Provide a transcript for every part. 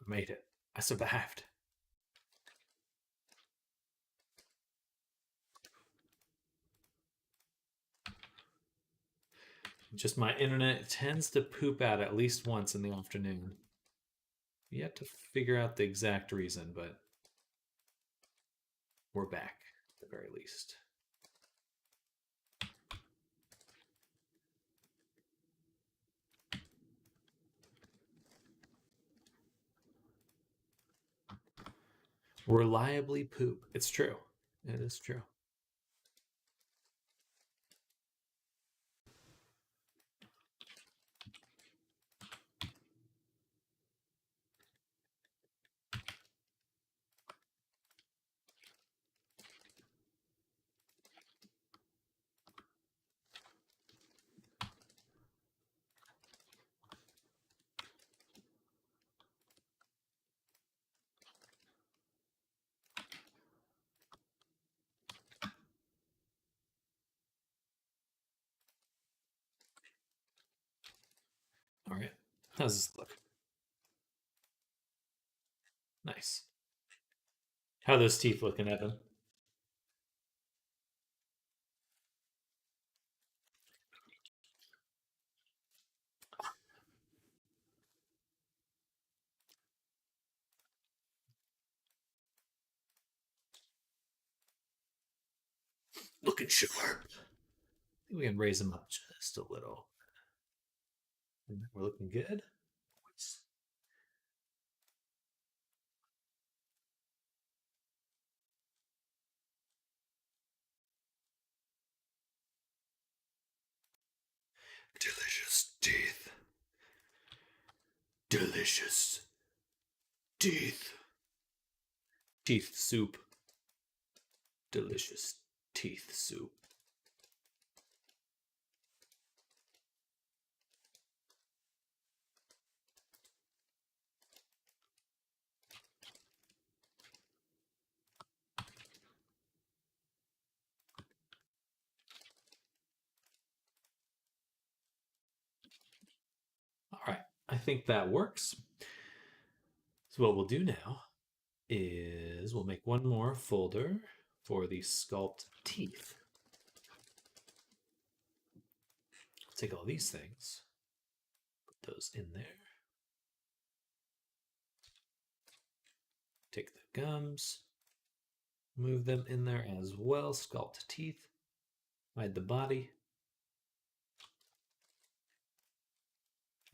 I made it. I survived. Just my internet tends to poop out at least once in the afternoon. Yet to figure out the exact reason, but we're back at the very least. Reliably poop. It's true. It is true. All right. How's this look? Nice. How are those teeth looking, Evan? Looking sharp. I think we can raise them up just a little. We're looking good. Delicious teeth. Delicious teeth. Teeth soup. Delicious teeth soup. All right, I think that works. So what we'll do now is we'll make one more folder for the sculpt teeth. Take all these things, put those in there. Take the gums, move them in there as well. Sculpt teeth, hide the body.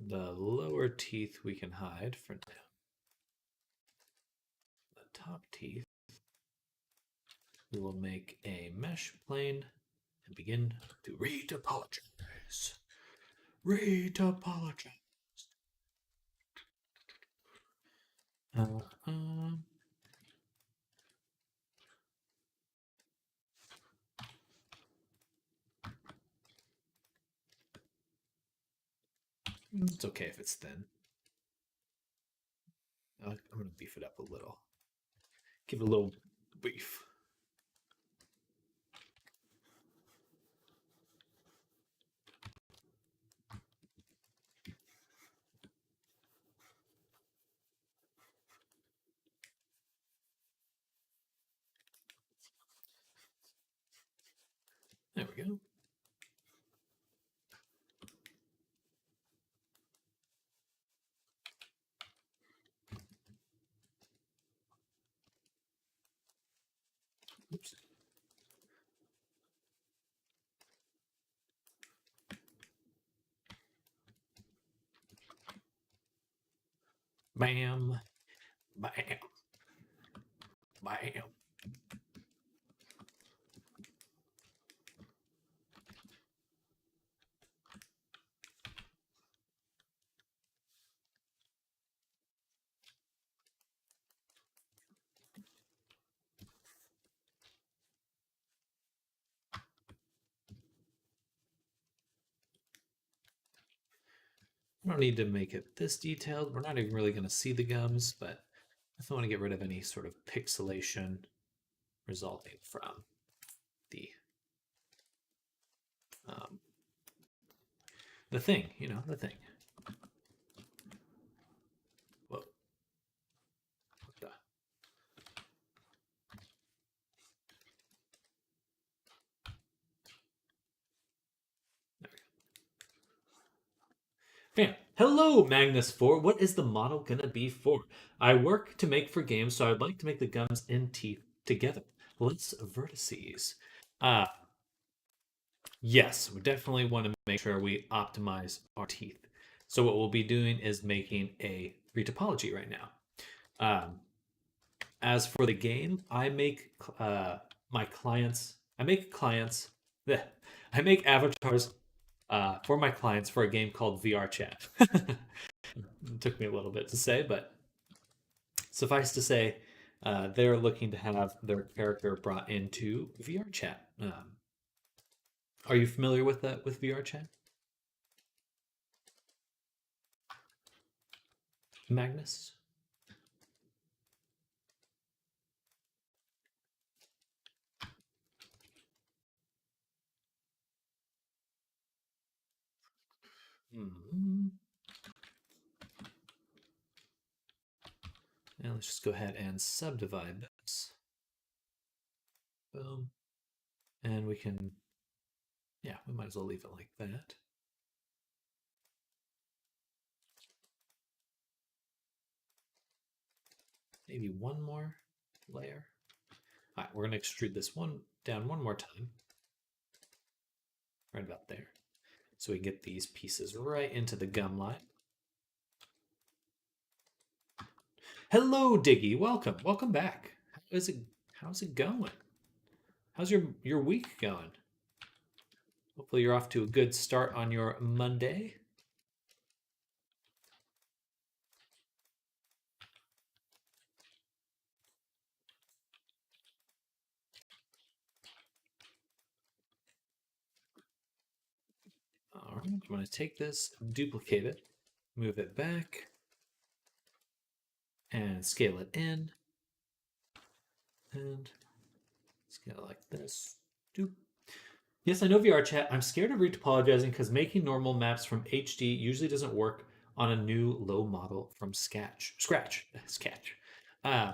The lower teeth we can hide for now. The top teeth, we will make a mesh plane and begin to retopologize. Retopologize. It's okay if it's thin. I'm going to beef it up a little. Give it a little beef. There we go. Oops. Bam. Bam. Bam. I don't need to make it this detailed. We're not even really going to see the gums, but I want to get rid of any sort of pixelation resulting from the thing, the thing. Whoa. Bam. Hello, Magnus 4. What is the model gonna be for? I work to make for games, so I'd like to make the gums and teeth together. Let's vertices. Uh, yes, we definitely want to make sure we optimize our teeth. So what we'll be doing is making a 3 topology right now. Um, as for the game, I make my clients. I make clients. bleh, I make avatars for my clients for a game called VR Chat. It took me a little bit to say, but suffice to say, they're looking to have their character brought into VR Chat. Are you familiar with that with VR Chat, Magnus? Hmm. Now let's just go ahead and subdivide this. Boom. And we can, yeah, we might as well leave it like that. Maybe one more layer. All right, we're going to extrude this one down one more time. Right about there. So we can get these pieces right into the gum line. Hello, Diggy. Welcome. Welcome back. How's it going? How's your week going? Hopefully you're off to a good start on your Monday. All right, I'm going to take this, duplicate it, move it back, and scale it in, and scale it like this. Doop. Yes, I know VR chat. I'm scared of retopologizing because making normal maps from HD usually doesn't work on a new low model from Scratch. Um,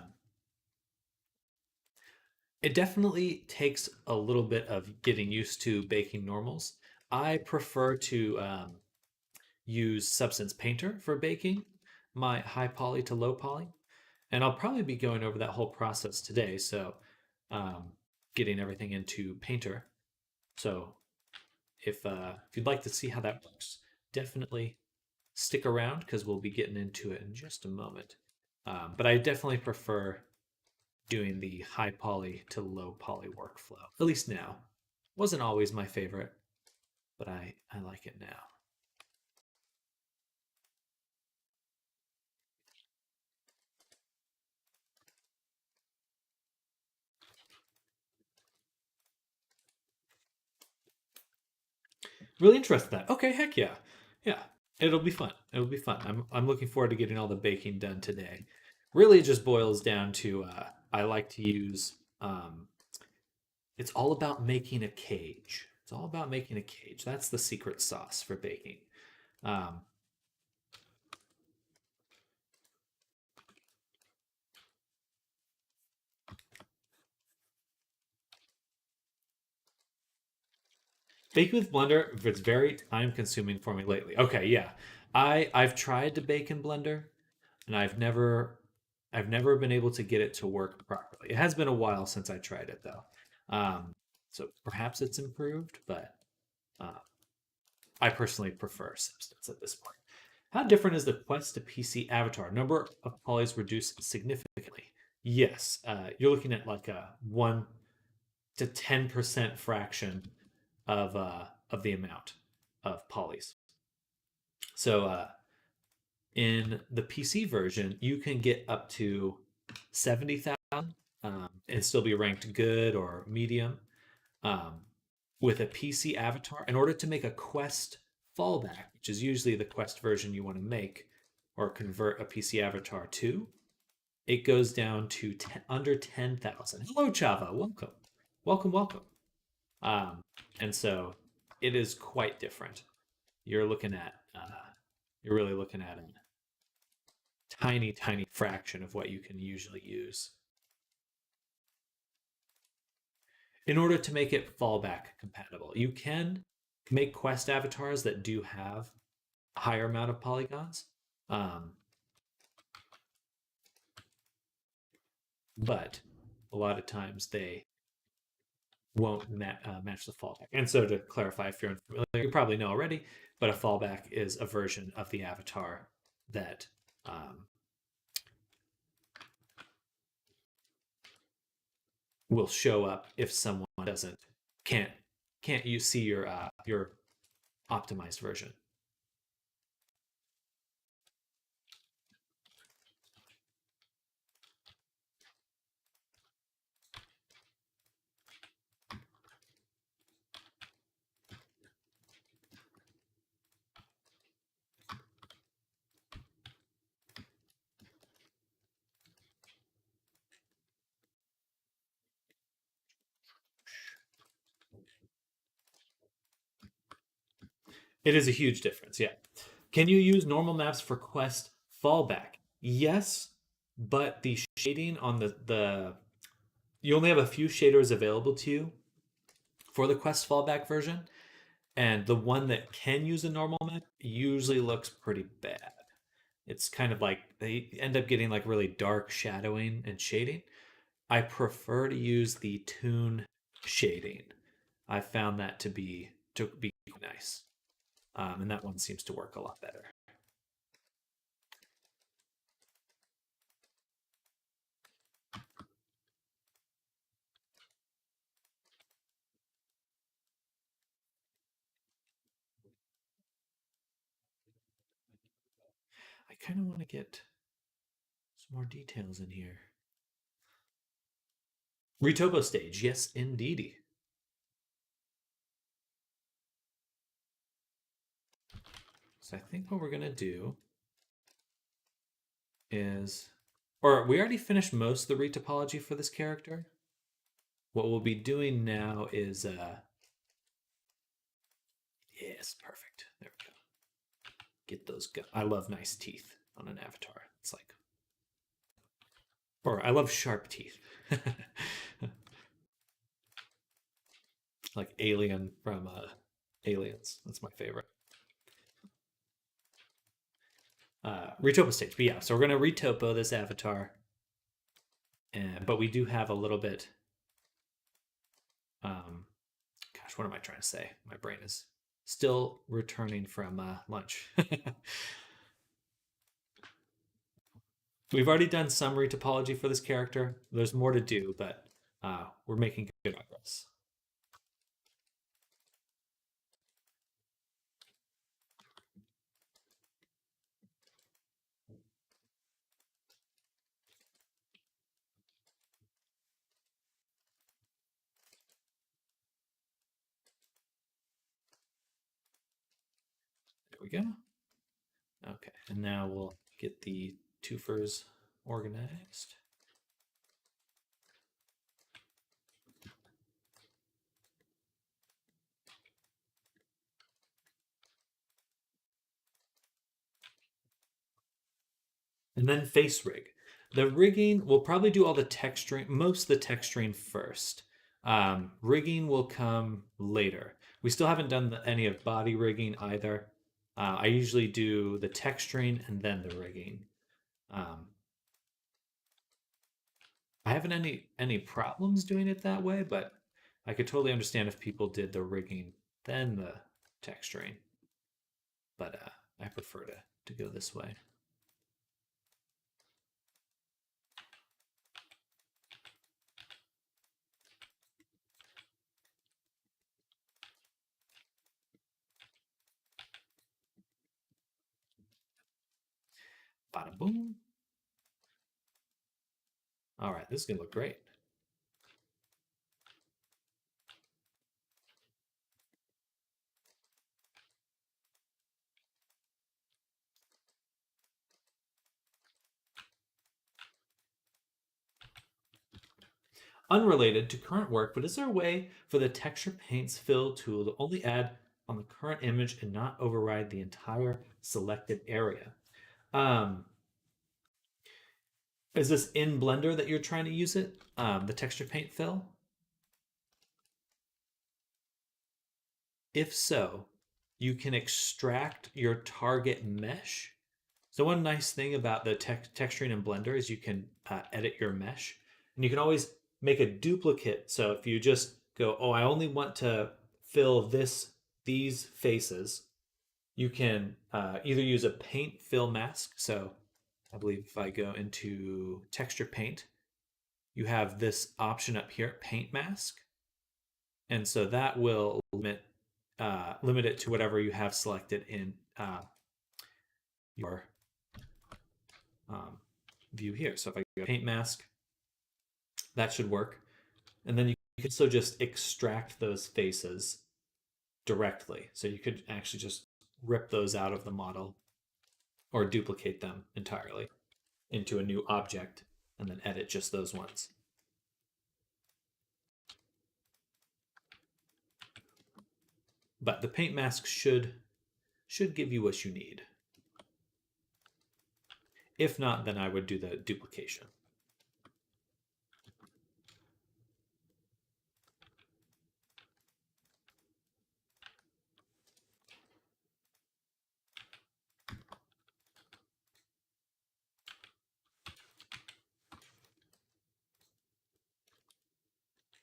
it definitely takes a little bit of getting used to baking normals. I prefer to use Substance Painter for baking my high poly to low poly. And I'll probably be going over that whole process today. So, um, getting everything into Painter. So, if you'd like to see how that works, definitely stick around because we'll be getting into it in just a moment. But I definitely prefer doing the high poly to low poly workflow, at least now. Wasn't always my favorite, but I like it now. Really interested in that. Okay, heck yeah. Yeah. It'll be fun. It'll be fun. I'm looking forward to getting all the baking done today. Really it just boils down to I like to use it's all about making a cage. It's all about making a cage. That's the secret sauce for baking. Um, Baking with Blender, it's very time consuming for me lately. Okay, yeah. I've tried to bake in Blender and I've never been able to get it to work properly. It has been a while since I tried it though. Um, so perhaps it's improved, but uh, I personally prefer Substance at this point. How different is the Quest to PC avatar? Number of polys reduced significantly. Yes, you're looking at like a 1 to 10% fraction of the amount of polys. So in the PC version, you can get up to 70,000 and still be ranked good or medium. Um, with a PC avatar, in order to make a Quest fallback, which is usually the Quest version you want to make or convert a PC avatar to, it goes down to under 10,000. Hello, Chava. Welcome. Welcome, welcome. Um, and so it is quite different. You're looking at, you're really looking at a tiny, tiny fraction of what you can usually use in order to make it fallback compatible. You can make Quest avatars that do have higher amount of polygons. Um, but a lot of times they won't match the fallback. And so to clarify, if you're unfamiliar, you probably know already, but a fallback is a version of the avatar that will show up if someone can't you see your optimized version. It is a huge difference, yeah. Can you use normal maps for quest fallback? Yes, but the shading on the you only have a few shaders available to you for the quest fallback version, and the one that can use a normal map usually looks pretty bad. It's kind of like they end up getting like really dark shadowing and shading. I prefer to use the toon shading. I found that to be nice, and that one seems to work a lot better. I kind of want to get some more details in here. Retopo stage, yes, indeedy. So I think what we're gonna do is, or we already finished most of the retopology for this character. What we'll be doing now is, yes, perfect. There we go. Get those. I love nice teeth on an avatar. It's like, or I love sharp teeth. Like Alien from Aliens. That's my favorite. Retopo stage. But yeah, so we're gonna retopo this avatar, but we do have a little bit. Gosh, what am I trying to say? My brain is still returning from lunch. We've already done some retopology for this character. There's more to do, but we're making good progress. There we go. Okay, and now we'll get the twofers organized. And then face rig. The rigging, we'll probably do all the texturing, most of the texturing first. Rigging will come later. We still haven't done any of body rigging either. I usually do the texturing and then the rigging. I haven't any problems doing it that way, but I could totally understand if people did the rigging then the texturing. But I prefer to go this way. Bada boom. All right, this is gonna look great. Unrelated to current work, but is there a way for the texture paints fill tool to only add on the current image and not override the entire selected area? Is this in Blender that you're trying to use it? The texture paint fill? If so, you can extract your target mesh. So one nice thing about the texturing in Blender is you can edit your mesh, and you can always make a duplicate. So if you just go, oh, I only want to fill these faces, you can either use a paint fill mask. So I believe if I go into texture paint, you have this option up here, paint mask. And so that will limit it to whatever you have selected in your view here. So if I go paint mask, that should work. And then you can also just extract those faces directly. So you could actually just rip those out of the model or duplicate them entirely into a new object and then edit just those ones. But the paint mask should give you what you need. If not, then I would do the duplication.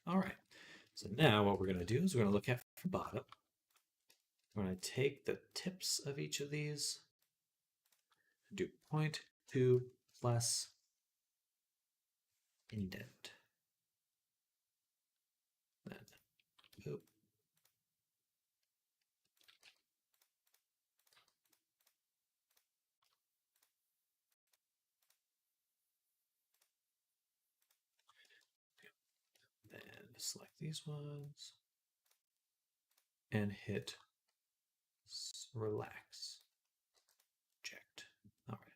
All right, so now what we're going to do is we're going to look at the bottom. We're going to take the tips of each of these, do 0.2 plus indent. Then, oop. Then select these ones and hit relax. Checked. All right.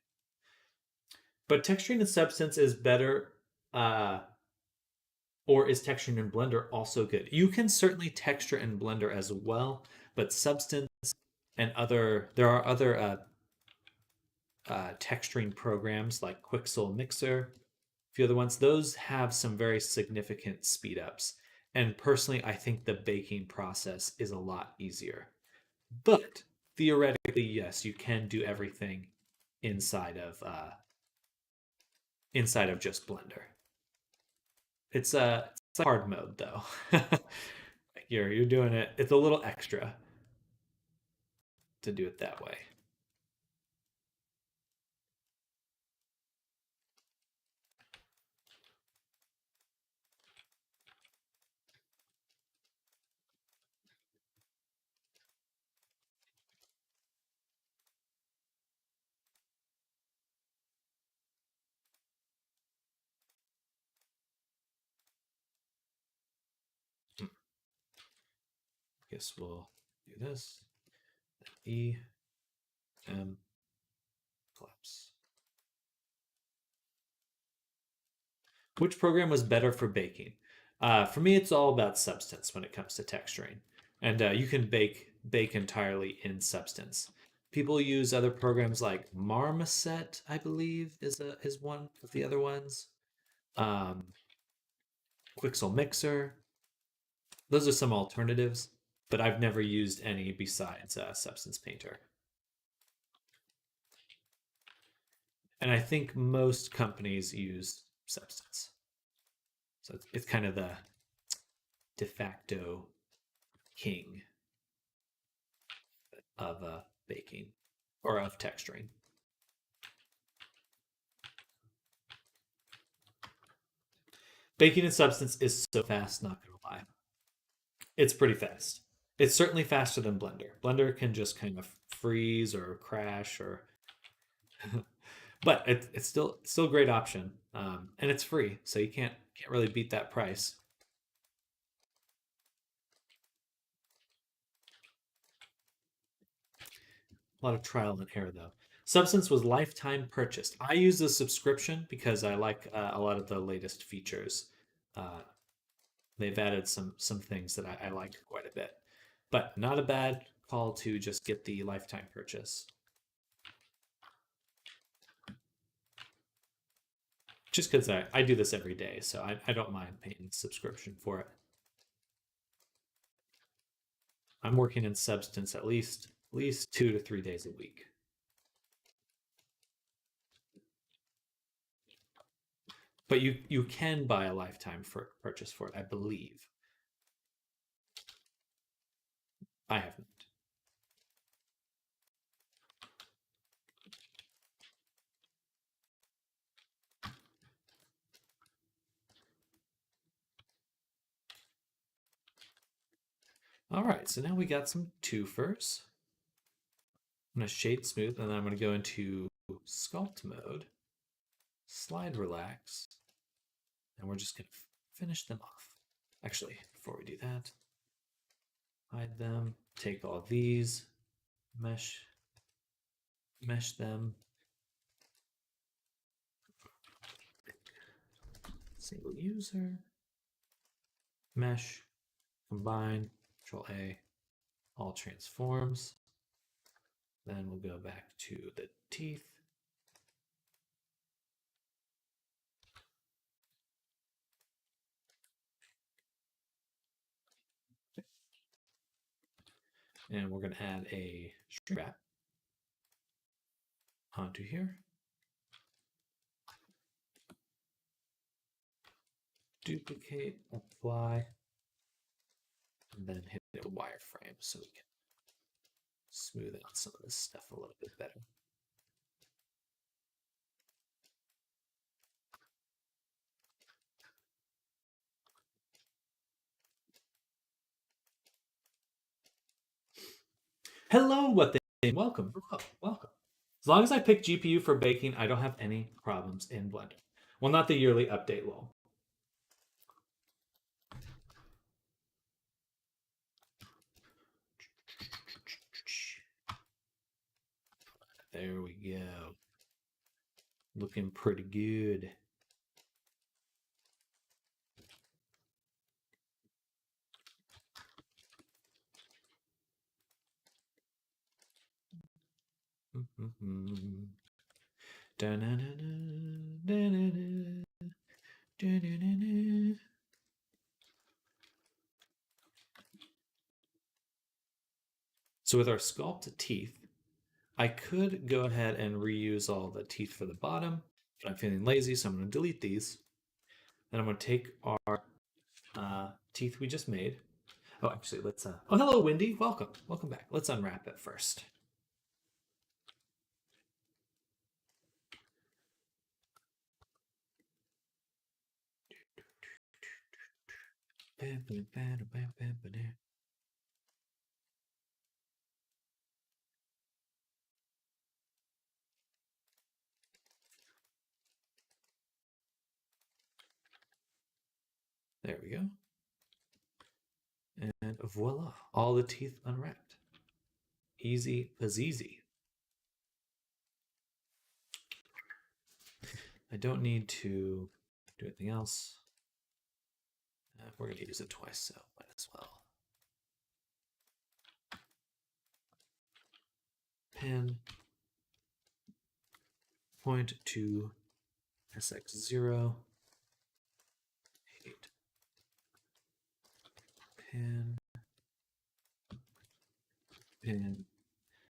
But texturing in Substance is better, or is texturing in Blender also good? You can certainly texture in Blender as well, but Substance and there are other texturing programs like Quixel Mixer, a few other ones. Those have some very significant speed ups. And personally, I think the baking process is a lot easier. But theoretically, yes, you can do everything inside of just Blender. It's a hard mode though. You're doing it. It's a little extra to do it that way. Guess we'll do this. E M collapse. Which program was better for baking? For me, it's all about Substance when it comes to texturing, and you can bake entirely in Substance. People use other programs like Marmoset, I believe, is one of the other ones. Quixel Mixer. Those are some alternatives, but I've never used any besides Substance Painter. And I think most companies use Substance. So it's kind of the de facto king of baking or of texturing. Baking in Substance is so fast, not gonna lie. It's pretty fast. It's certainly faster than Blender. Blender can just kind of freeze or crash or but it's still a great option. And it's free, so you can't really beat that price. A lot of trial and error though. Substance was lifetime purchased. I use the subscription because I like a lot of the latest features. They've added some things that I like quite a bit, but not a bad call to just get the lifetime purchase. Just because I do this every day, so I don't mind paying subscription for it. I'm working in Substance at least 2 to 3 days a week. But you can buy a lifetime for purchase for it, I believe. I have not. All right, so now we got some twofers. I'm going to shade smooth, and then I'm going to go into sculpt mode, slide relax, and we're just going to finish them off. Actually, before we do that, hide them, take all these, mesh them, single user, mesh, combine, Control A, all transforms. Then we'll go back to the teeth. And we're going to add a shrink wrap onto here. Duplicate, apply, and then hit the wireframe so we can smooth out some of this stuff a little bit better. Hello, what they welcome. Welcome. As long as I pick GPU for baking, I don't have any problems in Blender. Well, not the yearly update lull. There we go. Looking pretty good. So with our sculpt teeth, I could go ahead and reuse all the teeth for the bottom, but I'm feeling lazy, so I'm going to delete these. Then I'm going to take our teeth we just made. Oh, actually, let's... Oh, hello, Wendy. Welcome. Welcome back. Let's unwrap it first. There we go. And voila, all the teeth unwrapped. Easy peasy. I don't need to do anything else. We're going to use it twice, so might as well. Pen, point to SX0, 8, pen.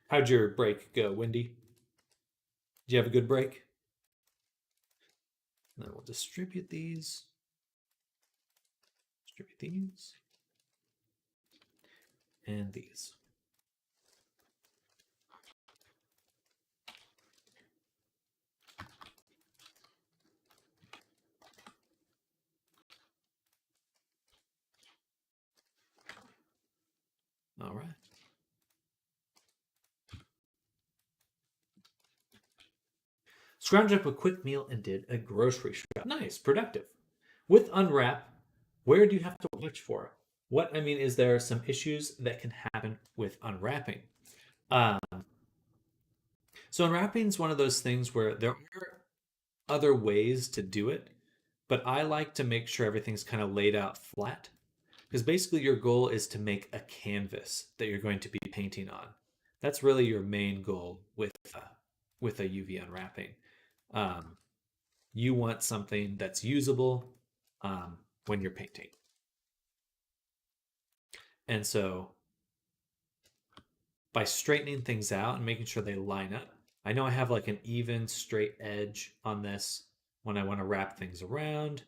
How'd your break go, Wendy? Did you have a good break? And then we'll distribute these. Distribute these. And these. All right. Scrounged up a quick meal and did a grocery shop. Nice, productive. With Unwrap, where do you have to watch for? What I mean is there are some issues that can happen with unwrapping. So unwrapping is one of those things where there are other ways to do it, but I like to make sure everything's kind of laid out flat, because basically your goal is to make a canvas that you're going to be painting on. That's really your main goal with a UV unwrapping. You want something that's usable when you're painting. And so by straightening things out and making sure they line up. I know I have like an even straight edge on this when I want to wrap things around,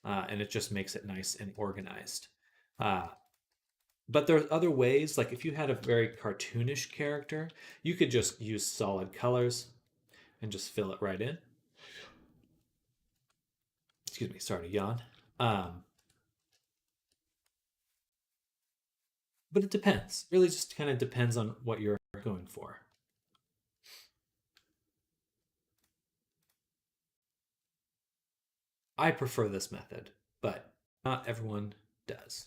and it just makes it nice and organized. Uh, but there's other ways, like if you had a very cartoonish character, you could just use solid colors and just fill it right in. Excuse me, sorry to yawn. Um, but it depends. It really just kind of depends on what you're going for. I prefer this method, but not everyone does.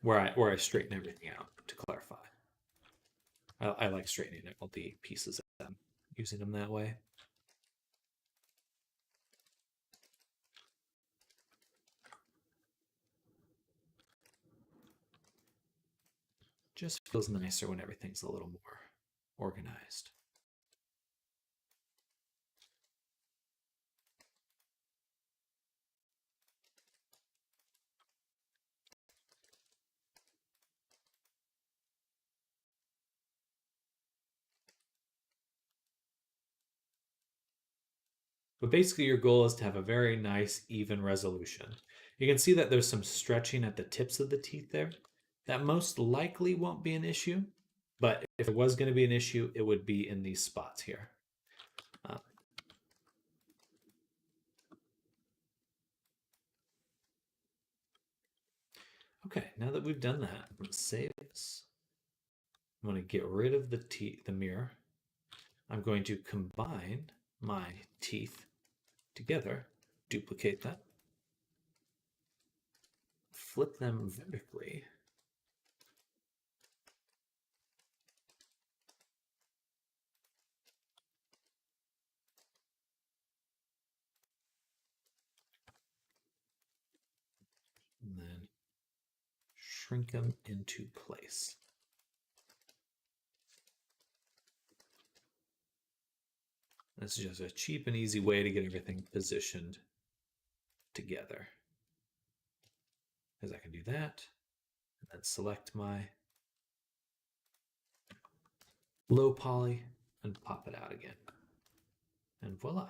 Where I straighten everything out to clarify. I like straightening all the pieces of them, using them that way. Just feels nicer when everything's a little more organized. But basically your goal is to have a very nice, even resolution. You can see that there's some stretching at the tips of the teeth there. That most likely won't be an issue, but if it was going to be an issue, it would be in these spots here. Okay, now that we've done that, I'm going to save this. I'm going to get rid of the mirror. I'm going to combine my teeth together, duplicate that, flip them vertically. And then shrink them into place. This is just a cheap and easy way to get everything positioned together. Because I can do that, and then select my low poly and pop it out again. And voila.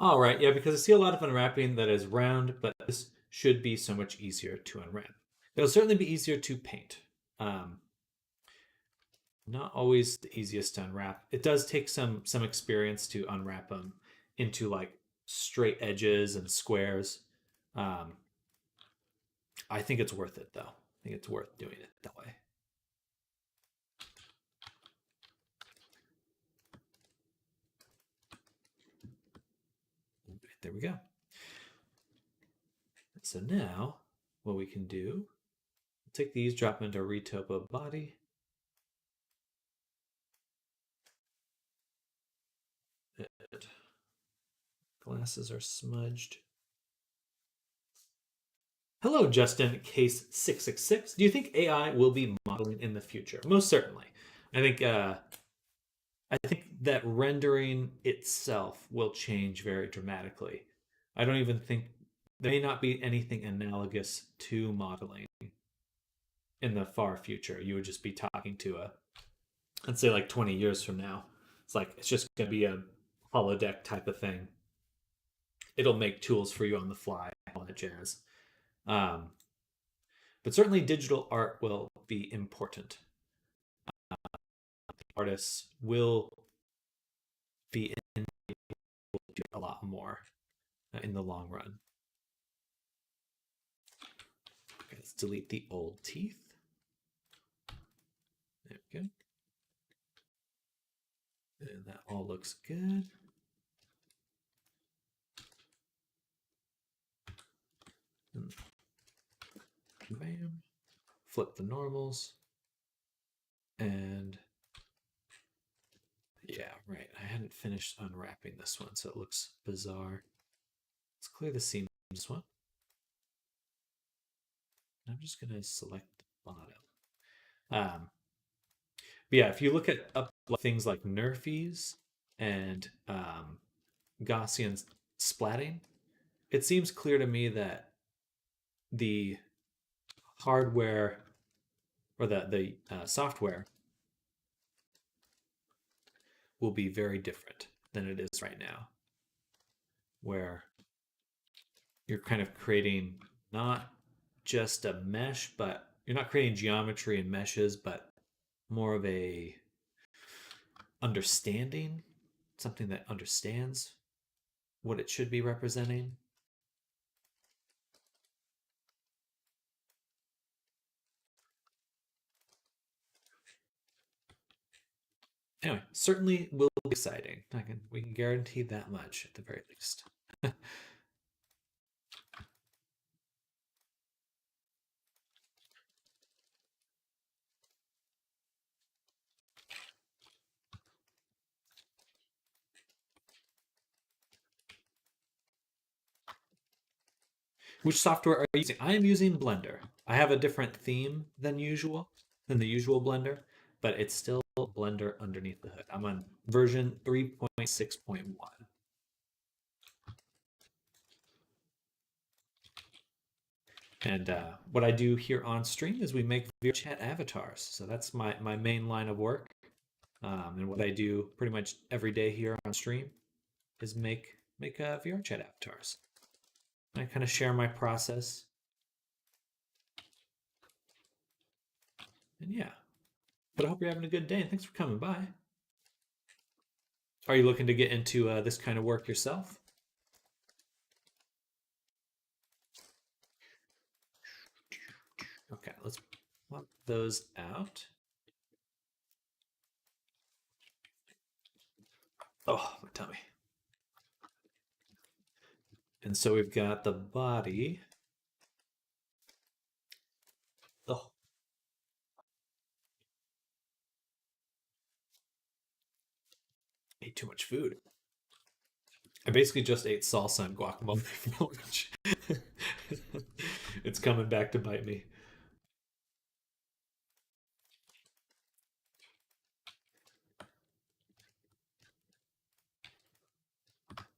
All right, yeah, because I see a lot of unwrapping that is round, but this should be so much easier to unwrap. It'll certainly be easier to paint. Not always the easiest to unwrap. It does take some experience to unwrap them into like straight edges and squares. Um, I think it's worth it though. I think it's worth doing it that way. There we go. So now what we can do, take these, drop them into Retopo body. Glasses are smudged. Hello, Justin Case 666. Do you think AI will be modeling in the future? Most certainly. I think that rendering itself will change very dramatically. I don't even think there may not be anything analogous to modeling in the far future. You would just be talking to let's say like 20 years from now. It's just going to be a holodeck type of thing. It'll make tools for you on the fly, all that jazz. But certainly digital art will be important. Artists will be in a lot more in the long run. Okay, let's delete the old teeth. There we go. And that all looks good. And bam. Flip the normals. And yeah, right. I hadn't finished unwrapping this one, so it looks bizarre. Let's clear the seam in this one. I'm just going to select the bottom. But yeah, if you look at things like Nerfies and Gaussian splatting, it seems clear to me that the hardware or the software will be very different than it is right now, where you're kind of creating not just a mesh, but you're not creating geometry and meshes, but more of a understanding, something that understands what it should be representing. Anyway, certainly will be exciting. We can guarantee that much at the very least. Which software are you using? I am using Blender. I have a different theme than the usual Blender, but it's still Blender underneath the hood. I'm on version 3.6.1. And what I do here on stream is we make VRChat avatars. So that's my main line of work. And what I do pretty much every day here on stream is make VRChat avatars. I kind of share my process. And yeah. But I hope you're having a good day, and thanks for coming by. Are you looking to get into this kind of work yourself? Okay, let's plop those out. Oh, my tummy. And so we've got the body. Oh. Ate too much food. I basically just ate salsa and guacamole for lunch. It's coming back to bite me.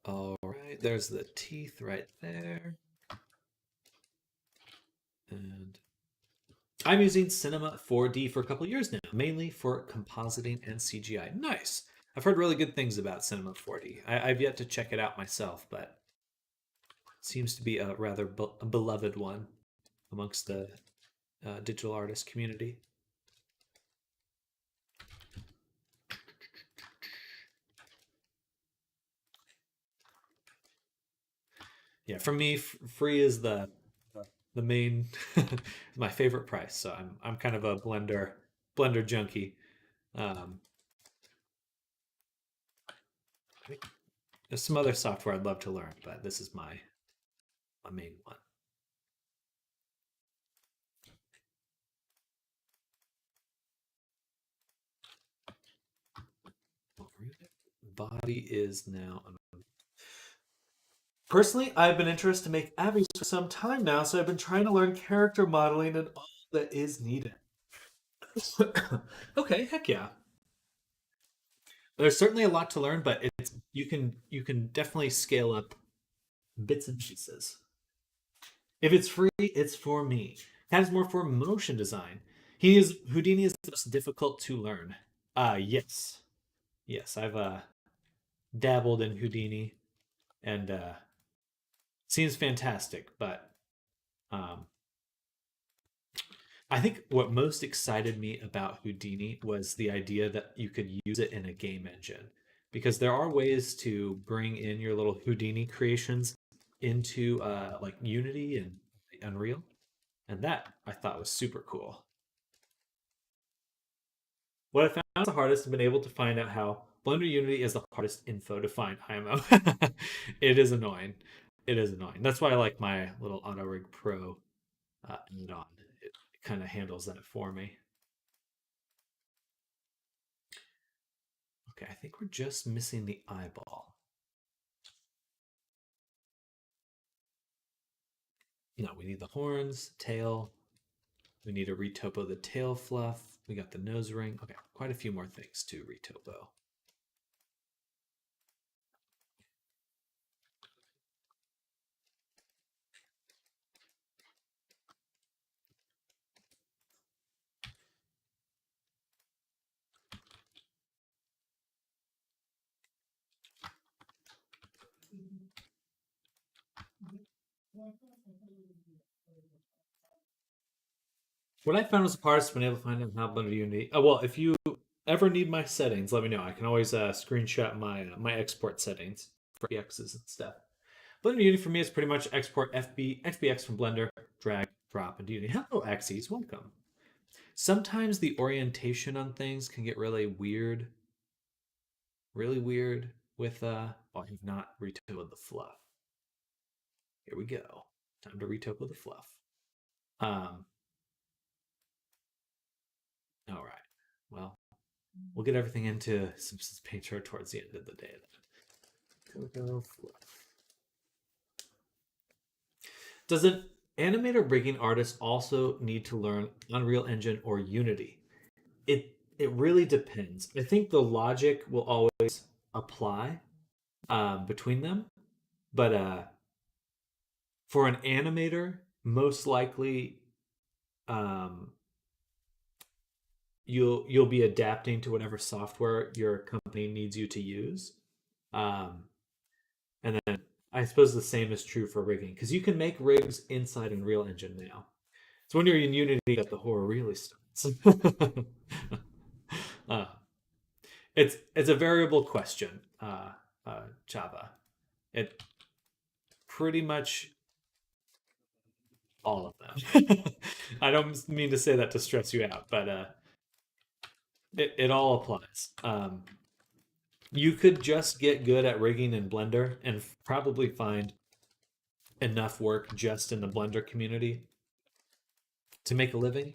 All right, there's the teeth right there. And I'm using Cinema 4D for a couple years now, mainly for compositing and CGI. Nice. I've heard really good things about Cinema 4D. I've yet to check it out myself, but it seems to be a rather beloved one amongst the digital artist community. Yeah, for me, free is the main my favorite price. So I'm kind of a blender junkie. There's some other software I'd love to learn, but this is my main one. Body is now. Personally, I've been interested to make avatars for some time now, so I've been trying to learn character modeling and all that is needed. Okay, heck yeah. There's certainly a lot to learn, but you can definitely scale up bits and pieces. If it's free, it's for me. That is more for motion design. Houdini is the most difficult to learn. Yes. Yes, I've dabbled in Houdini and seems fantastic, but um I think what most excited me about Houdini was the idea that you could use it in a game engine because there are ways to bring in your little Houdini creations into like Unity and Unreal, and that I thought was super cool. What I found the hardest has been able to find out how Blender Unity is the hardest info to find IMO. It is annoying. It is annoying. That's why I like my little AutoRig Pro add-on. It kind of handles that for me. Okay, I think we're just missing the eyeball. No, we need the horns, tail. We need to retopo the tail fluff. We got the nose ring. Okay, quite a few more things to retopo. What I found was the hardest been able to find out how Blender Unity. Well, if you ever need my settings, let me know. I can always screenshot my export settings for FBXs and stuff. Blender Unity for me is pretty much export FBX from Blender, drag, drop, and Unity. Hello, Axes, welcome. Sometimes the orientation on things can get really weird with oh, I have not retopoed the fluff. Here we go. Time to retopo the fluff. All right. Well, we'll get everything into Simpsons Painter towards the end of the day. Does an animator rigging artist also need to learn Unreal Engine or Unity? It really depends. I think the logic will always apply between them, but for an animator, most likely um, you'll be adapting to whatever software your company needs you to use. And then I suppose the same is true for rigging, because you can make rigs inside Unreal Engine now. So when you're in Unity that the horror really starts. uh, it's a variable question, Java. It pretty much all of them. I don't mean to say that to stress you out, but it all applies. You could just get good at rigging in Blender and probably find enough work just in the Blender community to make a living.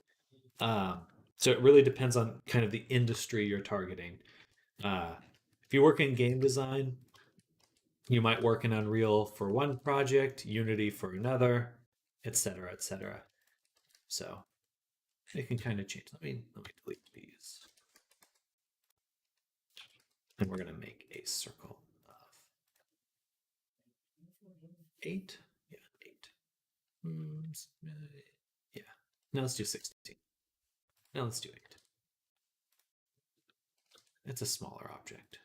So it really depends on kind of the industry you're targeting. If you work in game design, you might work in Unreal for one project, Unity for another, etc., etc. So it can kind of change. Let me delete these. And we're going to make a circle of 8. Yeah, 8. Yeah. No, let's do 16. No, let's do 8. It's a smaller object.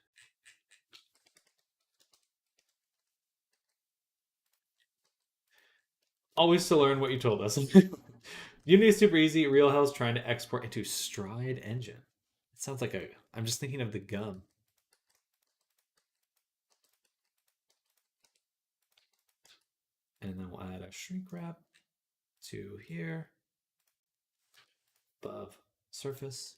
Always to learn what you told us. Unity is super easy. Real Hell's trying to export into Stride Engine. It sounds like I'm just thinking of the gum. And then we'll add a shrink wrap to here, above surface.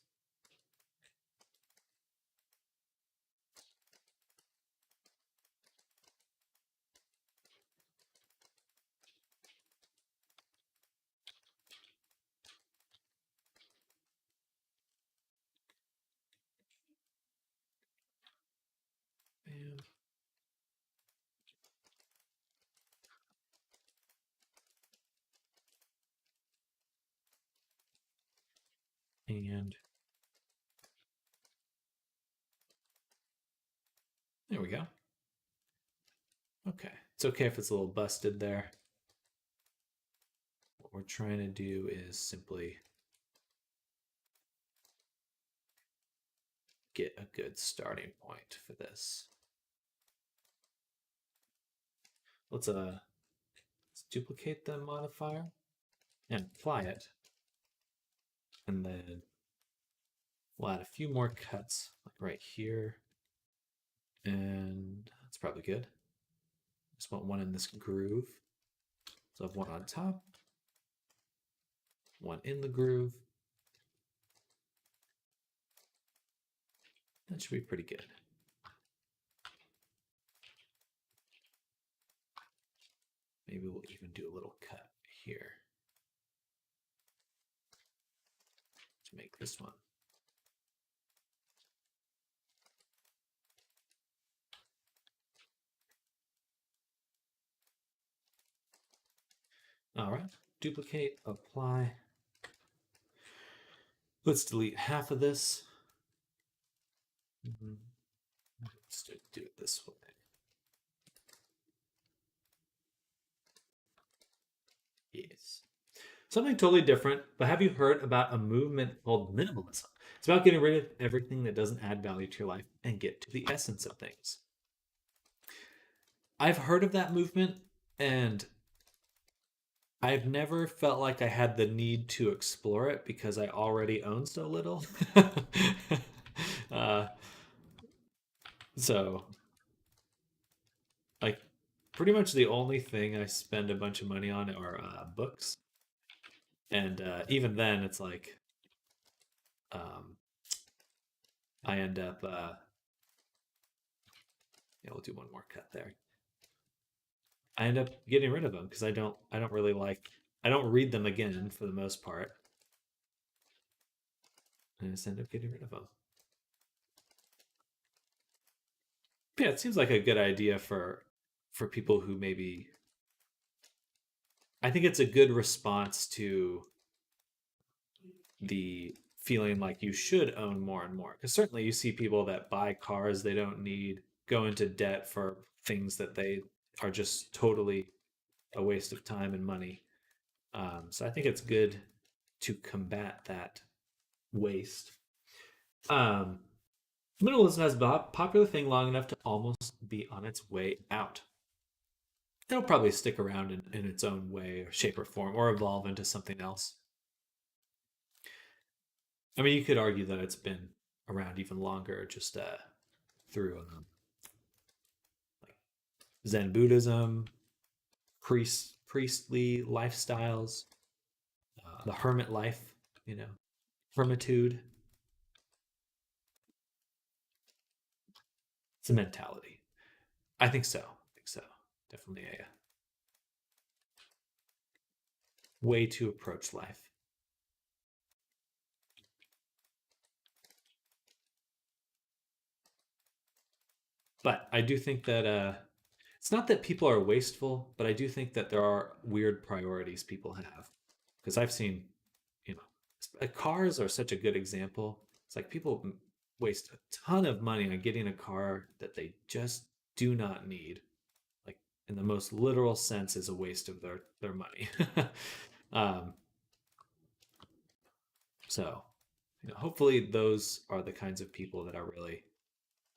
Bam. And there we go. Okay, it's okay if it's a little busted there. What we're trying to do is simply get a good starting point for this. Let's duplicate the modifier and apply it. And then we'll add a few more cuts, like right here. And that's probably good. Just want one in this groove. So I have one on top, one in the groove. That should be pretty good. Maybe we'll even do a little cut here to make this one. All right. Duplicate, apply. Let's delete half of this. Let's do it this way. Yes. Something totally different, but have you heard about a movement called minimalism? It's about getting rid of everything that doesn't add value to your life and get to the essence of things. I've heard of that movement, and I've never felt like I had the need to explore it because I already own so little. uh, so, like, pretty much the only thing I spend a bunch of money on are books, and even then, it's like um, I end up. Yeah, we'll do one more cut there. I end up getting rid of them because I don't really like. I don't read them again for the most part. I just end up getting rid of them. Yeah, it seems like a good idea for people who maybe. I think it's a good response to the feeling like you should own more and more. Because certainly you see people that buy cars they don't need, go into debt for things that they are just totally a waste of time and money. So I think it's good to combat that waste. Um, Minimalism has been a popular thing long enough to almost be on its way out. It'll probably stick around in its own way or shape or form or evolve into something else. I mean, you could argue that it's been around even longer just through like Zen Buddhism, priestly lifestyles, the hermit life, you know, hermitude. It's a mentality. I think so. I think so. Definitely a way to approach life. But I do think that it's not that people are wasteful, but I do think that there are weird priorities people have. Because I've seen, you know, cars are such a good example. It's like people waste a ton of money on getting a car that they just do not need. Like in the most literal sense, is a waste of their money. um, so, you know, hopefully those are the kinds of people that are really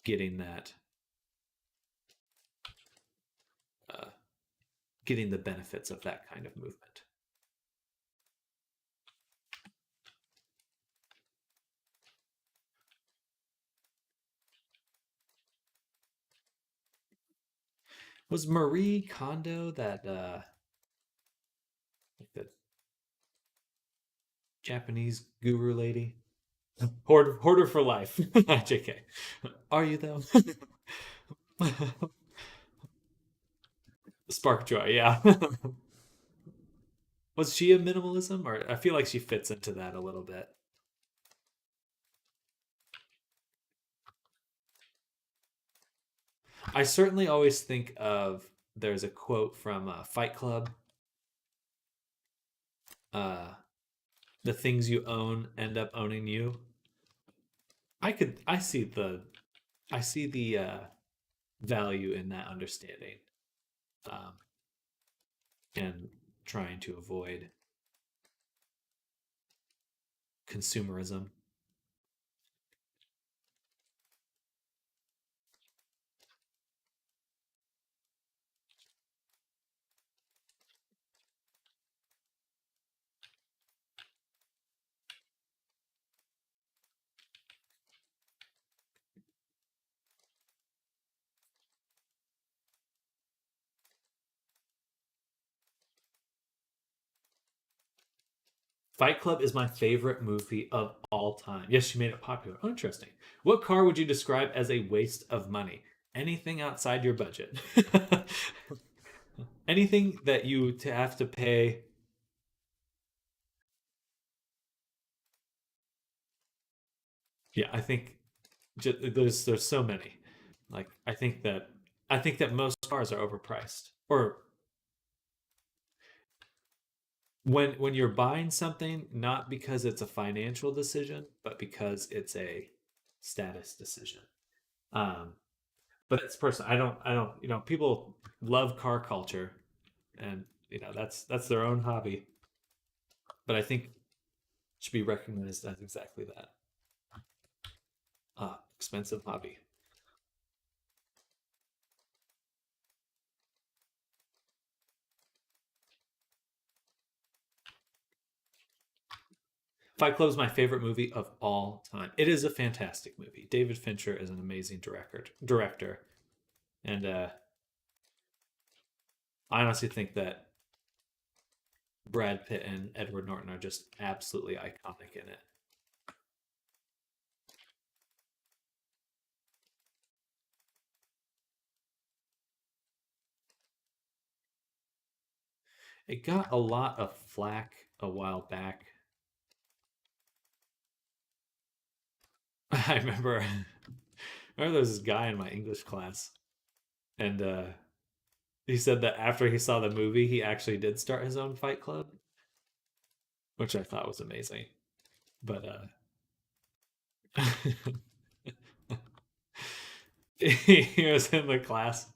getting that, uh, getting the benefits of that kind of movement. Was Marie Kondo that like the Japanese guru lady? Hoarder for life. JK. Are you though? Spark joy, yeah. Was she a minimalism or I feel like she fits into that a little bit. I certainly always think of there's a quote from Fight Club. Uh, the things you own end up owning you. I see the value in that understanding, um, and trying to avoid consumerism. Fight Club is my favorite movie of all time. Yes, she made it popular. Oh, interesting. What car would you describe as a waste of money? Anything outside your budget. Anything that you to have to pay. Yeah, I think there's so many. Like I think that most cars are overpriced. Or when you're buying something, not because it's a financial decision, but because it's a status decision. Um, but it's personal. I don't, people love car culture, and that's their own hobby. But I think it should be recognized as exactly that. Expensive hobby. Fight Club is my favorite movie of all time. It is a fantastic movie. David Fincher is an amazing director, and I honestly think that Brad Pitt and Edward Norton are just absolutely iconic in it. It got a lot of flack a while back. I remember there was this guy in my English class, and he said that after he saw the movie, he actually did start his own fight club, which I thought was amazing. But he was in the class,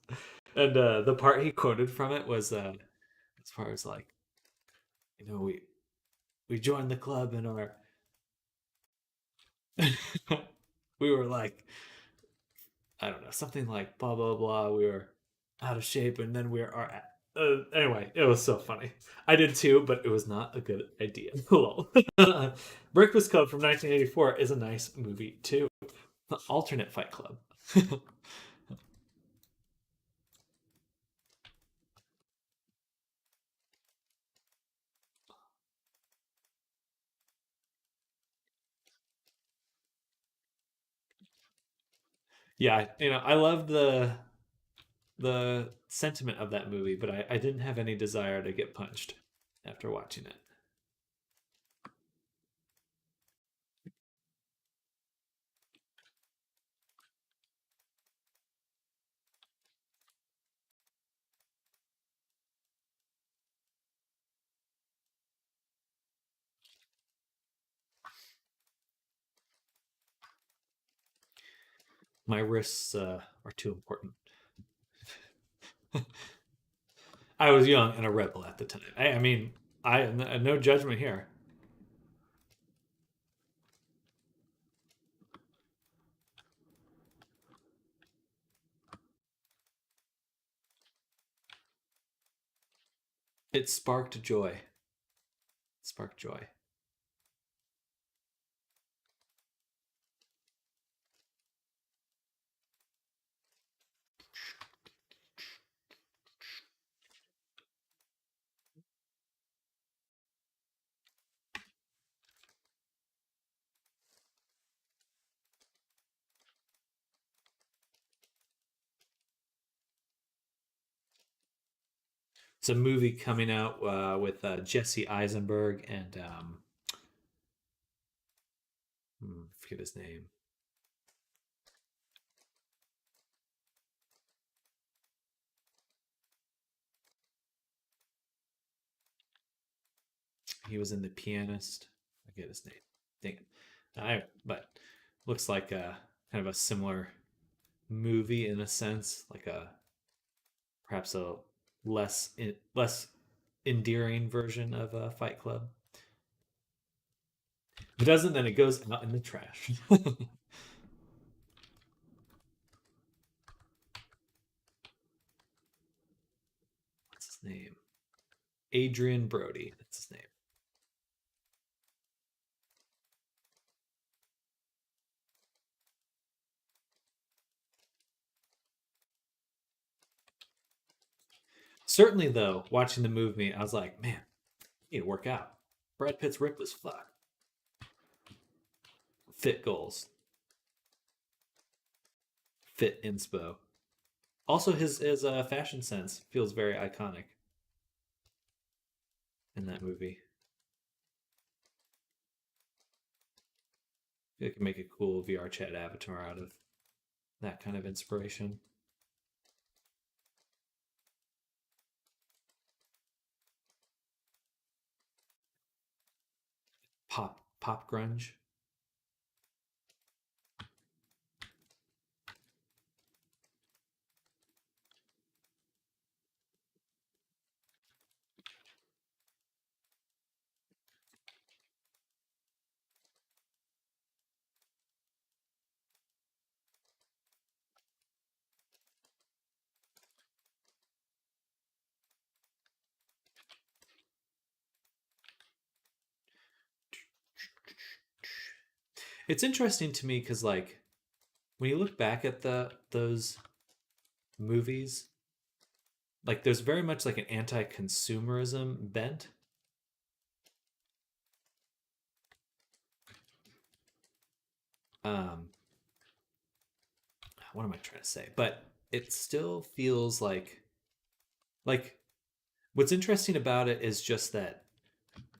and the part he quoted from it was as far as like, we joined the club and our we were like, I don't know, something like blah blah blah. We were out of shape, and then we are at. Anyway, it was so funny. I did too, but it was not a good idea. Lol. Breakfast Club from 1984 is a nice movie too. The alternate Fight Club. Yeah, I love the sentiment of that movie, but I didn't have any desire to get punched after watching it. My wrists are too important. I was young and a rebel at the time. I mean, I no judgment here. It sparked joy. Sparked joy. It's a movie coming out with Jesse Eisenberg and forget his name. He was in The Pianist. I forget his name. Dang it. But looks like a kind of a similar movie in a sense, like a perhaps a less endearing version of Fight Club. If it doesn't, then it goes out in the trash. What's his name? Adrian Brody. That's his name. Certainly, though, watching the movie, I was like, man, you need to work out. Brad Pitt's ripped as fuck. Fit goals. Fit inspo. Also, his fashion sense feels very iconic in that movie. I feel like you could make a cool VR chat avatar out of that kind of inspiration. pop grunge. It's interesting to me because like when you look back at the those movies, like there's very much like an anti-consumerism bent. Um, what am I trying to say? But it still feels like what's interesting about it is just that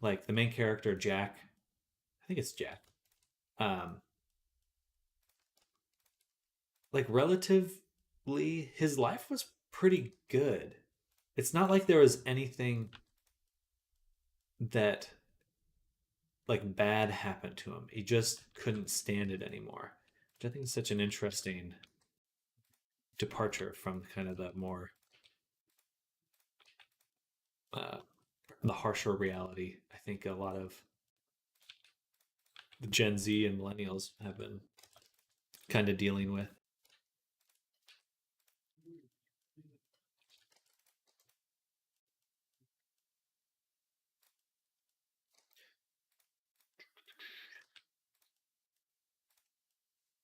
like the main character Jack, I think it's Jack. Um, like relatively his life was pretty good. It's not like there was anything that like bad happened to him. He just couldn't stand it anymore. Which I think is such an interesting departure from kind of the more uh, the harsher reality. I think a lot of the Gen Z and millennials have been kind of dealing with.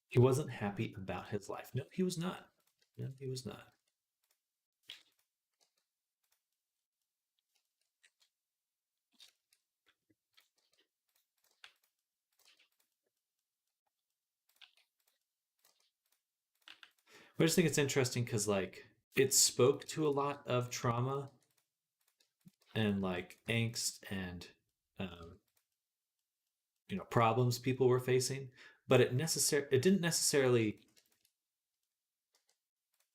He wasn't happy about his life. No, he was not. No, he was not. But I just think it's interesting because like it spoke to a lot of trauma and like angst and um, problems people were facing, but it didn't necessarily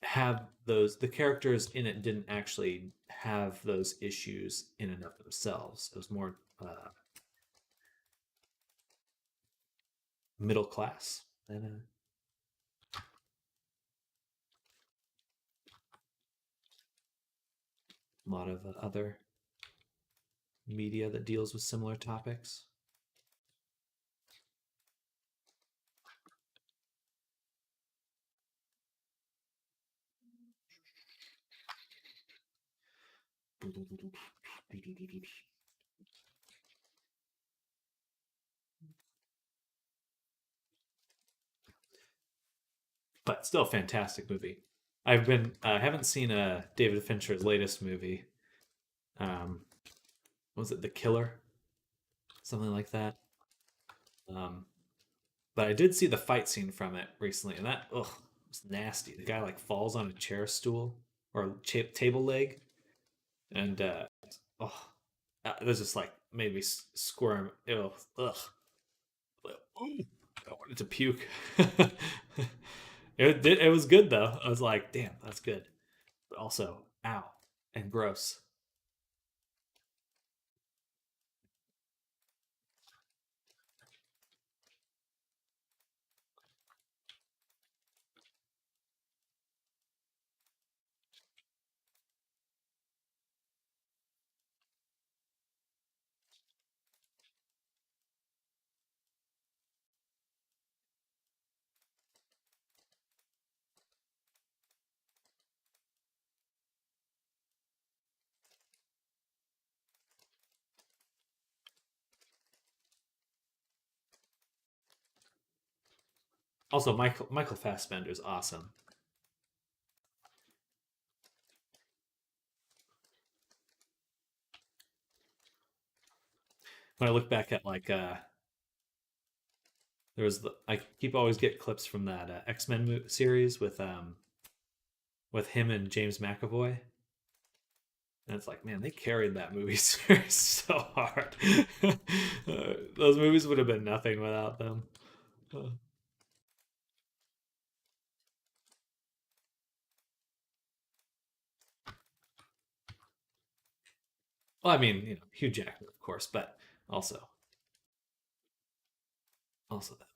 have those. The characters in it didn't actually have those issues in and of themselves. It was more middle class than a lot of other media that deals with similar topics. But still a fantastic movie. I haven't seen David Fincher's latest movie. Um, was it The Killer? Something like that. Um, but I did see the fight scene from it recently, and that was nasty. The guy like falls on a chair stool or a table leg, and oh, that was just like made me squirm. Ew, ugh. I wanted to puke. It was good though. I was like, damn, that's good. But also, ow, and gross. Also, Michael Fassbender is awesome. When I look back at like there was I keep always get clips from that X-Men series with him and James McAvoy, and it's like, man, they carried that movie series so hard. Those movies would have been nothing without them. Well, I mean, Hugh Jackman, of course, but also Also that.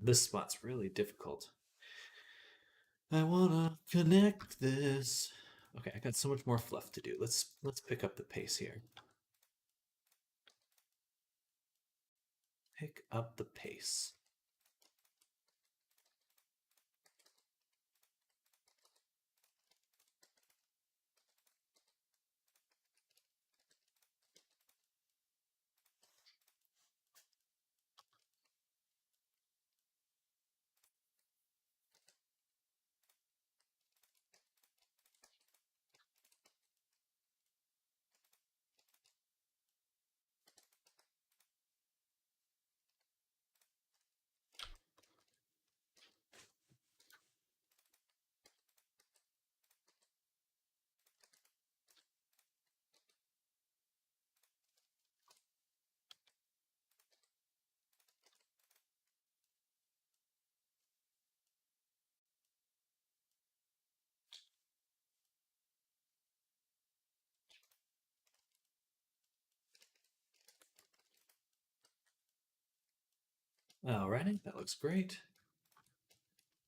This spot's really difficult. I wanna connect this. Okay, I got so much more fluff to do. Let's pick up the pace here. Pick up the pace. Alrighty, that looks great.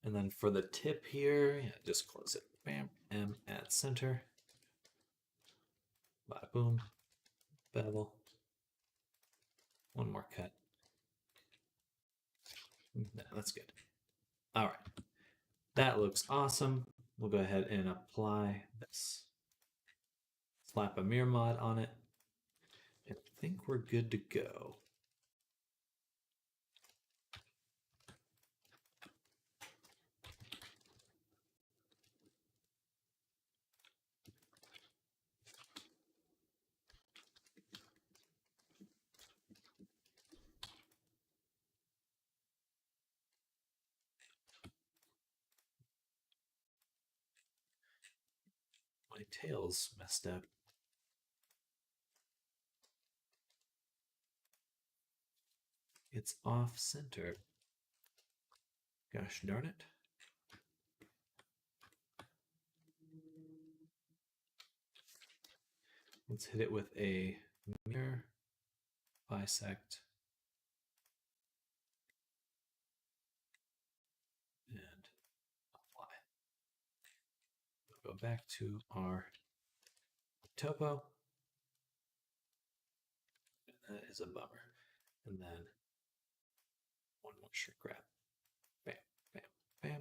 And then for the tip here, yeah, just close it. Bam, M at center. Bada boom. Bevel. One more cut. No, that's good. All right. That looks awesome. We'll go ahead and apply this. Slap a mirror mod on it. I think we're good to go. My tail's messed up. It's off center. Gosh darn it. Let's hit it with a mirror, bisect, and apply. We'll go back to our topo. And that is a bummer. And then one more shrink wrap. Bam, bam, bam.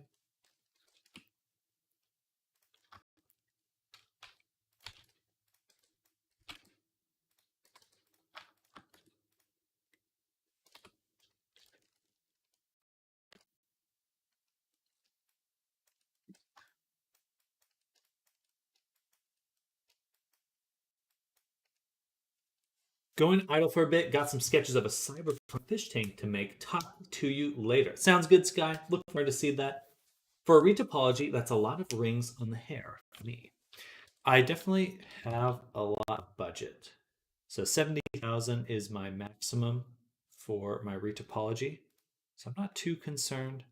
Going idle for a bit, got some sketches of a cyberpunk fish tank to make. Talk to you later. Sounds good, Sky. Looking forward to see that. For a retopology, that's a lot of rings on the hair for me. I definitely have a lot of budget. So 70,000 is my maximum for my retopology. So I'm not too concerned.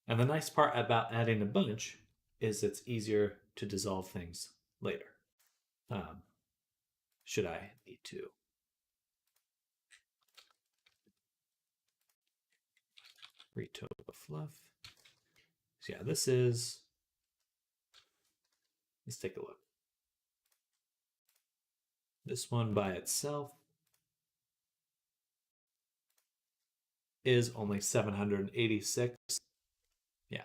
And the nice part about adding a bunch is it's easier to dissolve things later. Should I need to. Retopa fluff. So yeah, this is. Let's take a look. This one by itself is only 786. Yeah.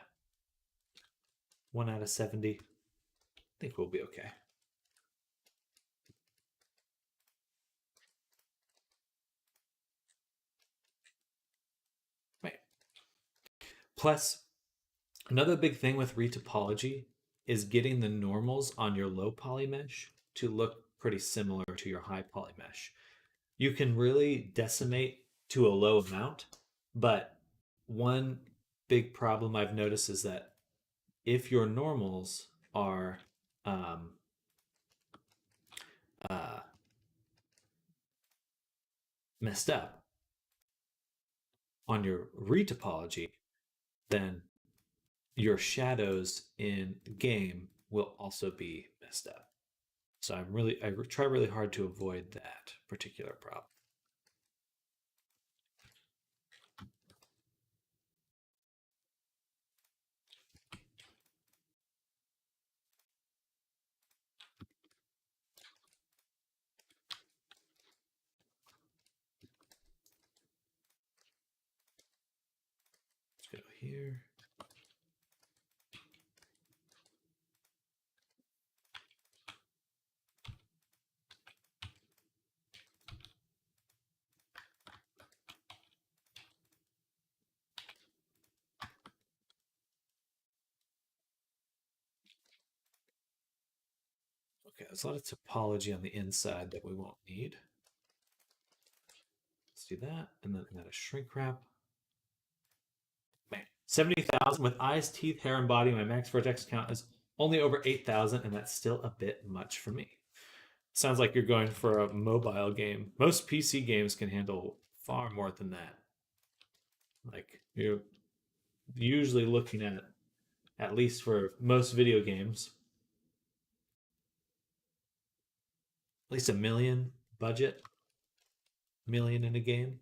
1 out of 70. I think we'll be okay. Plus, another big thing with retopology is getting the normals on your low poly mesh to look pretty similar to your high poly mesh. You can really decimate to a low amount, but one big problem I've noticed is that if your normals are uh, messed up on your retopology, then your shadows in game will also be messed up. So I try really hard to avoid that particular problem. Let's go here. Okay, there's a lot of topology on the inside that we won't need. Let's do that, and then add a shrink wrap. Man, 70,000 with eyes, teeth, hair, and body. My max vertex count is only over 8,000, and that's still a bit much for me. Sounds like you're going for a mobile game. Most PC games can handle far more than that. Like, you're usually looking at least for most video games, at least $1 million budget, $1 million in a game.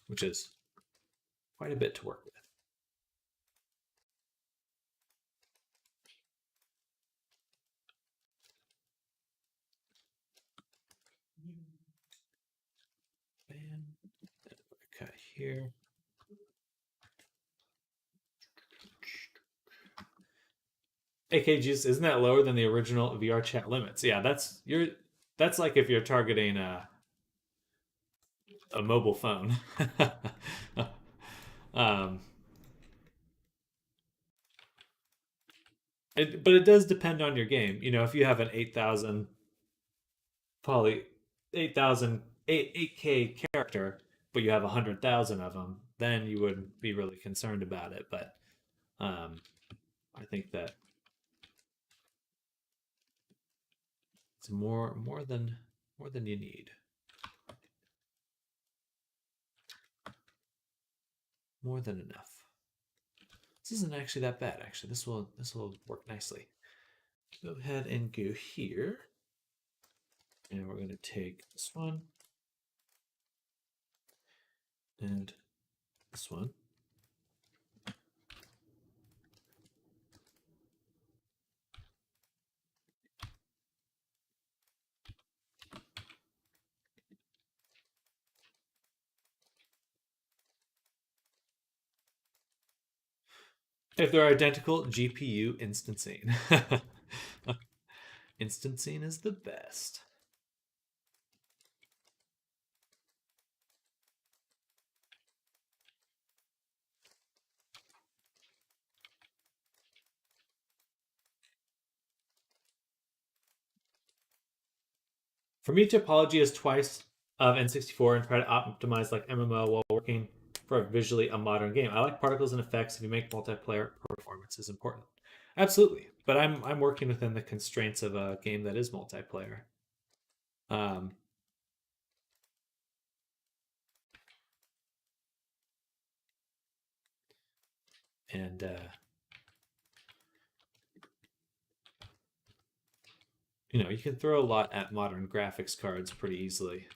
Which is quite a bit to work with. Bam. Cut here. AKGs, isn't that lower than the original VR chat limits? Yeah, that's like if you're targeting a mobile phone. um, but it does depend on your game. You know, if you have an 8,000 poly 8,000 8K character, but you have 100,000 of them, then you wouldn't be really concerned about it. But I think that it's more than you need. More than enough. This isn't actually that bad. Actually, this will work nicely. Go ahead and go here, and we're going to take this one and this one. If they're identical, GPU instancing. Instancing is the best. For me, topology is twice of N64 and try to optimize like MMO while working for visually a modern game. I like particles and effects. If you make multiplayer, performance is important. Absolutely, but I'm working within the constraints of a game that is multiplayer. And you know, you can throw a lot at modern graphics cards pretty easily.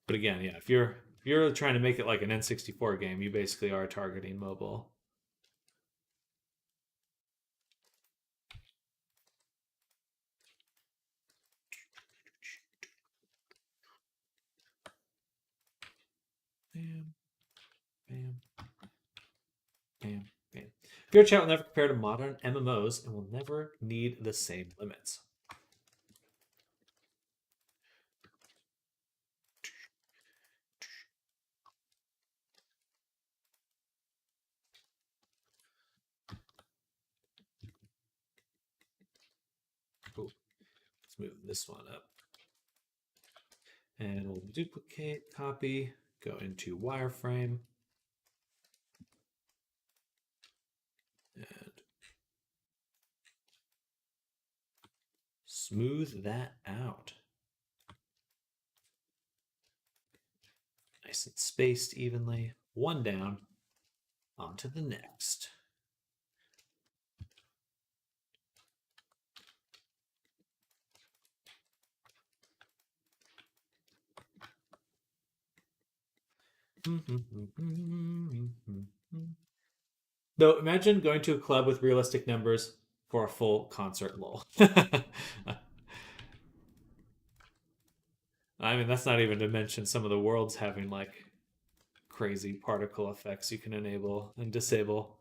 But again, yeah, if you're trying to make it like an N64 game, you basically are targeting mobile. Bam, bam, bam, bam. VR chat will never compare to modern MMOs and will never need the same limits. move this one up. And we'll duplicate, copy, go into wireframe. And smooth that out. Nice and spaced evenly. One down, on to the next. Though imagine going to a club with realistic numbers for a full concert, lol. I mean, that's not even to mention some of the worlds having like crazy particle effects you can enable and disable.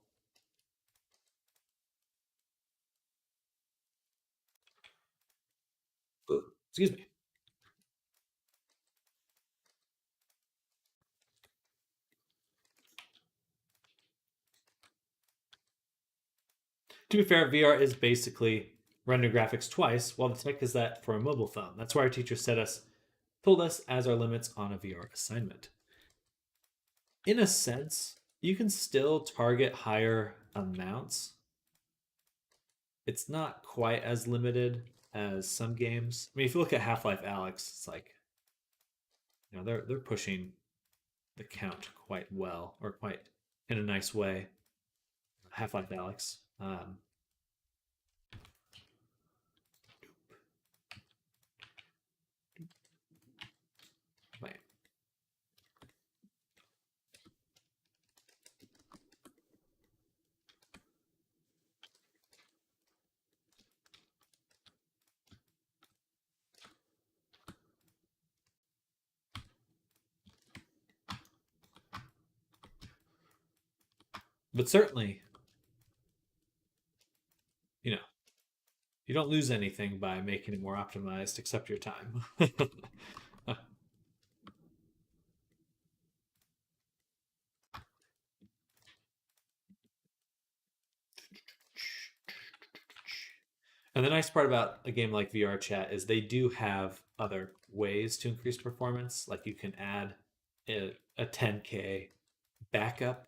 Ooh, excuse me. To be fair, VR is basically render graphics twice, while the tech is that for a mobile phone. That's why our teacher told us as our limits on a VR assignment. In a sense, you can still target higher amounts. It's not quite as limited as some games. I mean, if you look at Half-Life Alyx, it's like, you know, they're pushing the count quite well, or quite in a nice way. Half-Life Alyx. Right. But certainly, you know, you don't lose anything by making it more optimized except your time. And the nice part about a game like VR Chat is they do have other ways to increase performance. Like you can add a 10K backup.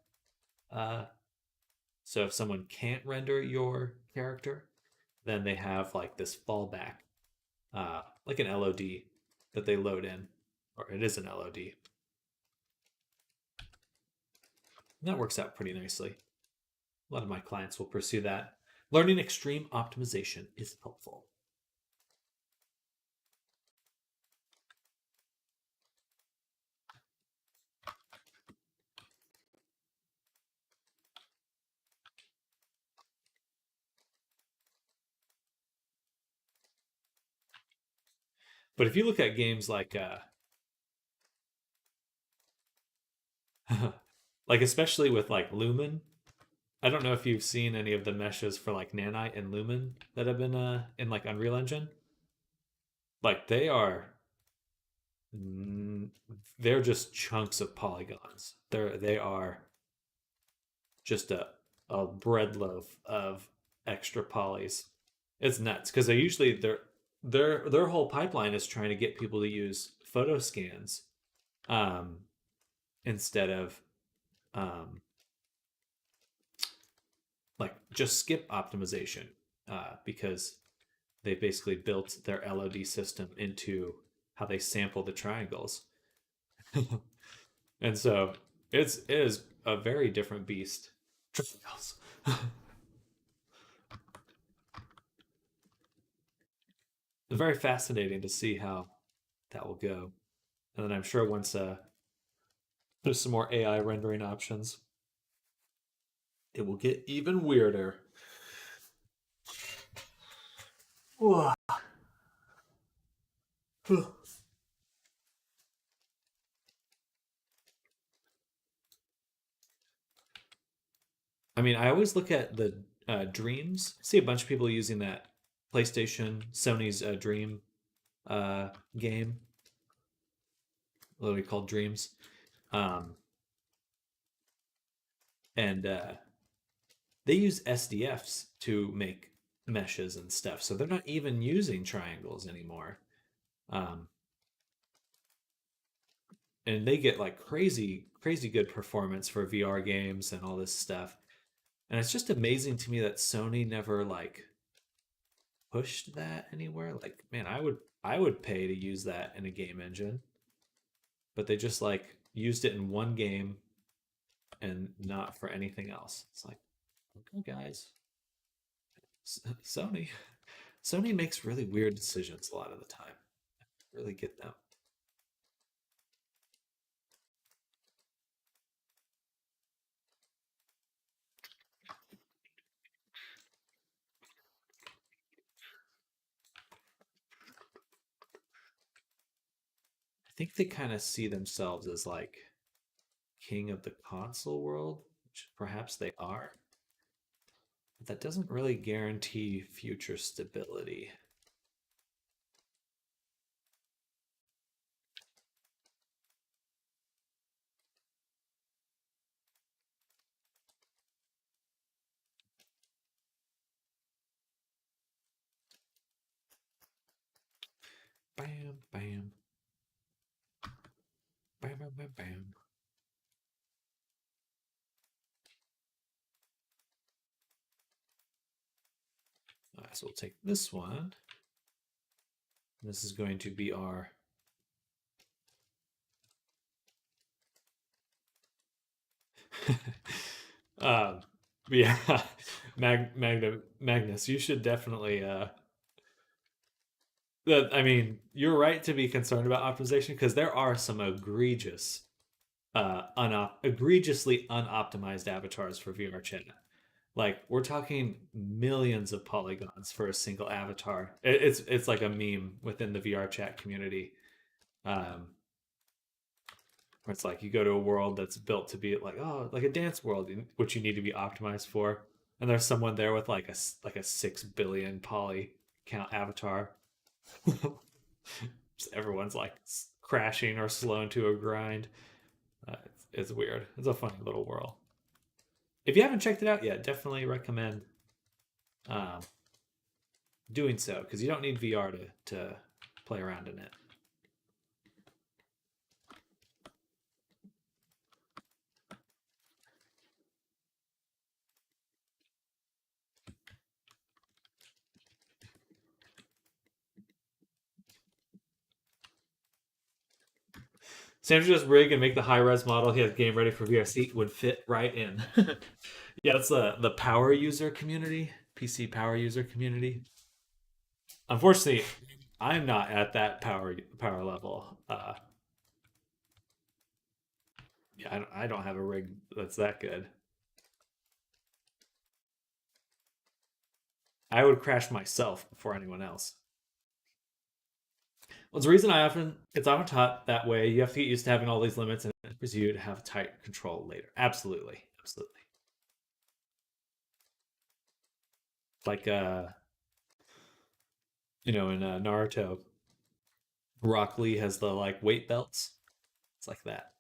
So if someone can't render your character, then they have like this fallback, like an LOD that they load in, or it is an LOD. And that works out pretty nicely. A lot of my clients will pursue that. Learning extreme optimization is helpful. But if you look at games like like especially with like Lumen, I don't know if you've seen any of the meshes for like Nanite and Lumen that have been in like Unreal Engine. Like they're just chunks of polygons. They are just a bread loaf of extra polys. It's nuts because they usually their whole pipeline is trying to get people to use photo scans um, instead of like just skip optimization because they basically built their LOD system into how they sample the triangles. And so it is a very different beast. Triangles. Very fascinating to see how that will go. And then I'm sure once there's some more AI rendering options, it will get even weirder. I mean, I always look at the Dreams. I see a bunch of people using that PlayStation, Sony's Dream game, literally called Dreams. Um, and they use SDFs to make meshes and stuff. So they're not even using triangles anymore. Um, and they get like crazy, crazy good performance for VR games and all this stuff. And it's just amazing to me that Sony never like pushed that anywhere. Like, man, I would pay to use that in a game engine, but they just like used it in one game and not for anything else. It's like, okay, guys, Sony, Sony makes really weird decisions a lot of the time. Really get them. I think they kind of see themselves as like king of the console world, which perhaps they are. But that doesn't really guarantee future stability. Bam, bam, bam, bam, bam, bam. All right, so we'll take this one. This is going to be our um, yeah, Magnus, you should definitely that I mean, you're right to be concerned about optimization because there are some egregiously unoptimized avatars for VR chat. Like we're talking millions of polygons for a single avatar. It's like a meme within the VR chat community. Um, where it's like you go to a world that's built to be like like a dance world, which you need to be optimized for, and there's someone there with like a 6 billion poly count avatar. Just everyone's like crashing or slow to a grind. It's weird. It's a funny little world. If you haven't checked it out yet, definitely recommend um, doing so because you don't need VR to play around in it. Sam should just rig and make the high res model he has game ready for VRC would fit right in. Yeah, that's the power user community, PC power user community. Unfortunately, I'm not at that power level. Yeah, I don't have a rig that's that good. I would crash myself before anyone else. Well, it's the reason it's often taught that way. You have to get used to having all these limits, and it forces you to have tight control later. Absolutely, absolutely. Like in Naruto, Rock Lee has the like weight belts. It's like that.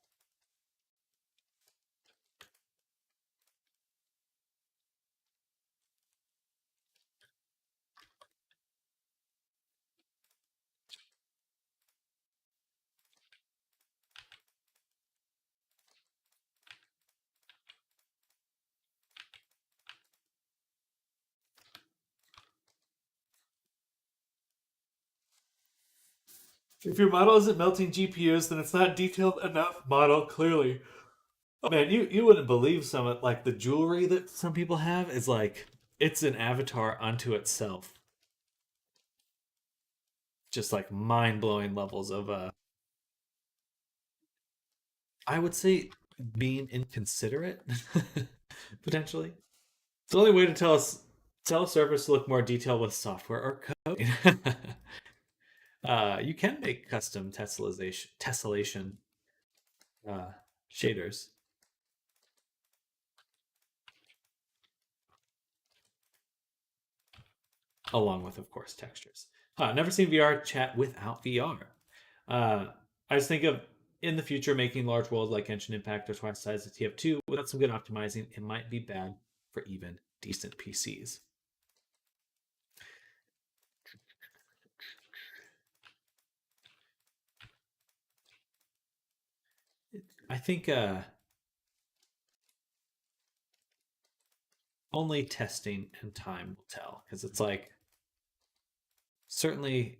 If your model isn't melting GPUs, then it's not detailed enough model. Clearly, oh, man, you wouldn't believe some of like the jewelry that some people have is like it's an avatar unto itself. Just like mind blowing levels of I would say being inconsiderate potentially. It's the only way to tell a surface to look more detailed with software or code. You can make custom tessellation shaders, along with, of course, textures. Never seen VR chat without VR. I just think of in the future making large worlds like Genshin Impact or twice the size of TF2 without some good optimizing. It might be bad for even decent PCs. I think only testing and time will tell, because it's like certainly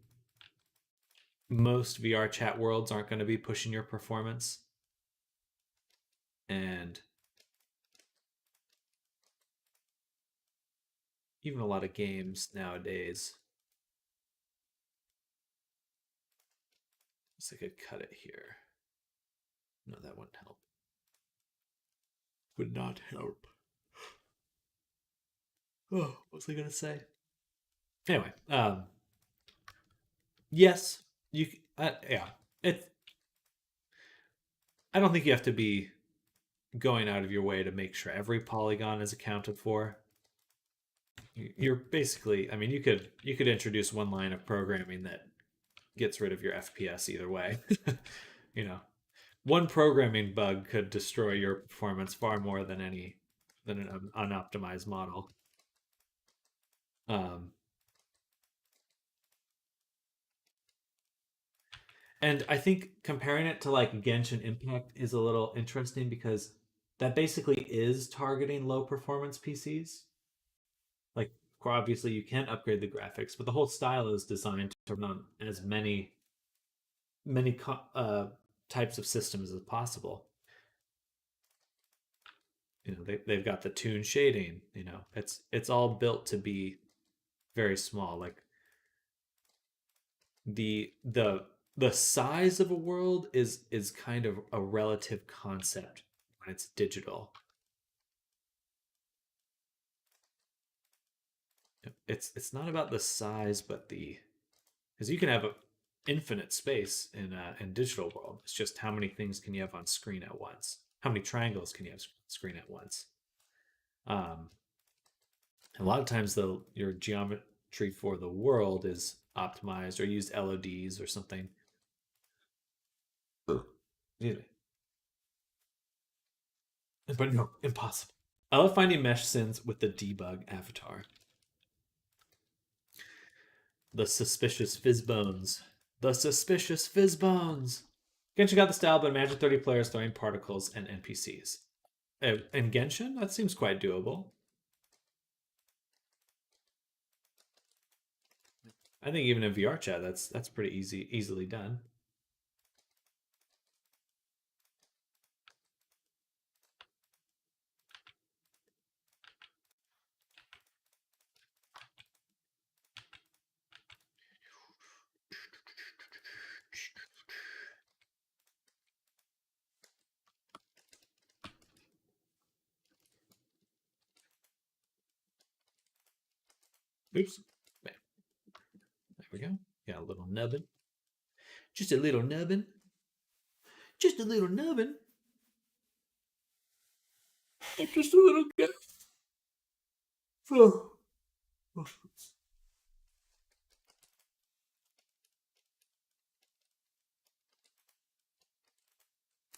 most VR chat worlds aren't going to be pushing your performance, and even a lot of games nowadays. I could cut it here. No, that wouldn't help. Would not help. Oh, what was I gonna say? Anyway, yes, you. Yeah, it. I don't think you have to be going out of your way to make sure every polygon is accounted for. You're basically, I mean, you could introduce one line of programming that gets rid of your FPS either way. you know, one programming bug could destroy your performance far more than an unoptimized model. Um, and I think comparing it to like Genshin Impact is a little interesting because that basically is targeting low performance PCs. Like, obviously, you can upgrade the graphics, but the whole style is designed to run on as many types of systems as possible. They've got the toon shading. It's all built to be very small. Like the size of a world is kind of a relative concept when it's digital. It's not about the size, but because you can have a infinite space in digital world. It's just how many things can you have on screen at once? How many triangles can you have on screen at once? Um, a lot of times, though, your geometry for the world is optimized or used LODs or something. Excuse me. But no, impossible. I love finding mesh sins with the debug avatar. The suspicious fizz bones. The suspicious fizz bones. Genshin got the style, but imagine 30 players throwing particles and NPCs. In Genshin, that seems quite doable. I think even in VR chat, that's pretty easily done. Oops. There we go. Got a little nubbin. Just a little nubbin. Just a little nubbin. Just a little bit. Oh.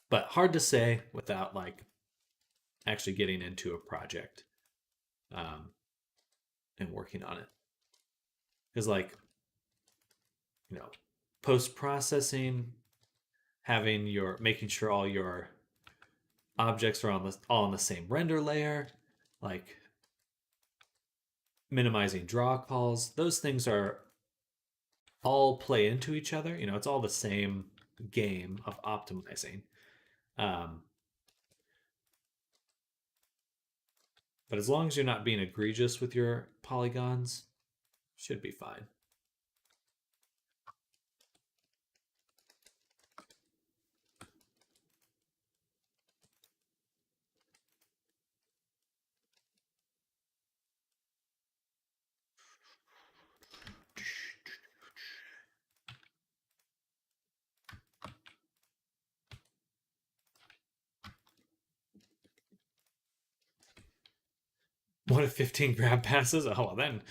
But hard to say without like actually getting into a project um, and working on it. Because like post processing, having your making sure all your objects are all on the same render layer, like minimizing draw calls, those things are all play into each other. It's all the same game of optimizing. Um, but as long as you're not being egregious with your polygons, should be fine. What if 15 grab passes? Oh, well, then,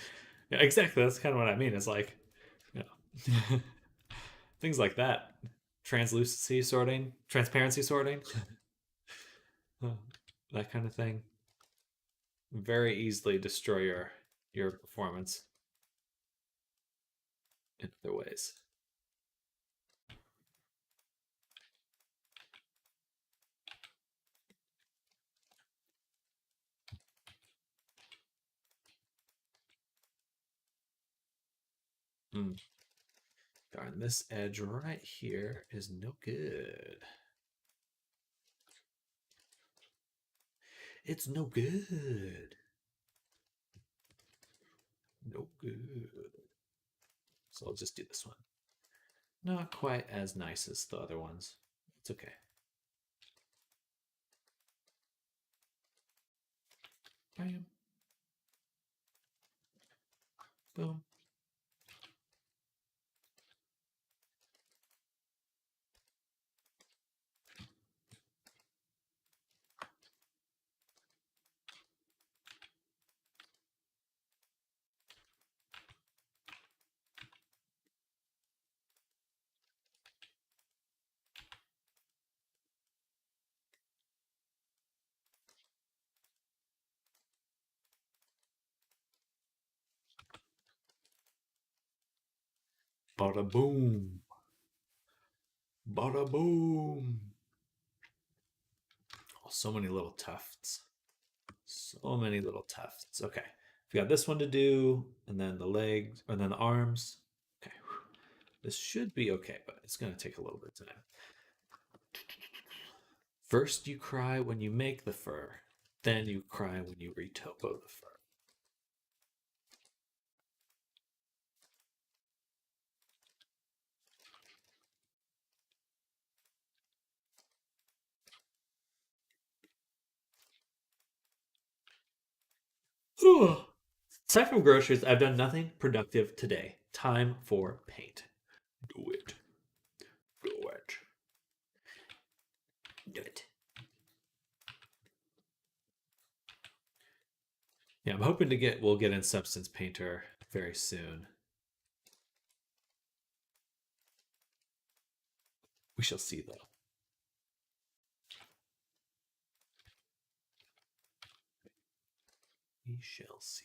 yeah, exactly. That's kind of what I mean. It's like, you know, things like that. Translucency sorting, transparency sorting, that kind of thing. Very easily destroy your performance in other ways. Darn, this edge right here is no good. It's no good. No good. So I'll just do this one. Not quite as nice as the other ones. It's okay. Bam. Boom. Bada boom. Bada boom. Oh, so many little tufts. So many little tufts. Okay. We got this one to do, and then the legs, and then the arms. Okay. This should be okay, but it's going to take a little bit of time. First, you cry when you make the fur. Then you cry when you retopo the fur. Aside from groceries, I've done nothing productive today. Time for paint. Do it. Do it. Do it. Yeah, I'm hoping we'll get in Substance Painter very soon. We shall see though. We shall see.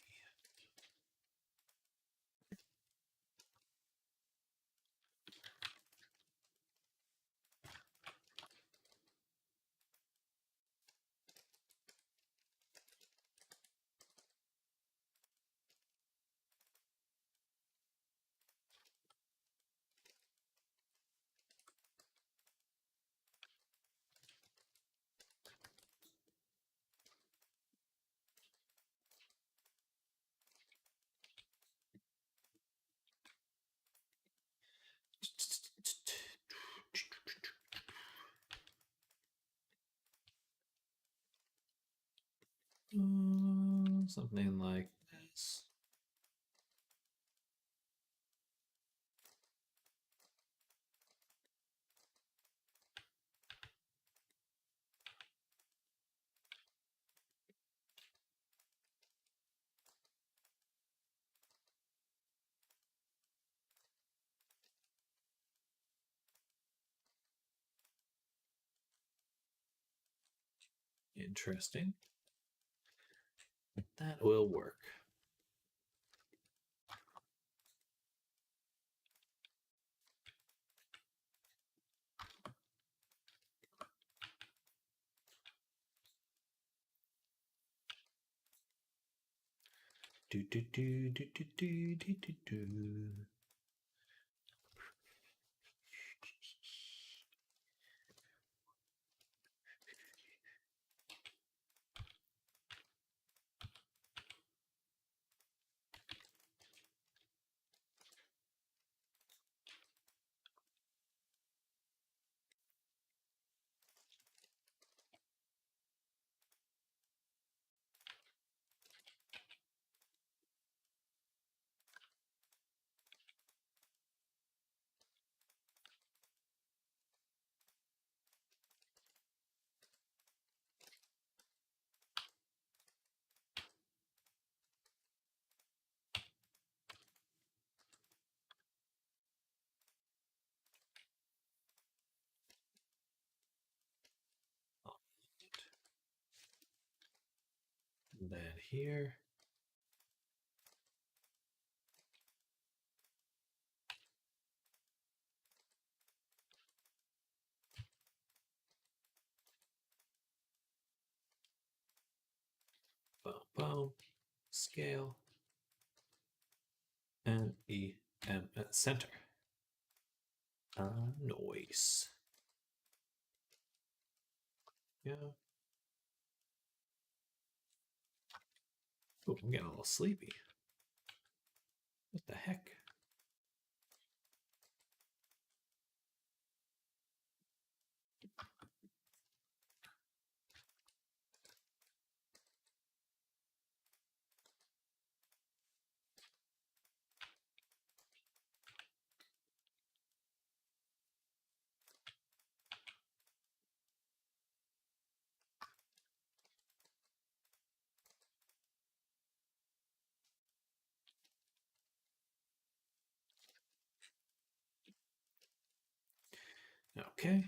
Something like this. Interesting. That will work. Do do do do do do do do do. And then here. Boom, boom. Scale. And E. M at center. Noise. Yeah. Oh, I'm getting a little sleepy. What the heck? Okay.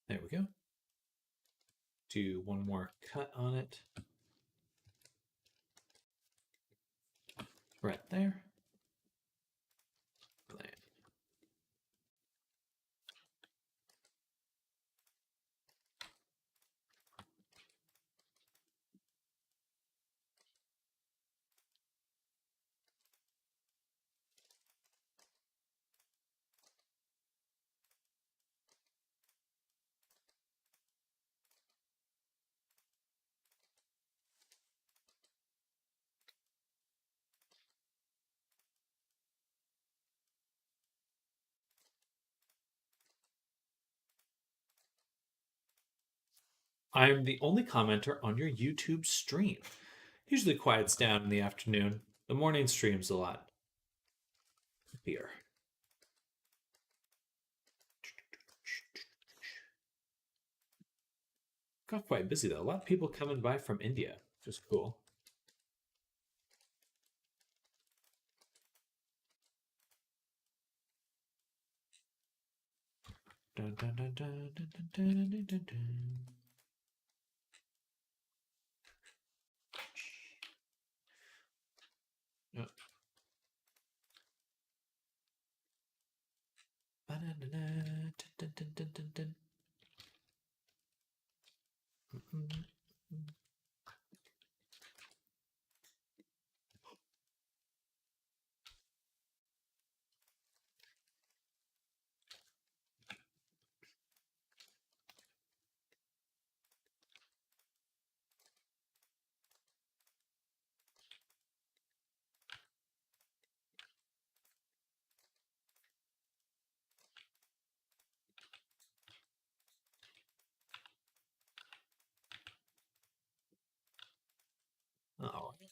There we go. Do one more cut on it. Right there. I'm the only commenter on your YouTube stream. Usually quiets down in the afternoon. The morning streams a lot. Beer. Got quite busy though. A lot of people coming by from India, which is cool. Dun, dun, dun, dun, dun, dun, dun, dun, dun. Oh. Ba-da-da-da, dun, dun, dun, dun, dun. All right.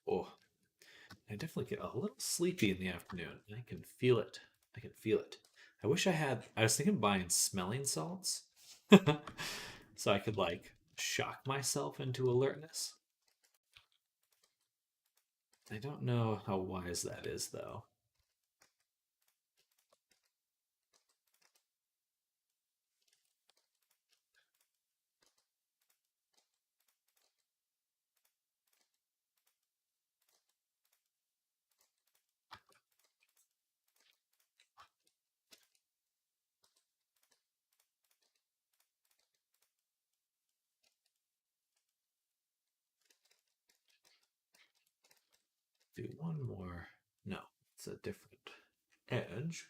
Oh, I definitely get a little sleepy in the afternoon. I can feel it. I can feel it. I wish I had. I was thinking of buying smelling salts so I could like shock myself into alertness. I don't know how wise that is, though. Do one more. No, it's a different edge.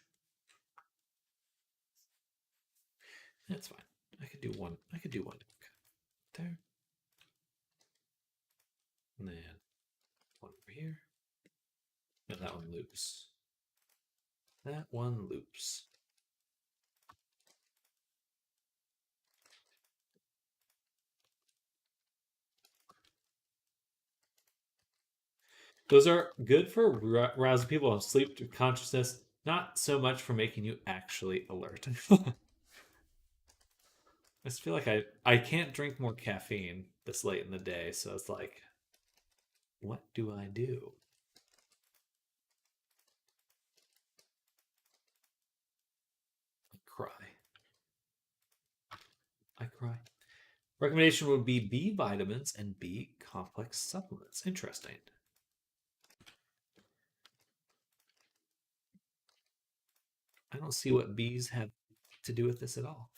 That's fine. I could do one. I could do one there. And then one over here. No, that one loops. That one loops. Those are good for rousing people of sleep to consciousness, not so much for making you actually alert. I just feel like I can't drink more caffeine this late in the day, so it's like, what do I do? I cry. I cry. Recommendation would be B vitamins and B complex supplements. Interesting. I don't see what bees have to do with this at all.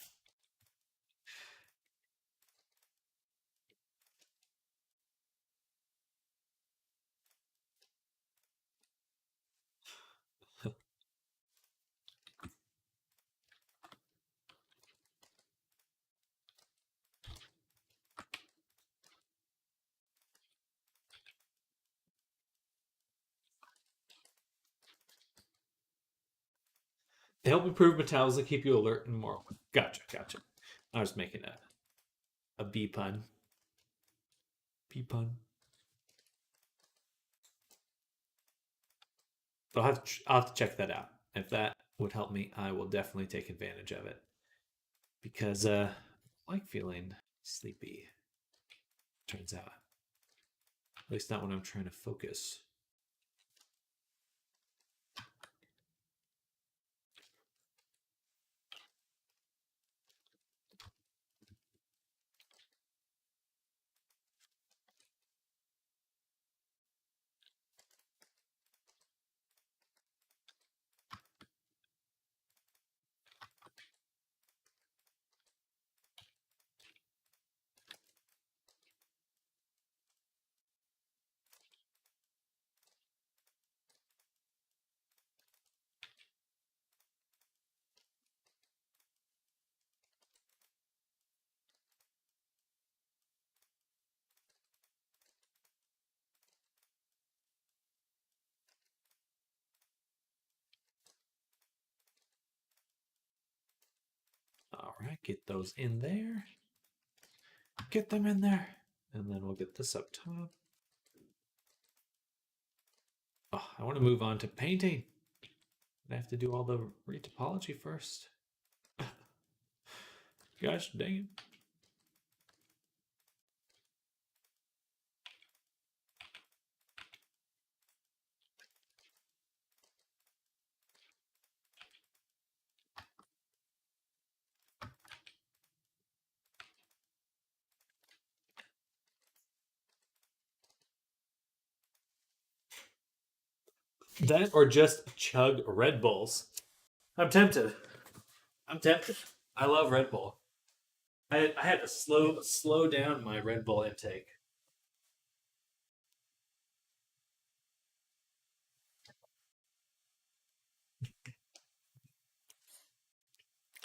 They help improve metabolism, keep you alert and more. Gotcha, gotcha. I was making a bee pun. Bee pun. But I'll have to check that out. If that would help me, I will definitely take advantage of it because I like feeling sleepy. Turns out, at least not when I'm trying to focus. All right, get those in there. Get them in there. And then we'll get this up top. Oh, I want to move on to painting. I have to do all the retopology first. Gosh dang it. That or just chug Red Bulls. I'm tempted. I'm tempted. I love Red Bull. I had to slow down my Red Bull intake.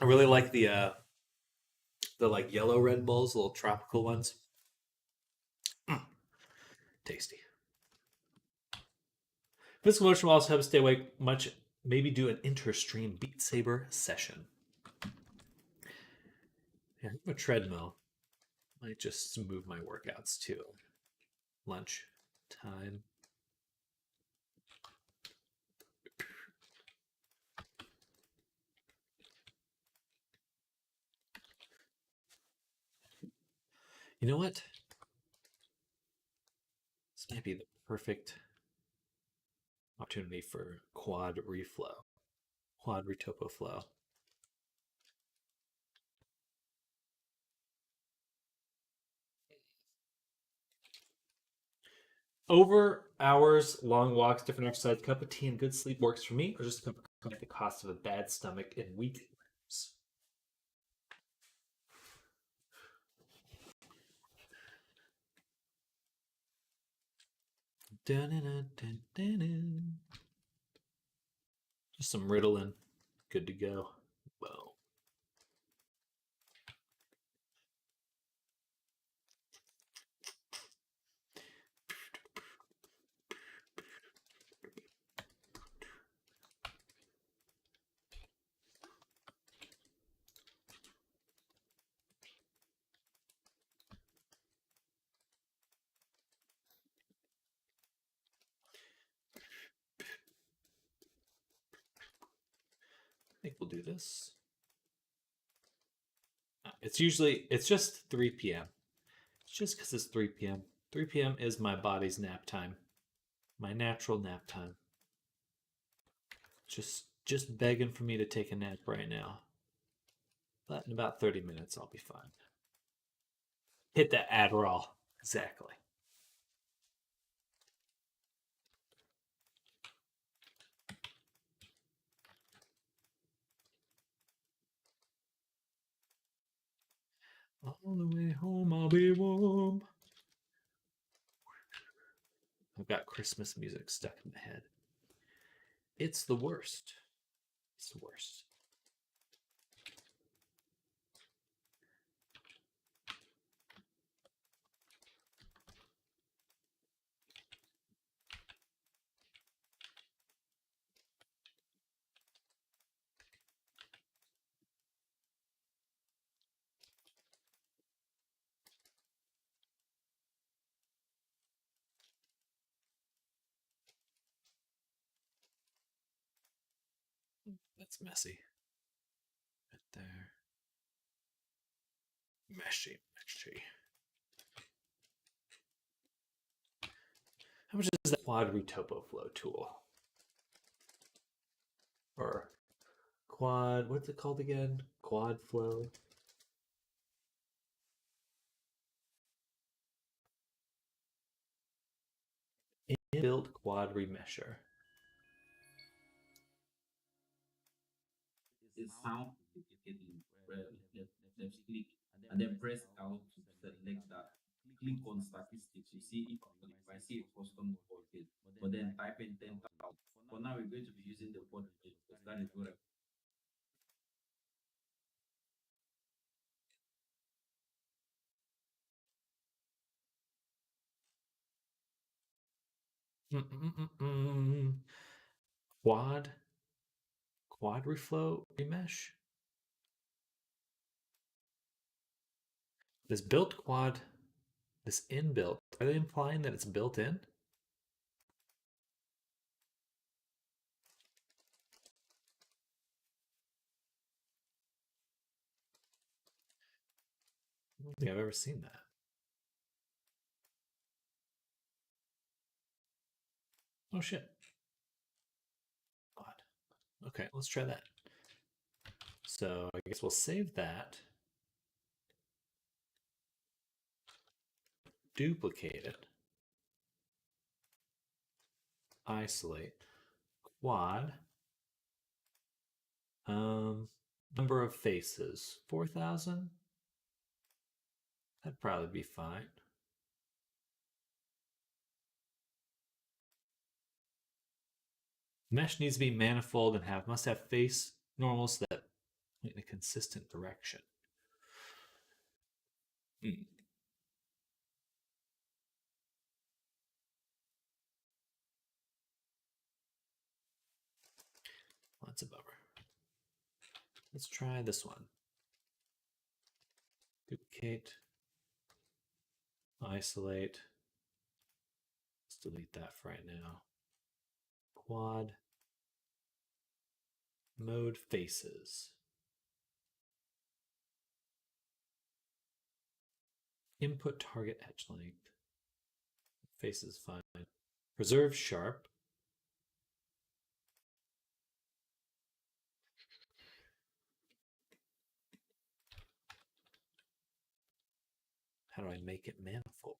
I really like the like yellow Red Bulls, little tropical ones. Mm, tasty. Physical motion will also help stay awake much. Maybe do an inter-stream Beat Saber session. Yeah, a treadmill. Might just move my workouts to lunch time. You know what? This might be the perfect opportunity for quad reflow, quad retopo flow. Over hours, long walks, different exercise, cup of tea, and good sleep works for me, or just come at the cost of a bad stomach and weak limbs. Just some Ritalin. Good to go. Well, I think we'll do this. It's just 3 p.m. It's just because it's 3 p.m. 3 p.m. is my body's nap time, my natural nap time. Just begging for me to take a nap right now. But in about 30 minutes, I'll be fine. Hit that Adderall. Exactly. All the way home, I'll be warm. I've got Christmas music stuck in my head. It's the worst. It's the worst. That's messy. Right there. Meshy. How much is that quad retopo flow tool? Or quad, what's it called again? Quad flow? Inbuilt quad remesher. The sound indicating left click and then press L to select that. Click on statistics to see if I see a custom voltage, but then type in 10,000. For now, we're going to be using the port because that is what I. Quad reflow remesh. This built quad, this inbuilt, are they implying that it's built in? I don't think I've ever seen that. Oh shit. Quad. Okay, let's try that. So I guess we'll save that. Duplicate it. Isolate. Quad. Number of faces. 4,000? That'd probably be fine. Mesh needs to be manifold and must have face normals that point in a consistent direction. Well, that's a bummer. Let's try this one. Duplicate. Isolate. Let's delete that for right now. Quad. Mode faces. Input target edge length. Faces fine. Preserve sharp. How do I make it manifold?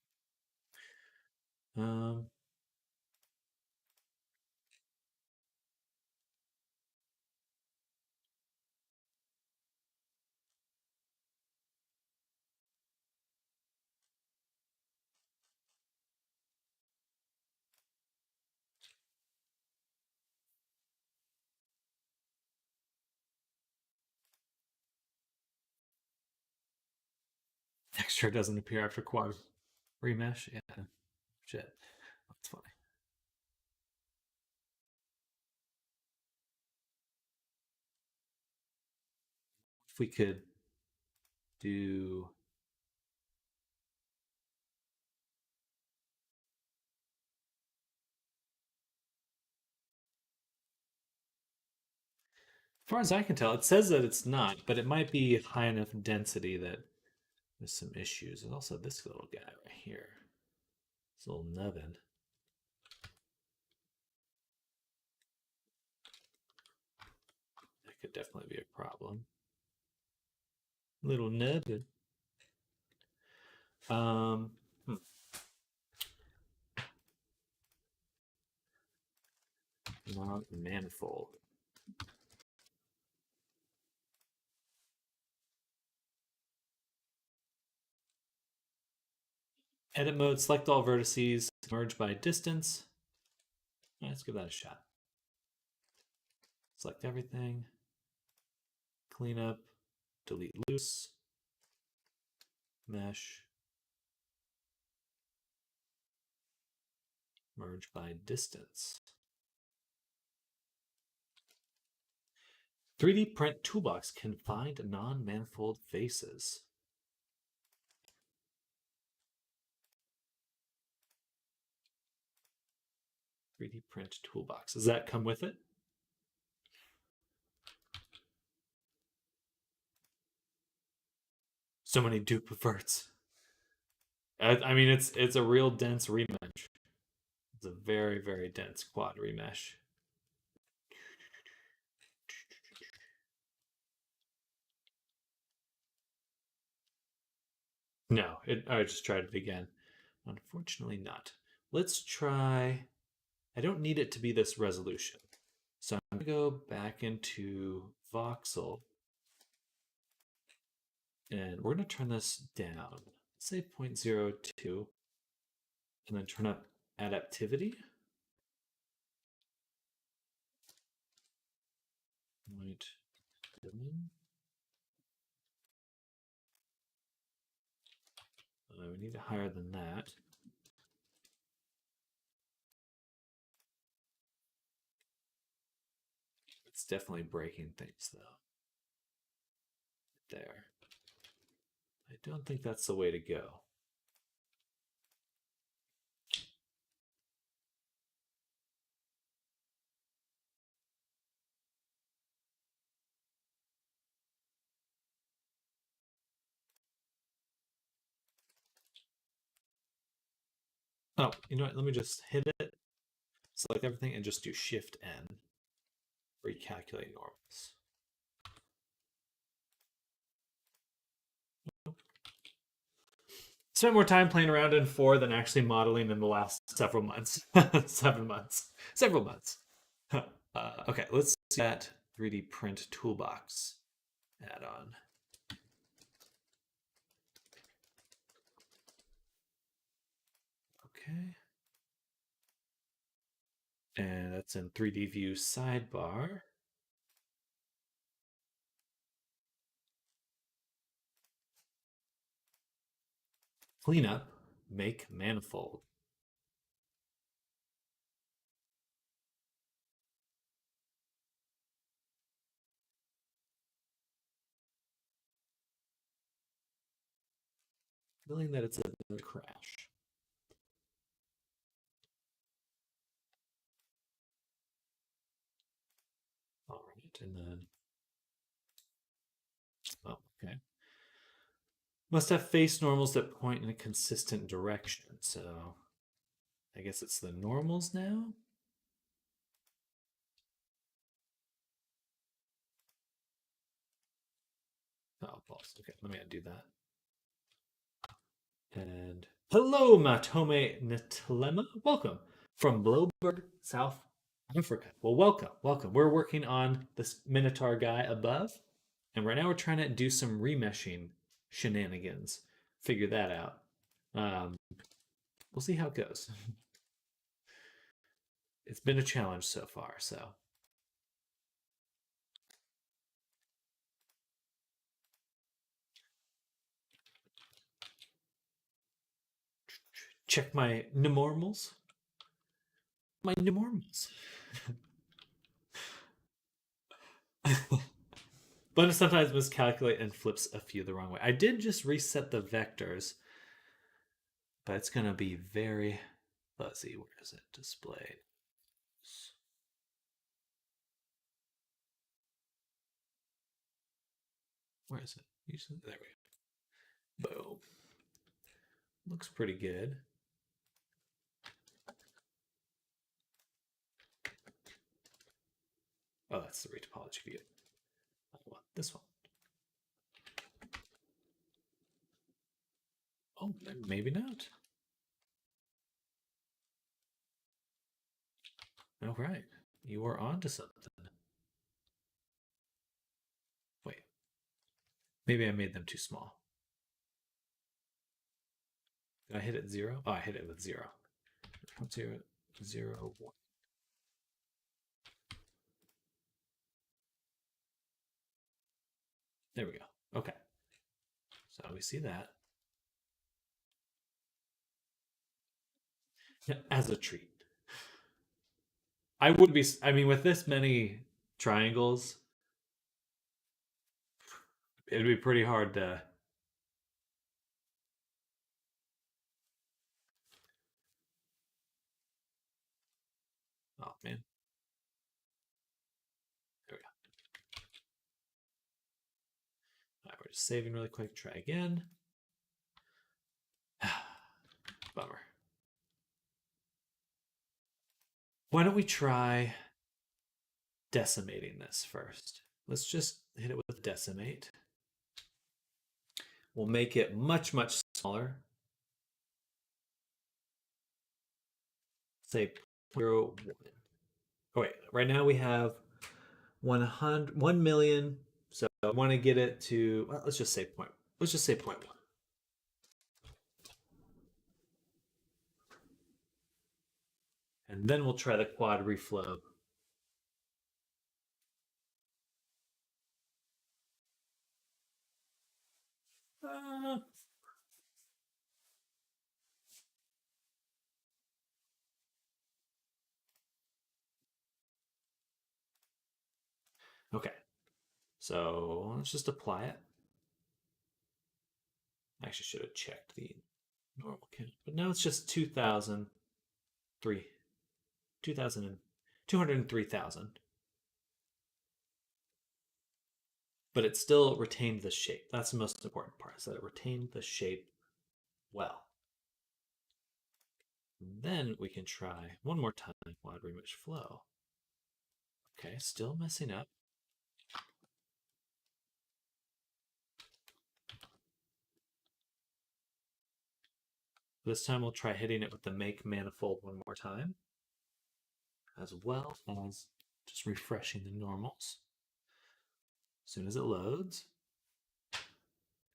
Texture doesn't appear after quad remesh. Yeah, shit. That's funny. If we could do far as I can tell, it says that it's not, but it might be high enough density that there's some issues. There's also this little guy right here. This little nubbin. That could definitely be a problem. Little nubbin. Not manifold. Edit mode, select all vertices, merge by distance. Let's give that a shot. Select everything. Clean up, delete loose, mesh, merge by distance. 3D Print Toolbox can find non-manifold faces. .3D Print Toolbox. Does that come with it? So many duplicates. I mean, it's a real dense remesh. It's a very, very dense quad remesh. No, I just tried it again. Unfortunately not. Let's try, I don't need it to be this resolution. So I'm gonna go back into voxel and we're gonna turn this down. Say 0.02 and then turn up adaptivity. 0.7. We need it higher than that. It's definitely breaking things though. There. I don't think that's the way to go. Oh, you know what? Let me just hit it, select everything, and just do Shift N. Recalculate normals. Spent more time playing around in 4 than actually modeling in the last several months. 7 months. Several months. Okay, let's see that 3D Print Toolbox add-on. Okay. And that's in 3D View sidebar. Cleanup, make manifold. Feeling that it's a crash. All right, and then, oh, okay. Must have face normals that point in a consistent direction. So I guess it's the normals now. Oh, false. Okay, let me undo that. And hello, Matome Netlema. Welcome from Bloberg, South Africa. Well, welcome, welcome. We're working on this Minotaur guy above, and right now we're trying to do some remeshing shenanigans. Figure that out. We'll see how it goes. It's been a challenge so far, so. Check my normals. My normals. But sometimes miscalculate and flips a few the wrong way. I did just reset the vectors, but it's going to be very fuzzy. Where is it displayed? Where is it? There we go. Boom. Looks pretty good. Oh, that's the retopology view. I want this one. Oh, maybe not. All right. You are on to something. Wait. Maybe I made them too small. Did I hit it 0? Oh, I hit it with 0. 0, 0, 1. There we go. Okay. So we see that. As a treat. I would be, I mean, with this many triangles, it'd be pretty hard to. Oh, man. There we go. All right, we're just saving really quick. Try again. Bummer. Why don't we try decimating this first? Let's just hit it with decimate. We'll make it much, much smaller. Say 0, 1. Oh, wait. Right now we have 1 million. So I want to get it to, well, let's just say 0.1. And then we'll try the quad reflow. Okay. So let's just apply it. I actually should have checked the normal count, but now it's just 203,000. But it still retained the shape. That's the most important part, is that it retained the shape well. And then we can try one more time quad remesh flow. Okay, still messing up. This time we'll try hitting it with the make manifold one more time, as well as just refreshing the normals. As soon as it loads.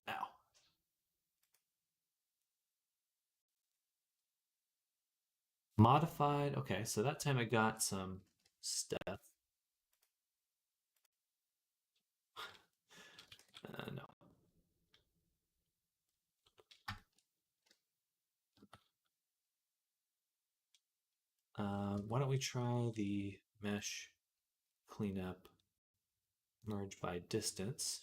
Ow. Modified. Okay, so that time I got some stuff. No. Why don't we try the mesh cleanup merge by distance?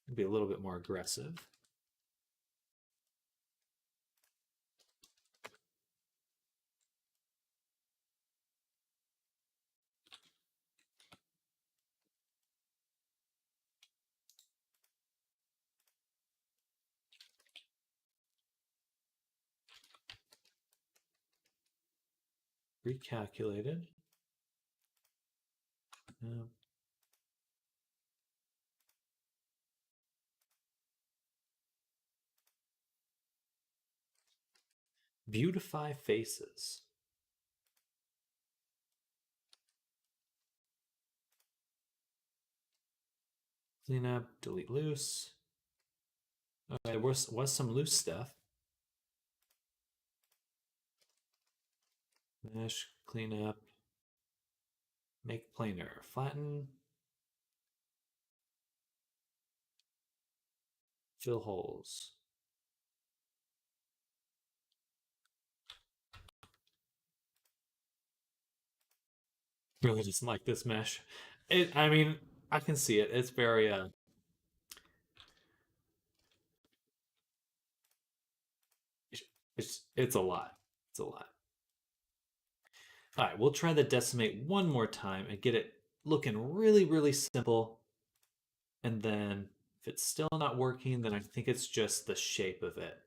It'd be a little bit more aggressive. Recalculated. Beautify faces. Clean up, delete loose. Okay, there was some loose stuff. Mesh, clean up, make planar, flatten, fill holes. Really just like this mesh. I mean, I can see it. It's very it's a lot. It's a lot. All right, we'll try the decimate one more time and get it looking really, really simple And then if it's still not working, then I think it's just the shape of it.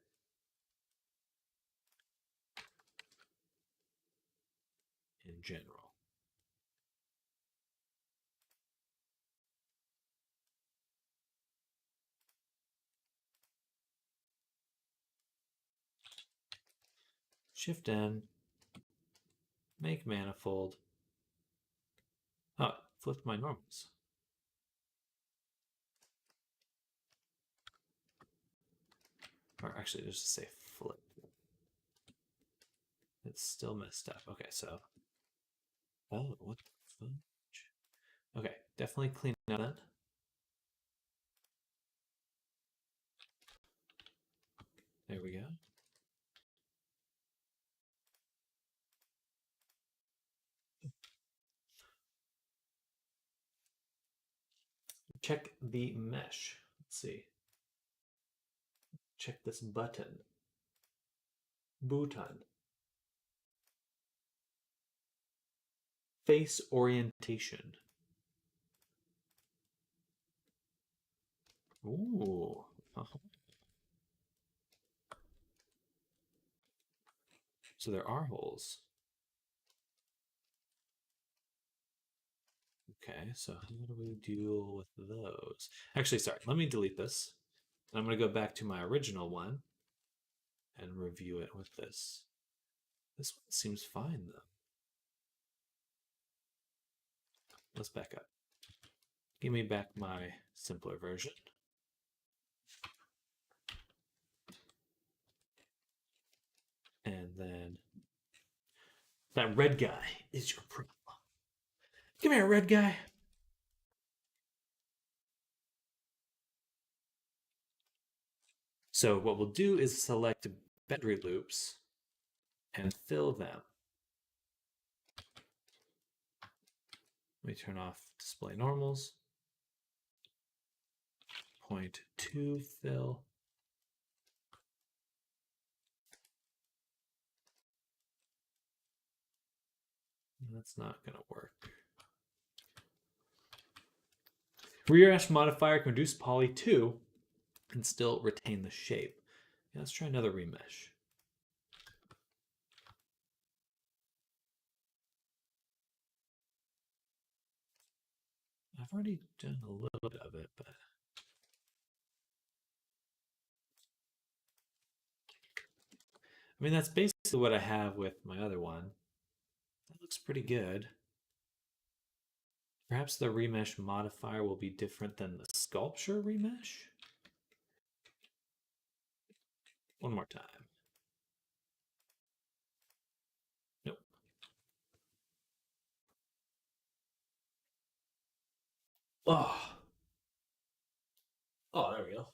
In general. Shift N, make manifold. Oh, flipped my normals. Or actually, just say flip. It's still messed up. Okay, so. Oh, what the fudge? Okay, definitely clean out that. There we go. Check the mesh. Let's see. Check this button. Button. Face orientation. Ooh. So there are holes. Okay, so how do we deal with those? Actually, sorry, let me delete this. And I'm going to go back to my original one and review it with this. This one seems fine, though. Let's back up. Give me back my simpler version. And then that red guy is your problem. Come here, red guy. So what we'll do is select boundary loops and fill them. Let me turn off display normals. 0.2 fill. That's not going to work. Remesh modifier can reduce poly 2 and still retain the shape. Yeah, let's try another remesh. I've already done a little bit of it, but I mean, that's basically what I have with my other one. That looks pretty good. Perhaps the remesh modifier will be different than the sculpture remesh. One more time. Nope. Oh. Oh, there we go.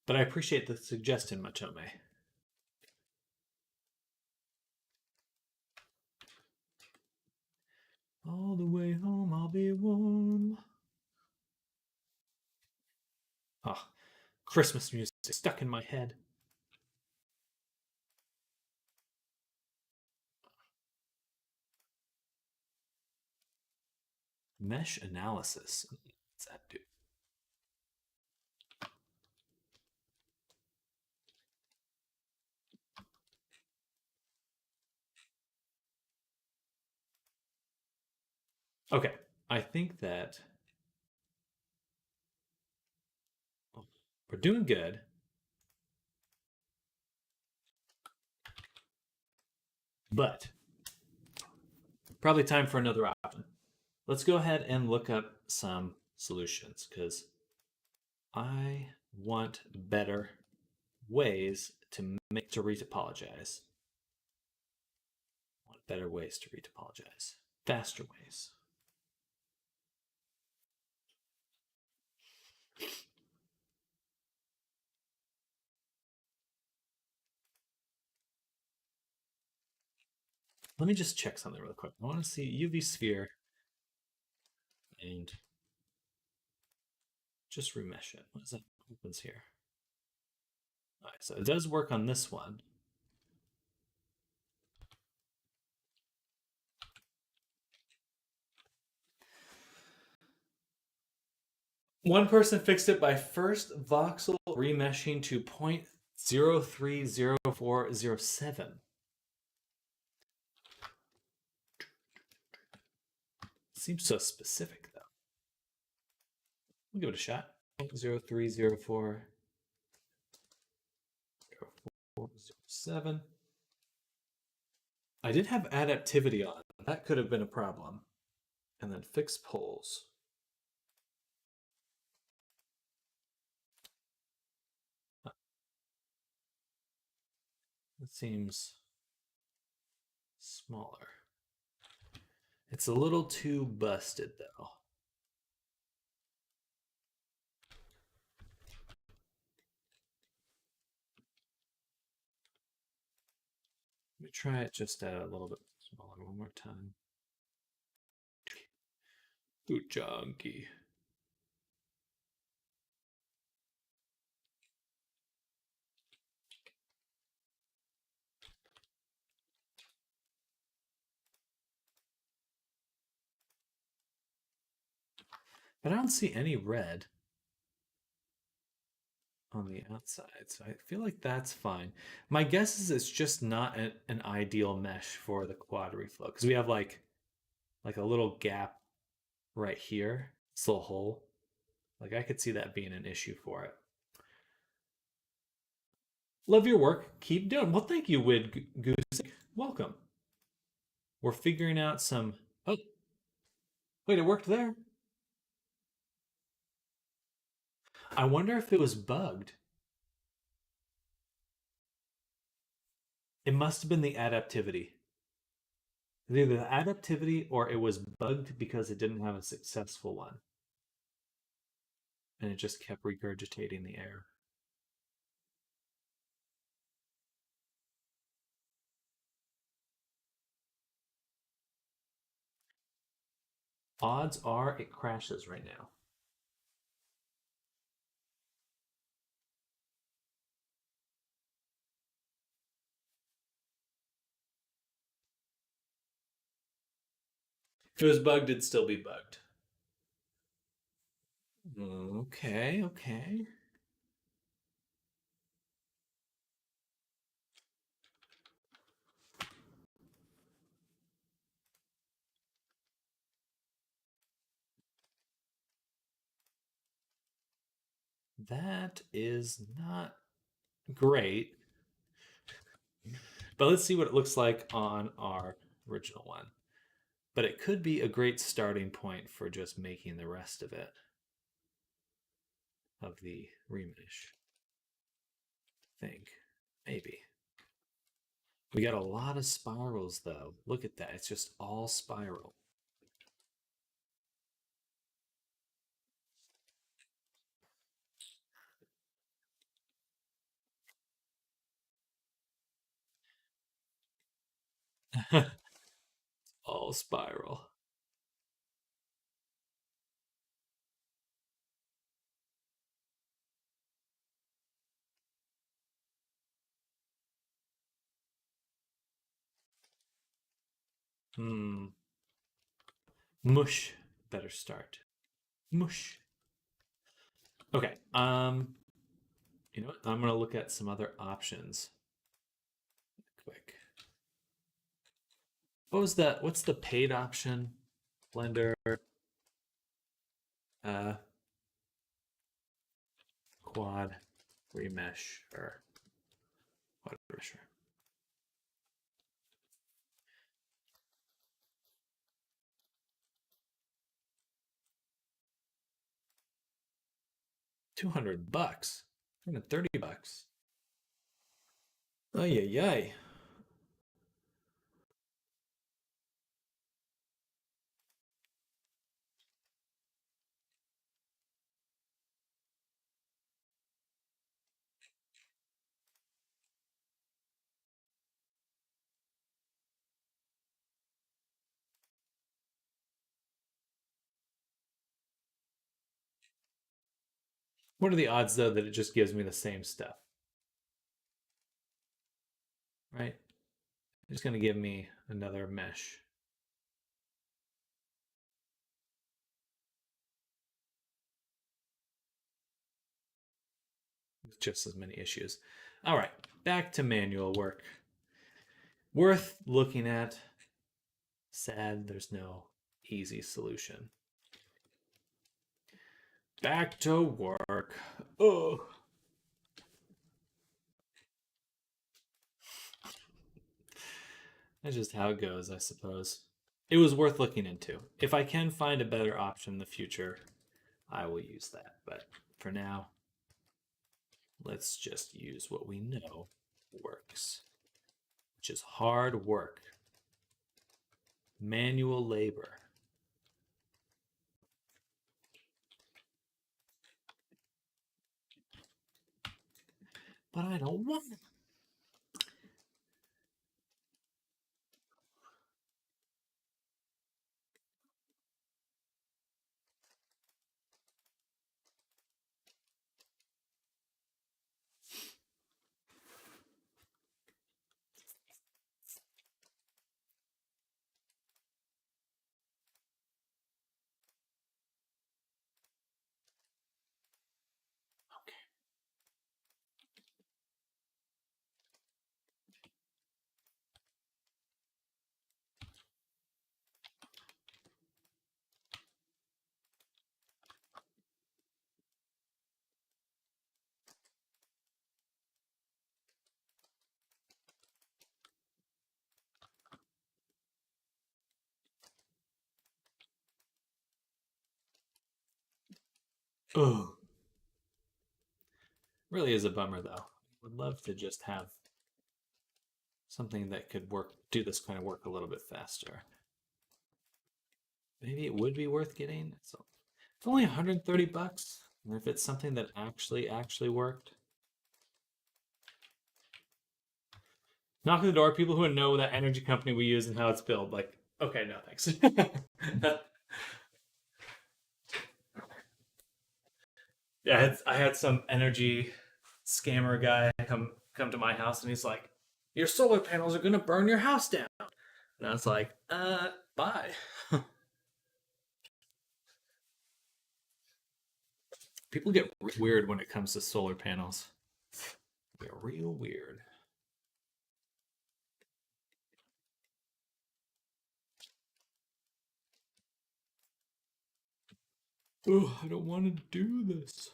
But I appreciate the suggestion, Machome. All the way home, I'll be warm. Ah, Christmas music stuck in my head. Mesh analysis. What's that do? Okay, I think that we're doing good. But probably time for another option. Let's go ahead and look up some solutions because I want better ways to retopologize. I want better ways to retopologize. Faster ways. Let me just check something real quick. I want to see UV sphere and just remesh it. What is that opens here? All right, so it does work on this one. One person fixed it by first voxel remeshing to 0.030407. Seems so specific, though. We'll give it a shot. 0.030407. I did have adaptivity on. That could have been a problem. And then fix poles. It seems smaller. It's a little too busted, though. Let me try it just a little bit smaller one more time. Ooh, junky. But I don't see any red on the outside, so I feel like that's fine. My guess is it's just not an ideal mesh for the quad reflow because we have like a little gap right here, this little hole. Like I could see that being an issue for it. Love your work. Keep doing. Well, thank you, Wid Goose. Welcome. We're figuring out some. Oh, wait, it worked there. I wonder if it was bugged. It must have been the adaptivity. Either the adaptivity or it was bugged because it didn't have a successful one. And it just kept regurgitating the air. Odds are it crashes right now. If it was bugged, it'd still be bugged. Okay, okay. That is not great. But let's see what it looks like on our original one. But it could be a great starting point for just making the rest of it, of the remesh. I think. Maybe. We got a lot of spirals, though. Look at that. It's just all spiral. All spiral. Mush. Better start. Mush. Okay. You know what? I'm gonna look at some other options. Quick. What was that? What's the paid option? Blender. Quad remesh or whatever. Sure. $200. $130. Oh yeah, yay. What are the odds though that it just gives me the same stuff? Right? It's gonna give me another mesh. just as many issues. All right, back to manual work. Worth looking at. Sad there's no easy solution. Back to work. Oh. That's just how it goes, I suppose. It was worth looking into. If I can find a better option in the future, I will use that. But for now, let's just use what we know works, which is hard work, manual labor. But I don't want it. Oh. Really is a bummer though. Would love to just have something that could do this kind of work a little bit faster. Maybe it would be worth getting. So it's only 130 bucks. And if it's something that actually worked. Knock on the door, people who know that energy company we use and how it's built. Like, okay, no thanks. Yeah, I had some energy scammer guy come to my house and he's like, your solar panels are gonna burn your house down. And I was like, bye. People get weird when it comes to solar panels. They're real weird. Oh, I don't want to do this.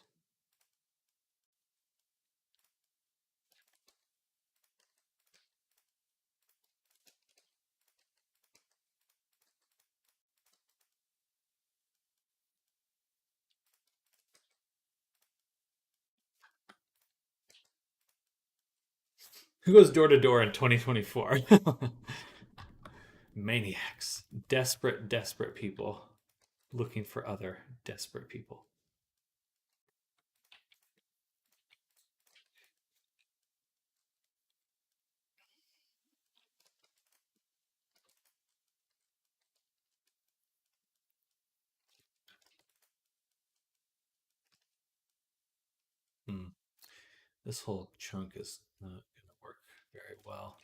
Who goes door to door in 2024? Maniacs. Desperate people looking for other desperate people. This whole chunk is not going to work very well.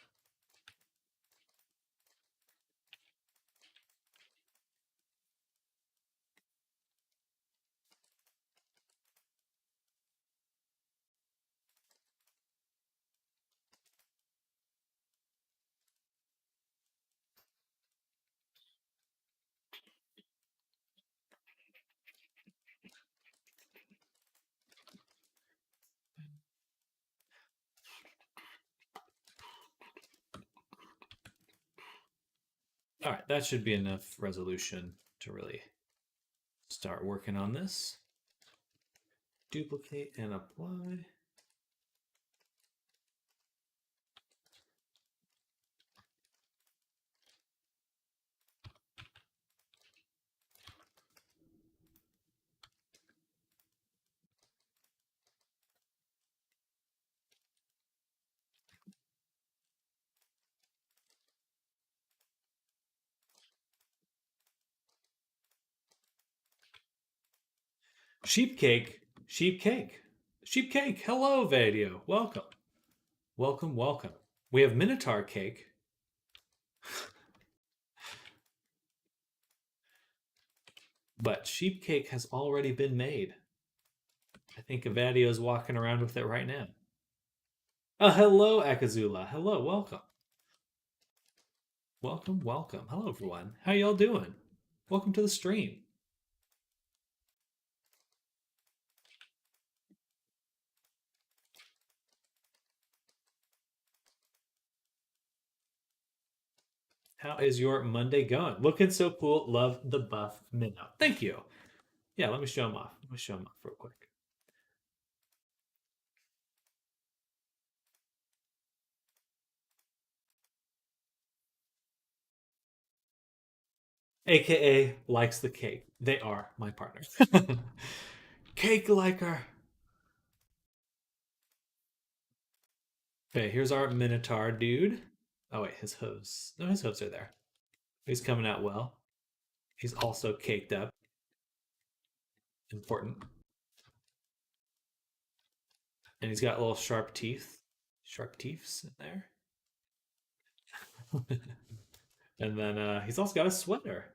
All right, that should be enough resolution to really start working on this. Duplicate and apply. Sheepcake. Hello, video. Welcome. We have Minotaur cake. But sheep cake has already been made. I think Evadio's walking around with it right now. Oh, hello, Akazula. Hello, welcome. Welcome, welcome. Hello, everyone. How y'all doing? Welcome to the stream. How is your Monday going? Looking so cool. Love the buff minnow. Thank you. Yeah, let me show him off. Let me show him off real quick. AKA likes the cake. They are my partners. Cake liker. Okay, here's our Minotaur dude. Oh wait, his hooves. No, his hooves are there. He's coming out well. He's also caked up. Important. And he's got little sharp teeth. Sharp teeths in there. And then he's also got a sweater.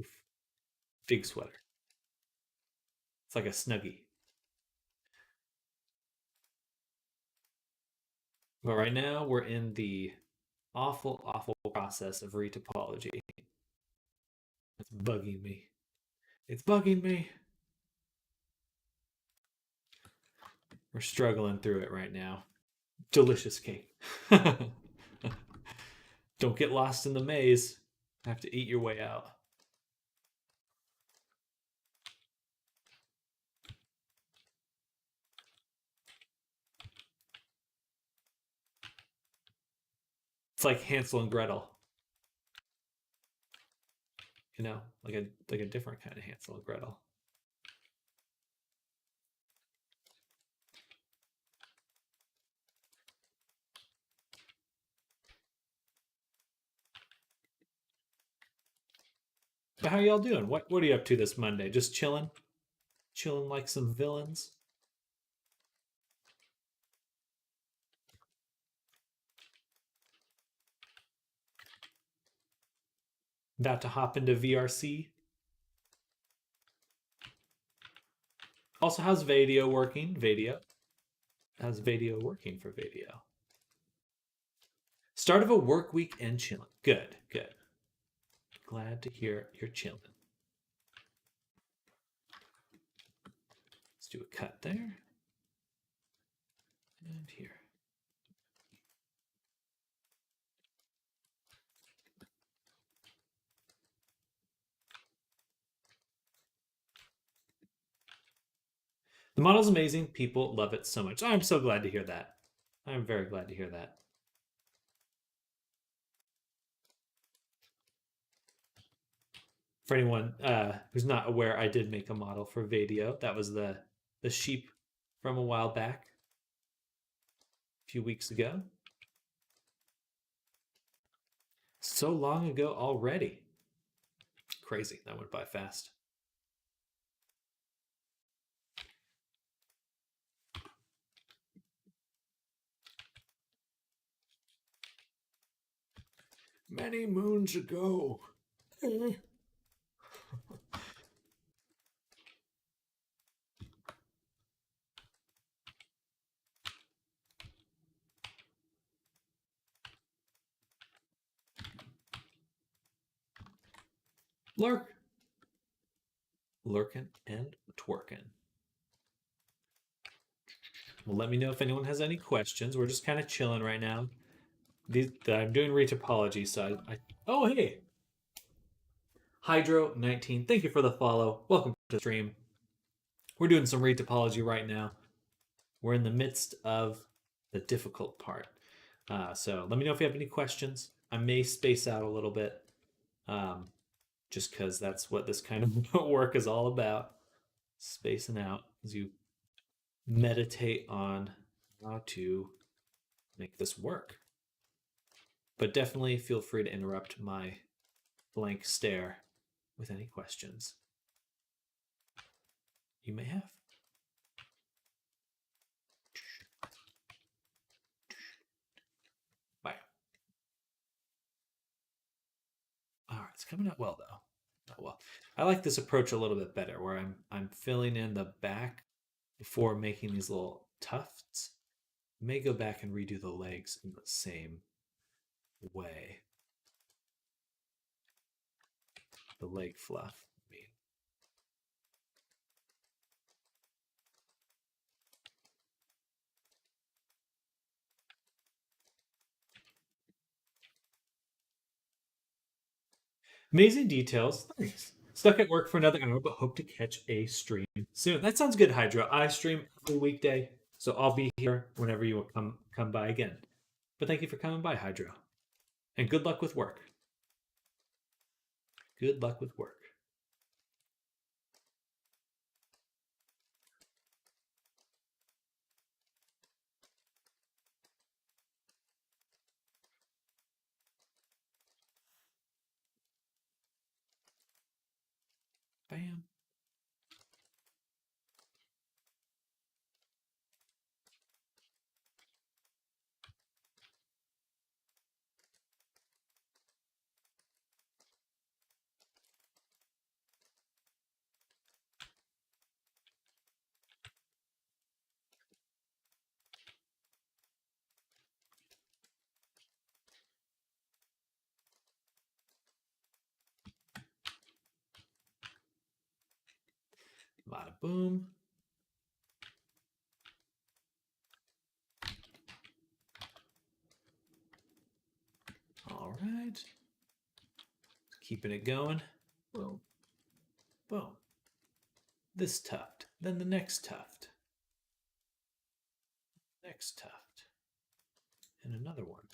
Oof. Big sweater. It's like a snuggie. But right now we're in the awful, awful process of retopology. It's bugging me. It's bugging me. We're struggling through it right now. Delicious cake. Don't get lost in the maze. Have to eat your way out. It's like Hansel and Gretel. You know, like a different kind of Hansel and Gretel. But how y'all doing? What are you up to this Monday? Just chilling? Chilling like some villains? About to hop into VRC? Also, how's Vadio working? Vadio? How's Vadio working for Vadio? Start of a work week and chilling. Good, good. Glad to hear you're chilling. Let's do a cut there. And here. The model's amazing. People love it so much. I'm so glad to hear that. I'm very glad to hear that. For anyone who's not aware, I did make a model for Vadio. That was the sheep from a while back, a few weeks ago. So long ago already. Crazy. That went by fast. Many moons ago. Lurk. Lurkin' and twerkin'. Well, let me know if anyone has any questions. We're just kind of chilling right now. I'm doing retopology, so oh, hey. Hydro19, thank you for the follow. Welcome to the stream. We're doing some retopology right now. We're in the midst of the difficult part. So let me know if you have any questions. I may space out a little bit, just because that's what this kind of work is all about. Spacing out as you meditate on how to make this work. But definitely feel free to interrupt my blank stare with any questions you may have. Bye. All right, it's coming out well though. well. I like this approach a little bit better, where I'm filling in the back before making these little tufts. May go back and redo the legs in the same way. The leg fluff, I mean. Amazing details. Nice. Stuck at work for another hour, but hope to catch a stream soon. That sounds good, Hydro. I stream every weekday, so I'll be here whenever you will come by again. But thank you for coming by, Hydro. And good luck with work. Good luck with work. Bam. Bada boom. All right. Keeping it going. Boom. Boom. This tuft. Then the next tuft. Next tuft. And another one.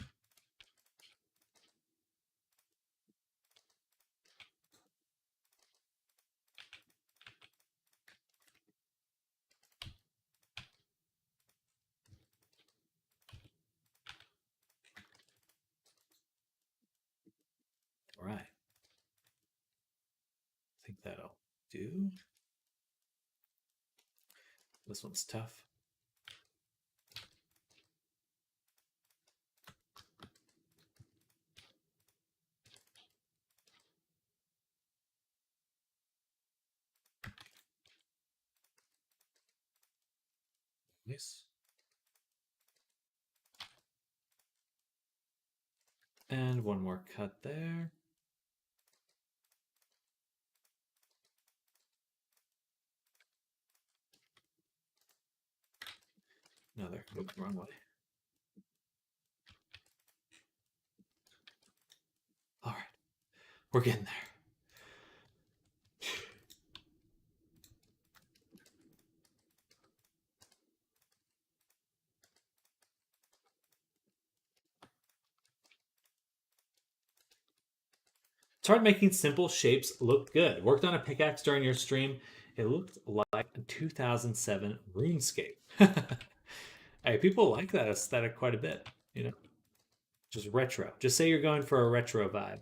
All right. I think that'll do. This one's tough. Nice. And one more cut there. Another. Oops, wrong way. All right. We're getting there. It's hard making simple shapes look good. Worked on a pickaxe during your stream. It looked like a 2007 RuneScape. Hey, people like that aesthetic quite a bit, you know? Just retro. Just say you're going for a retro vibe.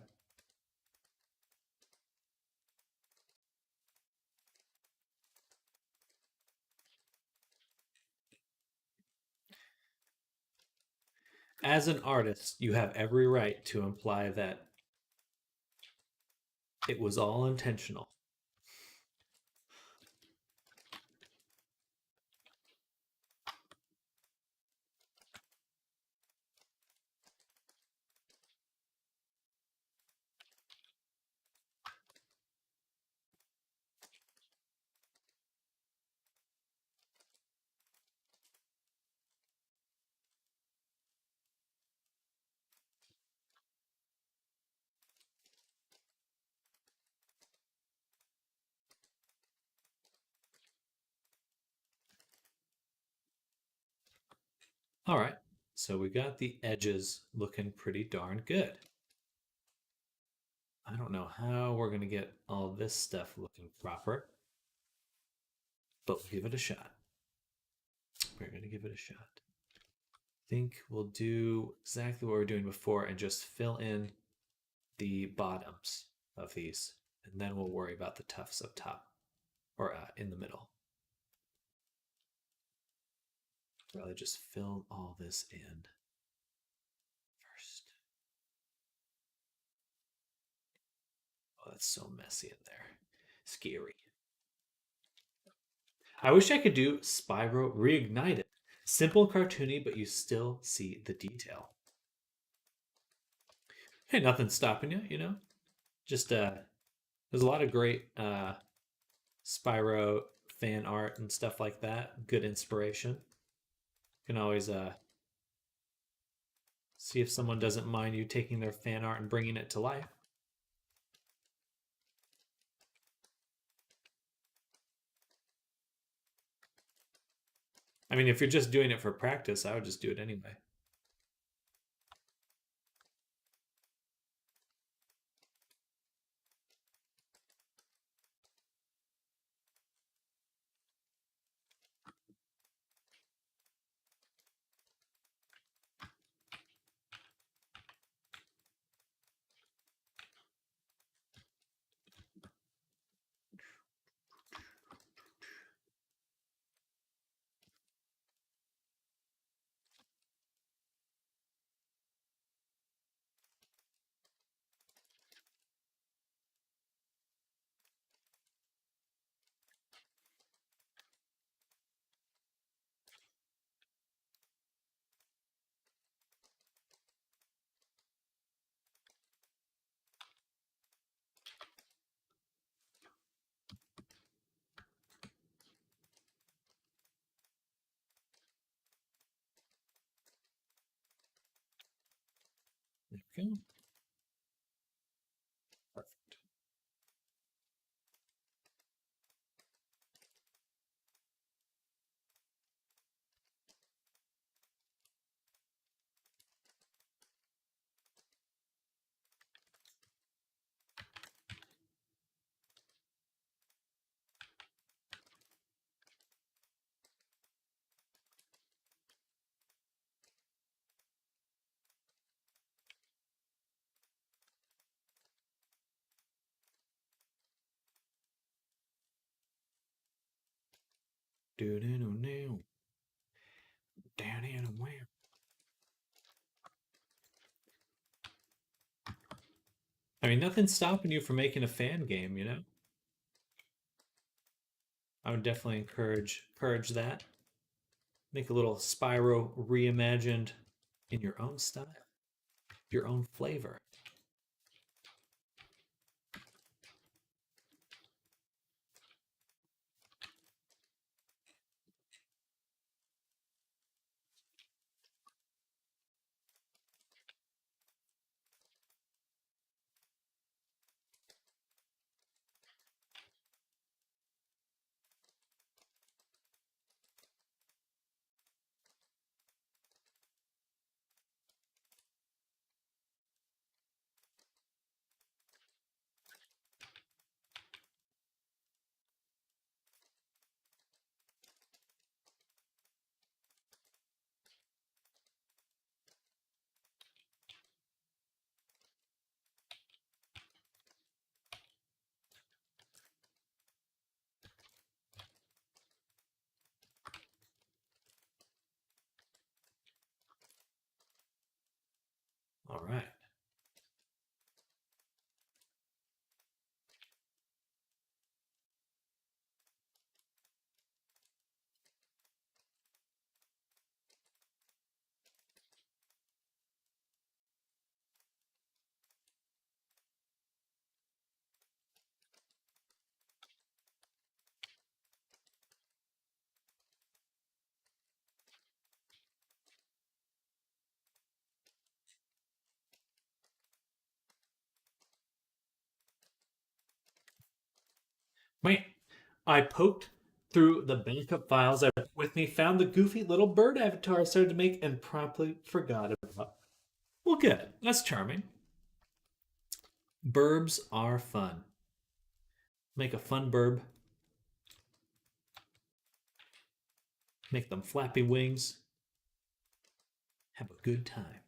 As an artist, you have every right to imply that it was all intentional. All right, so we got the edges looking pretty darn good. I don't know how we're going to get all this stuff looking proper, but we'll give it a shot. We're going to give it a shot. I think we'll do exactly what we were doing before and just fill in the bottoms of these, and then we'll worry about the tufts up top or in the middle. Rather just fill all this in first. that's so messy in there. Scary. I wish I could do Spyro Reignited. Simple, cartoony, but you still see the detail. Hey, nothing's stopping you, you know? Just there's a lot of great Spyro fan art and stuff like that. Good inspiration. You can always see if someone doesn't mind you taking their fan art and bringing it to life. I mean, if you're just doing it for practice, I would just do it anyway. There we go. Perfect. Do do do do. Down in where? I mean, nothing's stopping you from making a fan game, you know? I would definitely encourage that. Make a little Spyro reimagined in your own style, your own flavor. All right. Wait, I poked through the backup files I brought with me, found the goofy little bird avatar I started to make, and promptly forgot about. Well, good. That's charming. Burbs are fun. Make a fun burb. Make them flappy wings. Have a good time.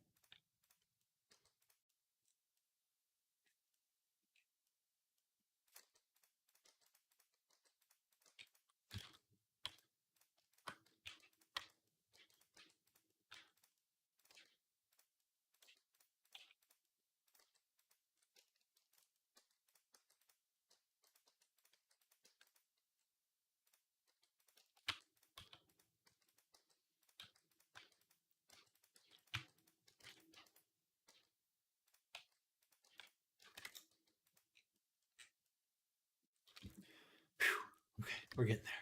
We're getting there.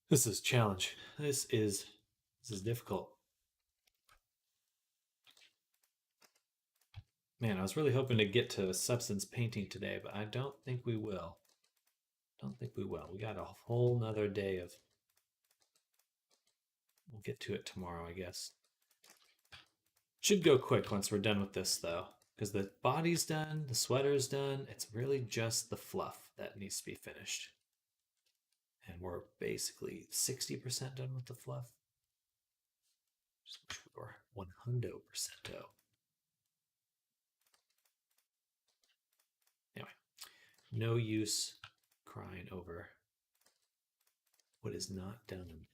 This is a challenge. This is difficult. Man, I was really hoping to get to substance painting today, but I don't think we will. We got a whole nother day of. We'll get to it tomorrow, I guess. Should go quick once we're done with this, though, because the body's done, the sweater's done. It's really just the fluff that needs to be finished. And we're basically 60% done with the fluff. Just wish we were 100%. Anyway, no use crying over what is not done.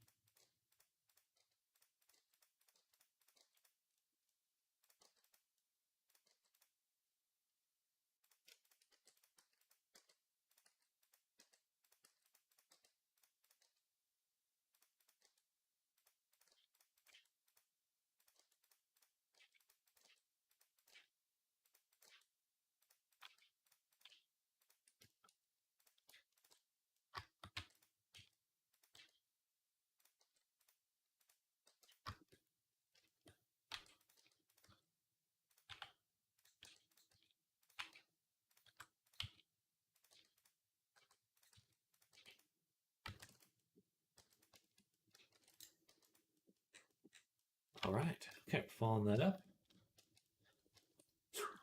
All right. Okay, following that up.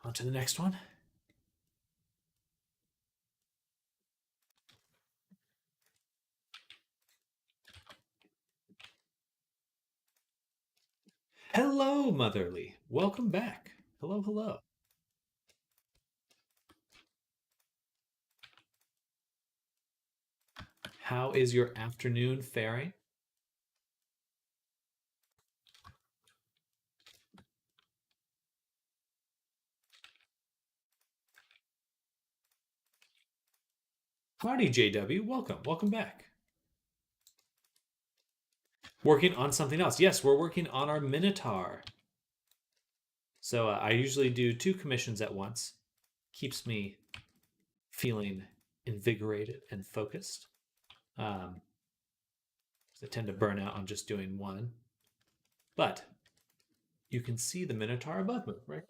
On to the next one. Hello, Motherly. Welcome back. Hello, hello. How is your afternoon faring? Howdy, JW. Welcome back. Working on something else. Yes, we're working on our Minotaur. So I usually do 2 commissions at once. Keeps me feeling invigorated and focused. I tend to burn out on just doing one. But you can see the Minotaur above me, right?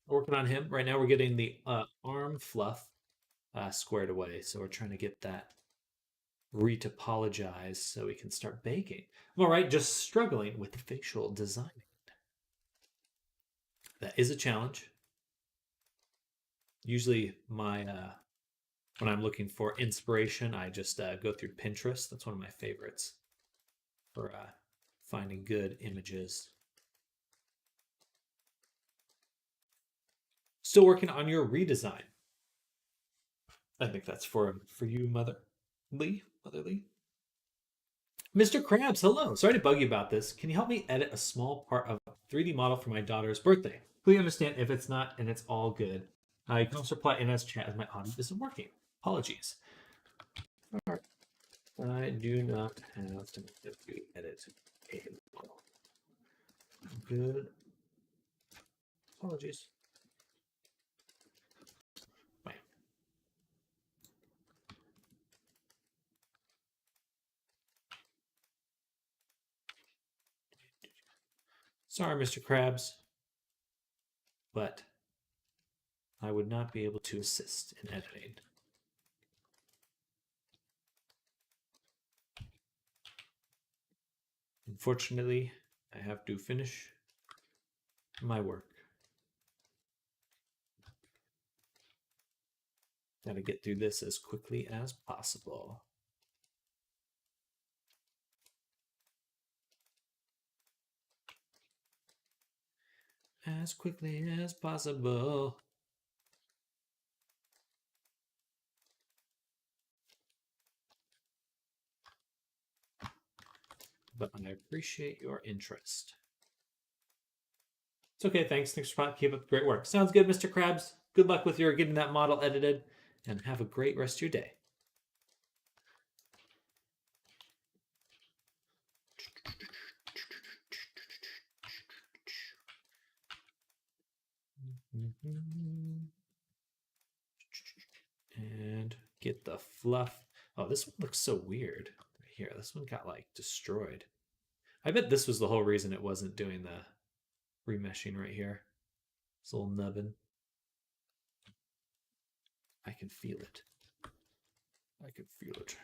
Working on him. Right now we're getting the arm fluff squared away. So we're trying to get that retopologized so we can start baking. I'm all right, just struggling with the facial design. That is a challenge. Usually my when I'm looking for inspiration, I just go through Pinterest. That's one of my favorites for finding good images. Still working on your redesign. I think that's for you, Motherly. Mr. Krabs, hello. Sorry to bug you about this. Can you help me edit a small part of a 3D model for my daughter's birthday? Please understand if it's not, and it's all good. You can also reply in as chat as my audio isn't working. Apologies. All right. I do not have to edit a model. Good. Apologies. Bye. Sorry, Mr. Krabs, but I would not be able to assist in editing. Unfortunately, I have to finish my work. Gotta get through this as quickly as possible. As quickly as possible. But I appreciate your interest. It's okay, thanks. Thanks for keep up the great work. Sounds good, Mr. Krabs. Good luck with your getting that model edited, and have a great rest of your day. And get the fluff. Oh, this one looks so weird. Right here, this one got like destroyed. I bet this was the whole reason it wasn't doing the remeshing right here. This little nubbin. I can feel it. I can feel it.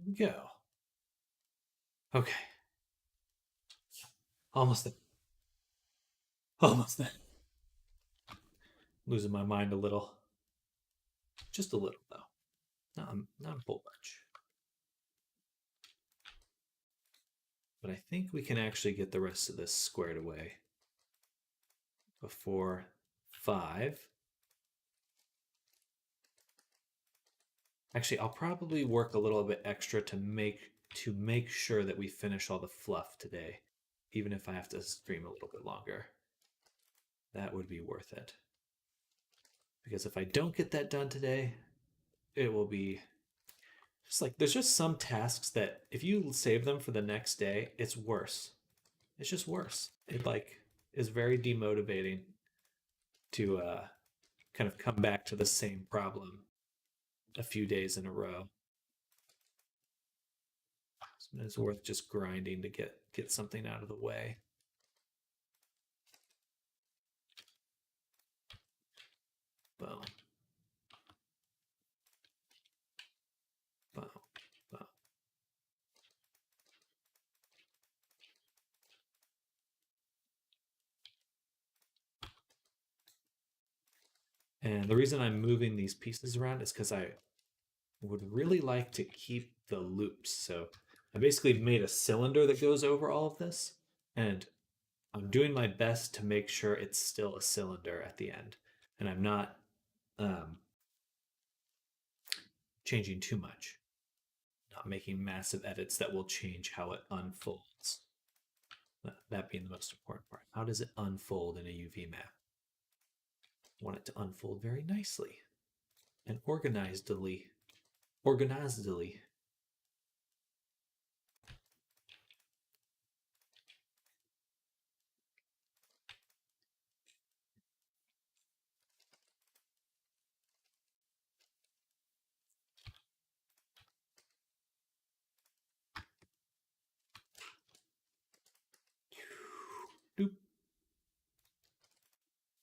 Here we go. Okay. Almost there. Almost there. Losing my mind a little. Just a little, though. Not a whole bunch. But I think we can actually get the rest of this squared away before 5. Actually, I'll probably work a little bit extra to make sure that we finish all the fluff today, even if I have to stream a little bit longer. That would be worth it. Because if I don't get that done today, it will be just like there's just some tasks that if you save them for the next day, it's worse. It's just worse. It like is very demotivating to kind of come back to the same problem a few days in a row. So it's worth just grinding to get something out of the way. Boom. Boom. Boom. And the reason I'm moving these pieces around is because I would really like to keep the loops. So I basically made a cylinder that goes over all of this, and I'm doing my best to make sure it's still a cylinder at the end, and I'm not changing too much, not making massive edits that will change how it unfolds. That being the most important part. How does it unfold in a UV map? I want it to unfold very nicely and organizedly. Organizedly. Doop.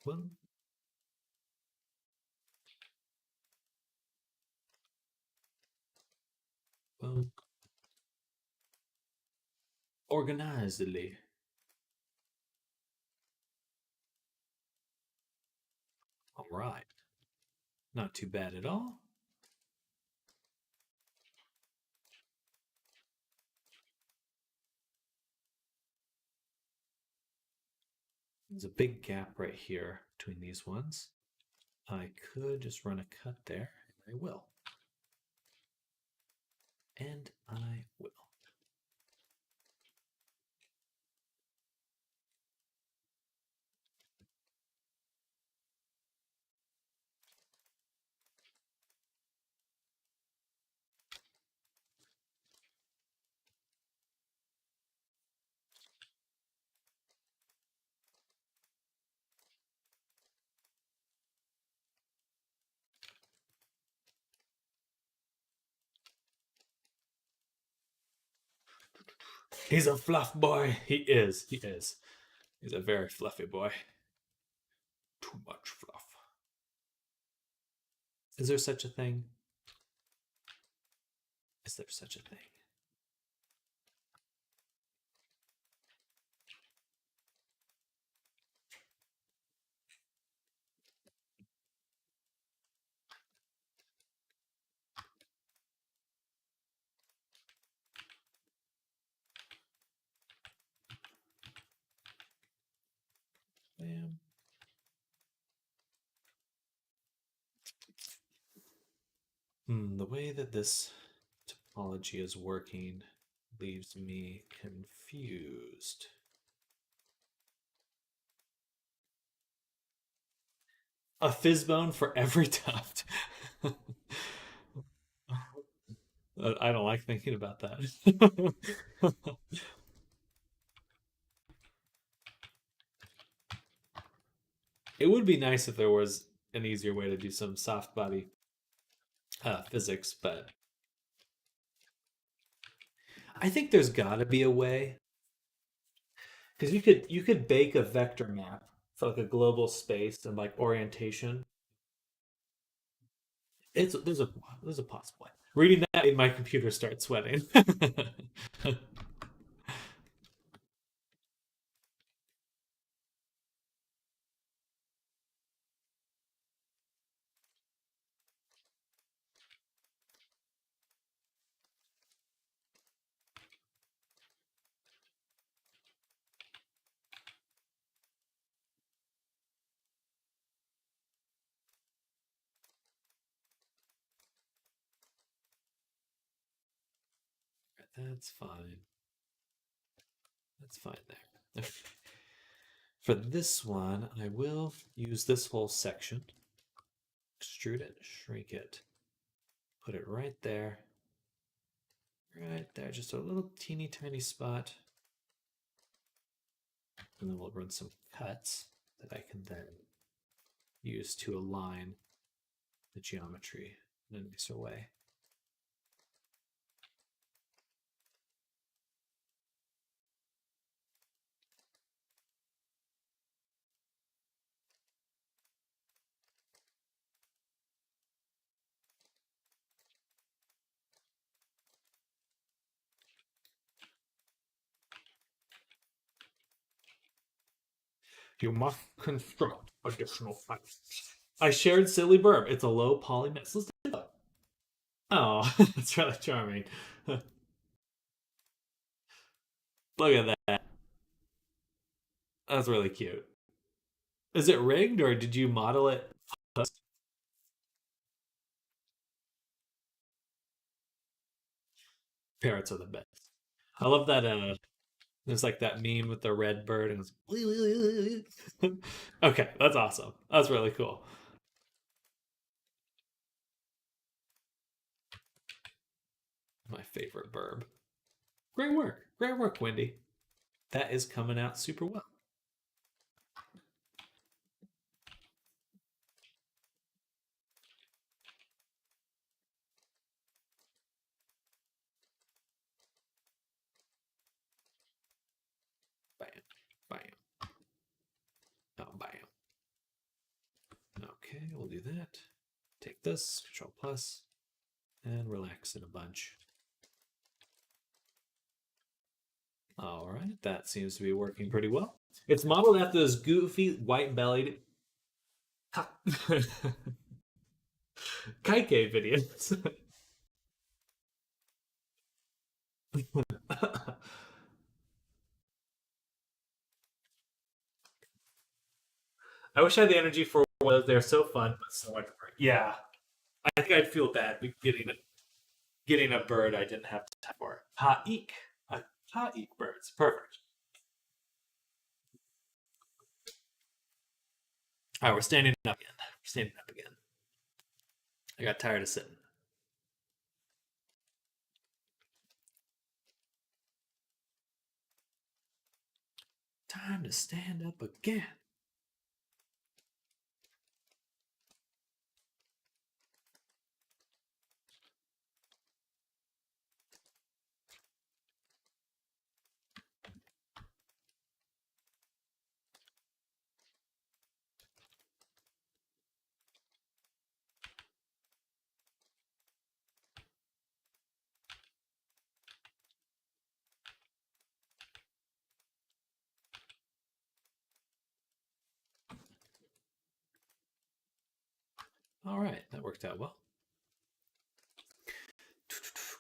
Well, well, organizedly. All right. Not too bad at all. There's a big gap right here between these ones. I could just run a cut there, and I will. And I will. He's a fluff boy. He is. He is. He's a very fluffy boy. Too much fluff. Is there such a thing? Is there such a thing? The way that this topology is working leaves me confused. A fizzbone for every tuft. I don't like thinking about that. It would be nice if there was an easier way to do some soft body physics, but I think there's got to be a way because you could bake a vector map for like a global space and like orientation. It's there's a possible way. Reading that made my computer start sweating. That's fine. That's fine there. For this one, I will use this whole section, extrude it, shrink it, put it right there, just a little teeny tiny spot. And then we'll run some cuts that I can then use to align the geometry in a nicer way. You must construct additional files. I shared Silly Burb. It's a low poly mix. Let's do it. Oh, that's really charming. Look at that. That's really cute. Is it rigged or did you model it? Parrots are the best. I love that there's like that meme with the red bird and it's okay, that's awesome. That's really cool. My favorite burb. Great work. Great work, Wendy. That is coming out super well. Bam. Bam. Oh, bam. Okay, we'll do that. Take this, Control Plus, and relax in a bunch. All right, that seems to be working pretty well. It's modeled after those goofy white-bellied Kaike videos. I wish I had the energy for one of those. They're so fun, but so much work. Yeah, I think I'd feel bad getting a bird I didn't have time for. Haik. Haik birds. Perfect. All right, we're standing up again. We're standing up again. I got tired of sitting. Time to stand up again. All right, that worked out well.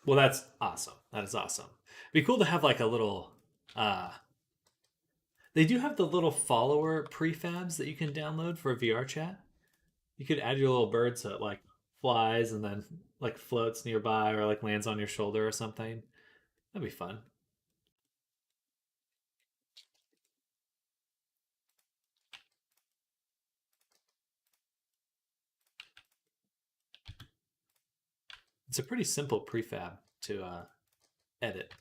Well, that's awesome. That is awesome. It'd be cool to have like a little they do have the little follower prefabs that you can download for VR chat. You could add your little bird so it like flies and then like floats nearby or like lands on your shoulder or something. That'd be fun. It's a pretty simple prefab to edit.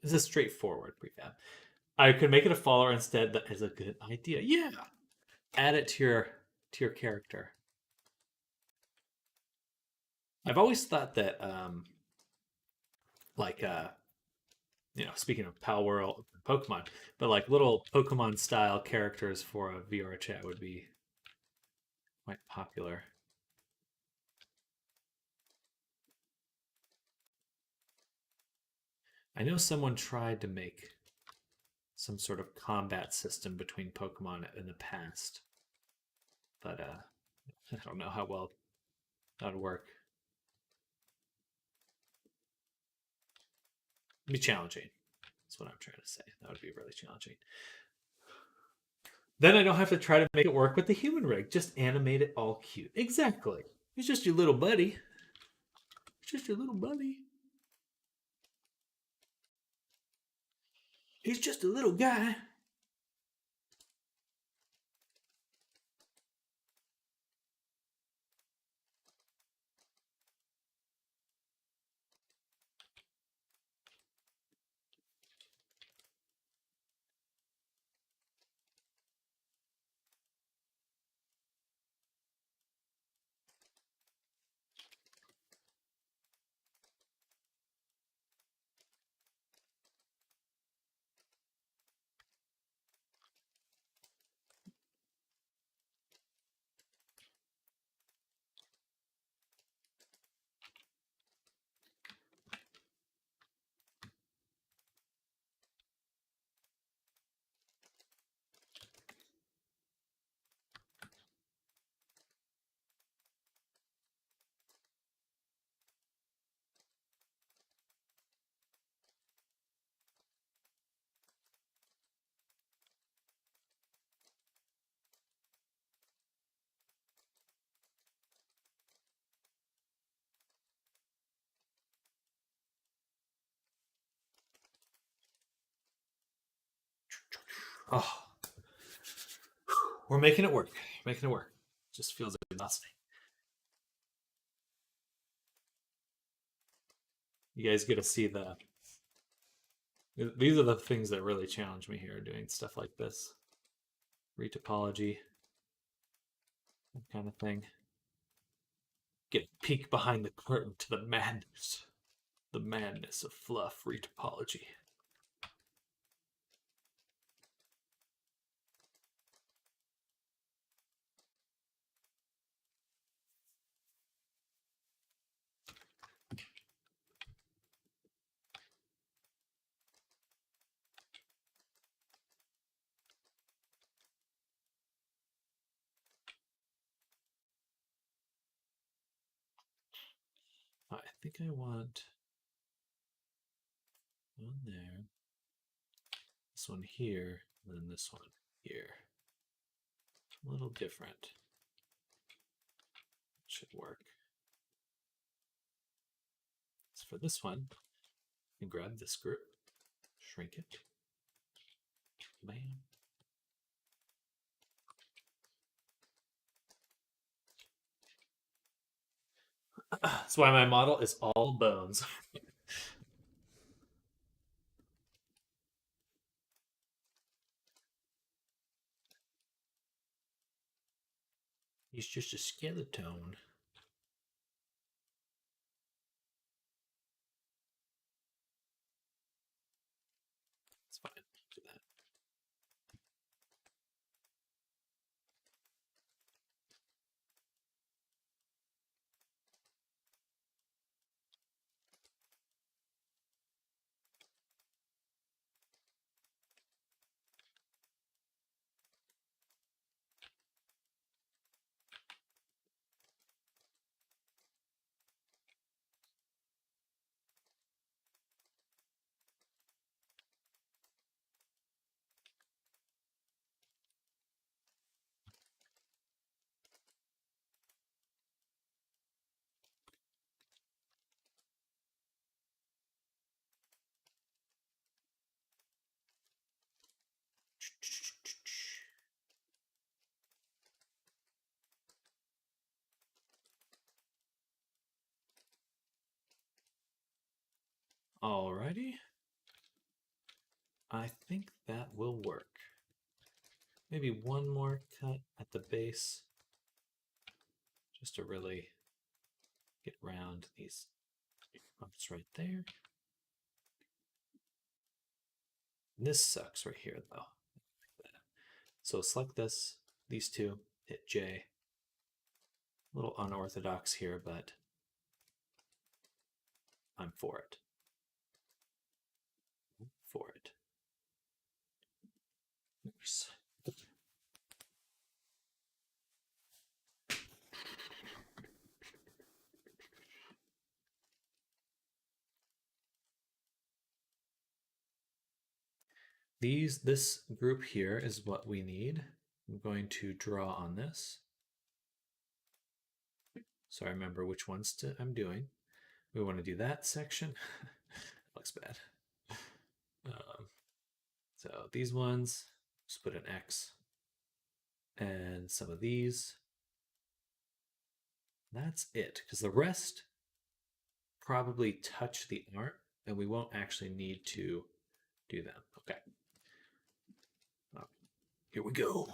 It's a straightforward prefab. I could make it a follower instead. That is a good idea. Yeah, add it to your character. I've always thought that like speaking of Pal World Pokemon, but like little Pokemon style characters for a VR chat would be quite popular. I know someone tried to make some sort of combat system between Pokemon in the past, but I don't know how well that would work. It'd be challenging. That's what I'm trying to say. That would be really challenging. Then I don't have to try to make it work with the human rig. Just animate it all cute. Exactly. He's just your little buddy. He's just your little buddy. He's just a little guy. Oh, we're making it work. Making it work. Just feels exhausting. You guys get to see the. These are the things that really challenge me here, doing stuff like this, retopology, that kind of thing. Get a peek behind the curtain to the madness of fluff retopology. I think I want one there, this one here, and then this one here. A little different. Should work. As for this one, you can grab this group, shrink it, bam. That's why my model is all bones. He's just a skeleton. It's fine. Do that. Alrighty. I think that will work. Maybe one more cut at the base, just to really get around these bumps right there. This sucks right here, though. So select this, these two, hit J. A little unorthodox here, but I'm for it. For it. Oops. This group here is what we need. I'm going to draw on this. So I remember which ones I'm doing. We want to do that section. Looks bad. So these ones, just put an X. And some of these. That's it, because the rest probably touch the art, and we won't actually need to do them. Okay. Here we go.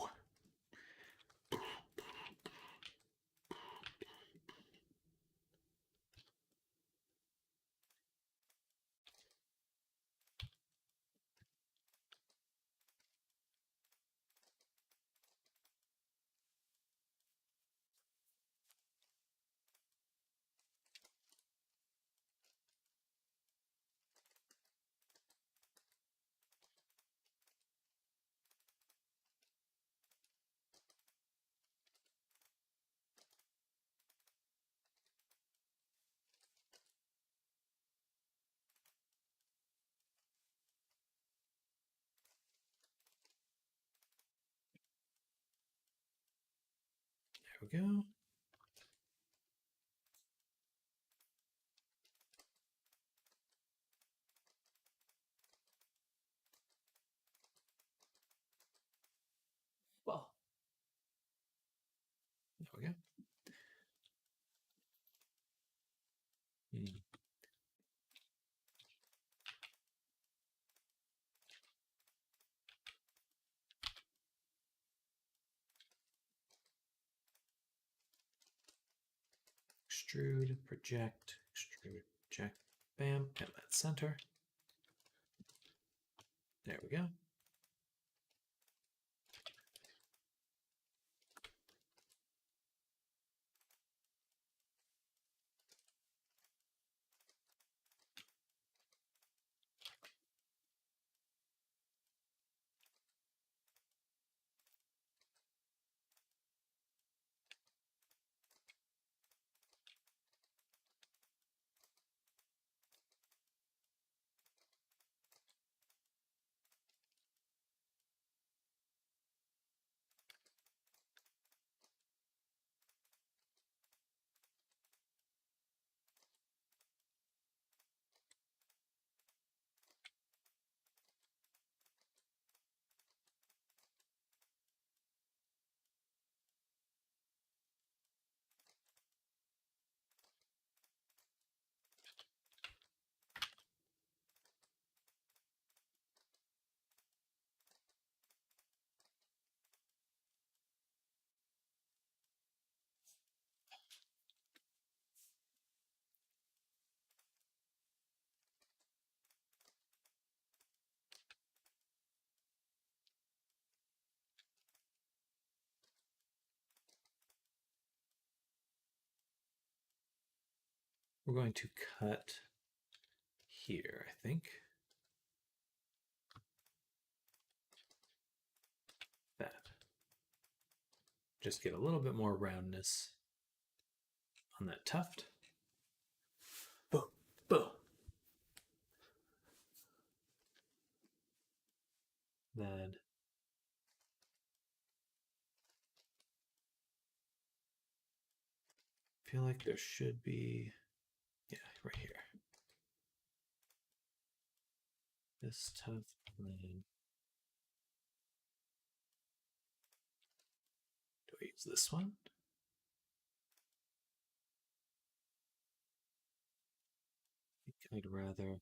There we go. Well, there we go. Extrude, project, bam, and that center. There we go. We're going to cut here, I think. That. Just get a little bit more roundness on that tuft. Boom, boom. Then I feel like there should be, yeah, right here. This tuft line. Do I use this one? I think I'd rather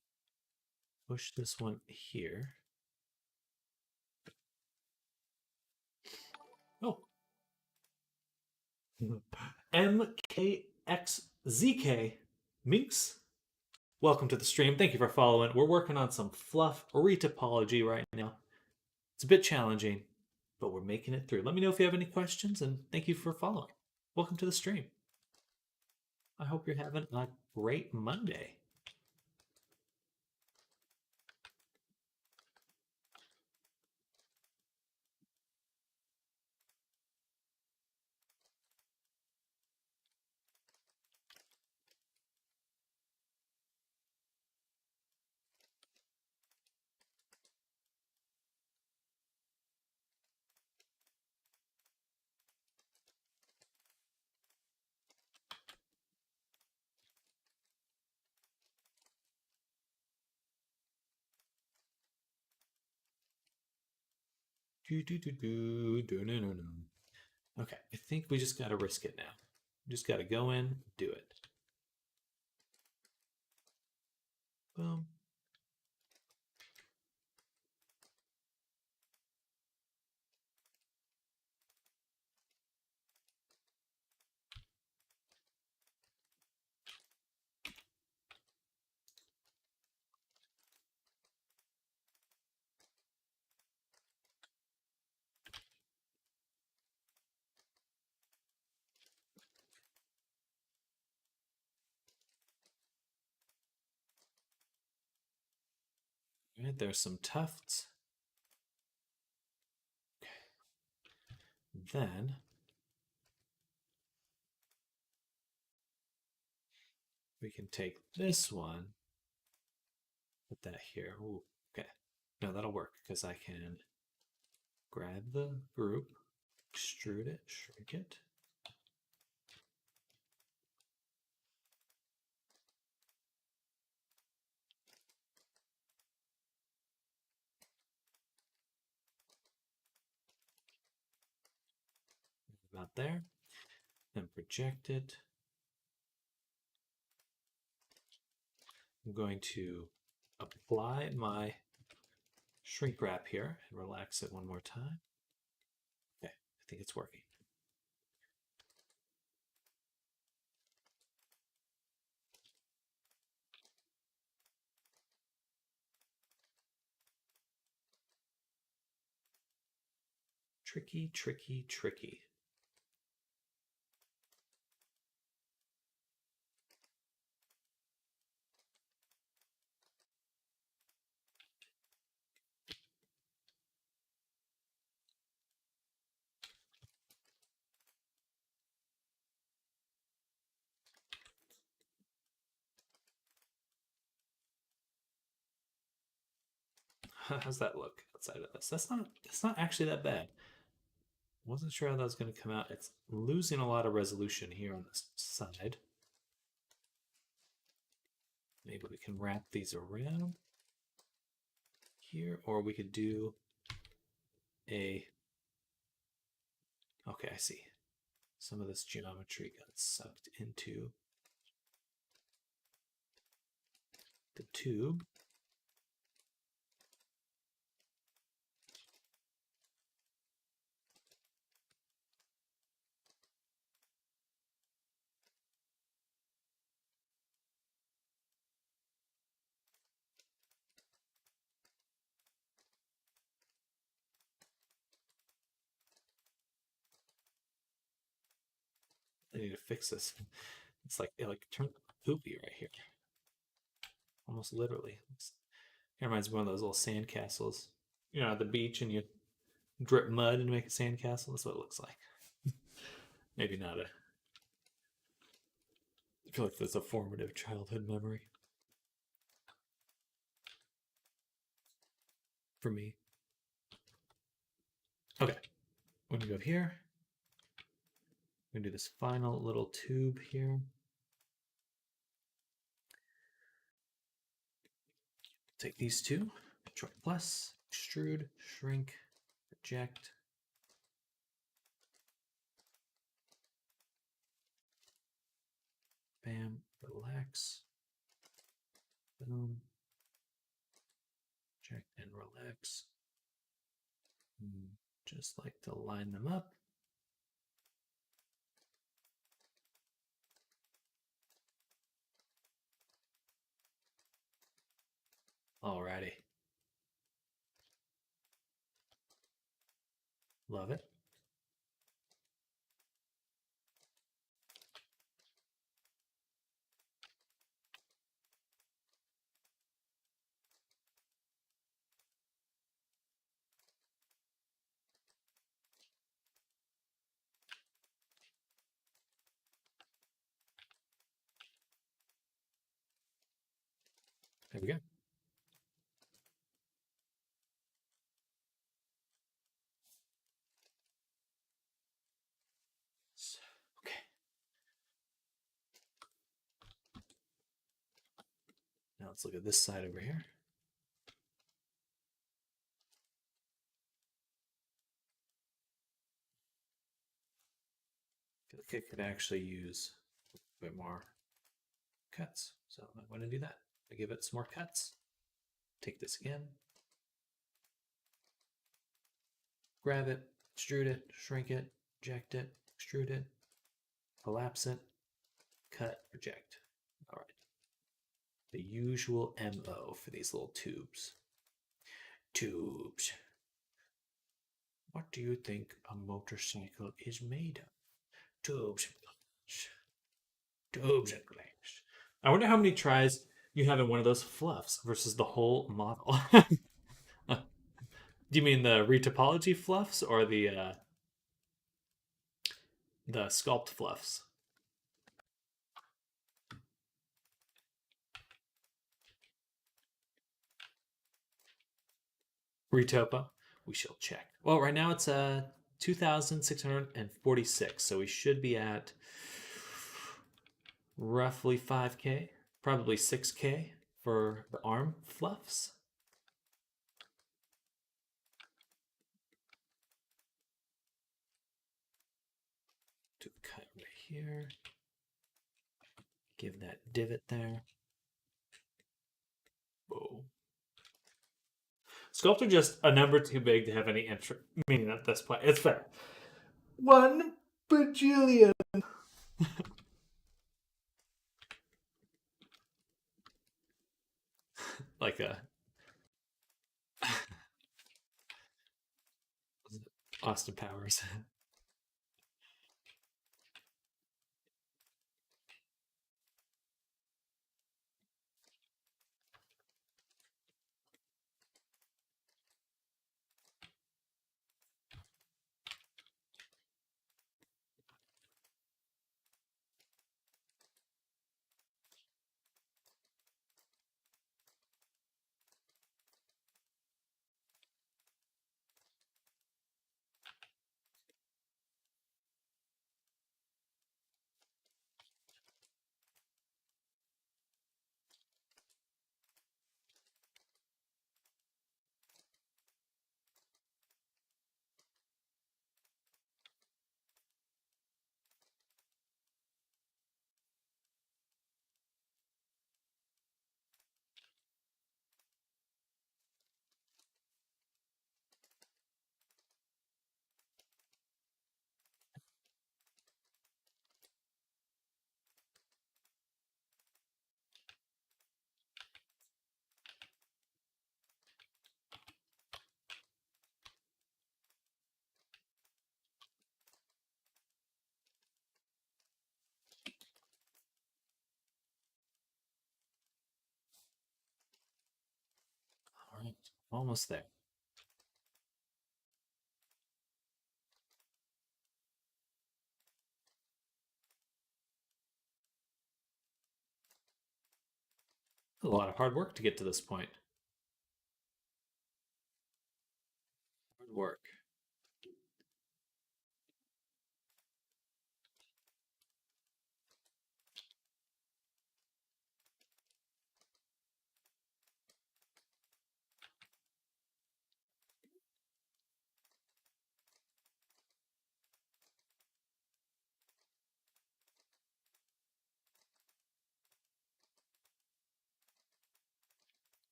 push this one here. Oh. MKXZK Minx. Welcome to the stream. Thank you for following. We're working on some fluff retopology right now. It's a bit challenging, but we're making it through. Let me know if you have any questions, and thank you for following. Welcome to the stream. I hope you're having a great Monday. Okay, I think we just got to risk it now. Just got to go in, do it. Boom. All right, there's some tufts. Okay. Then we can take this one, put that here. Ooh, okay. No, that'll work because I can grab the group, extrude it, shrink it. About there. Then project it. I'm going to apply my shrink wrap here and relax it one more time. Okay, I think it's working. Tricky, tricky, tricky. How's that look outside of this? That's not actually that bad. Wasn't sure how that was going to come out. It's losing a lot of resolution here on this side. Maybe we can wrap these around here, or we could do a... Okay, I see. Some of this geometry got sucked into the tube. I need to fix this. It's like it turned poopy right here. Almost literally. It reminds me of one of those little sand castles. You know, at the beach and you drip mud and make a sand castle. That's what it looks like. Maybe not a... I feel like that's a formative childhood memory. For me. Okay. We're going to go here. I'm going to do this final little tube here. Take these two. Control plus, extrude, shrink, project. Bam, relax. Boom. Check and relax. Just like to line them up. Alrighty. Love it. There we go. Okay. Now let's look at this side over here. I feel like I could actually use a bit more cuts. So I'm going to do that. I give it some more cuts. Take this again. Grab it, extrude it, shrink it, eject it, extrude it, collapse it, cut, reject. All right. The usual MO for these little tubes. Tubes. What do you think a motorcycle is made of? Tubes and glass. Tubes and glass. I wonder how many tries you have in one of those fluffs versus the whole model. Do you mean the retopology fluffs or the sculpt fluffs? Retopo? We shall check. Well, right now it's 2,646, so we should be at roughly 5K, probably 6K for the arm fluffs. Do a cut right here. Give that divot there. Whoa. Sculptor just a number too big to have any meaning at this point. It's fair. 1 bajillion. Like a Austin Powers. All right, almost there. A lot of hard work to get to this point. Hard work.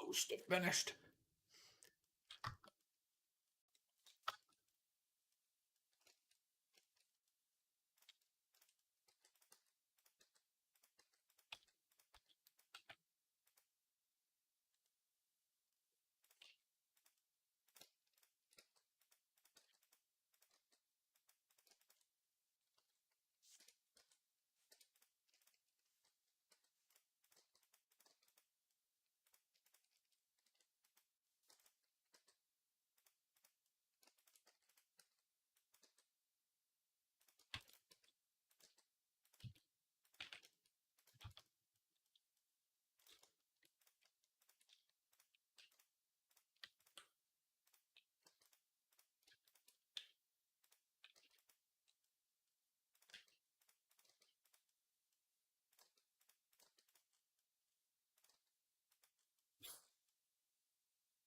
close to finished.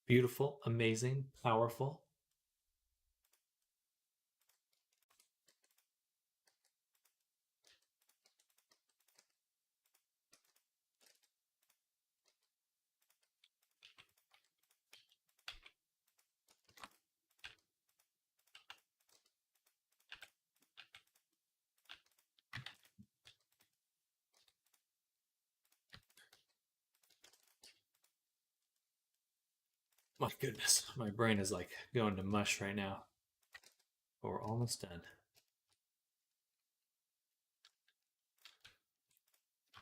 Beautiful, amazing, powerful. My goodness, my brain is like going to mush right now. But we're almost done.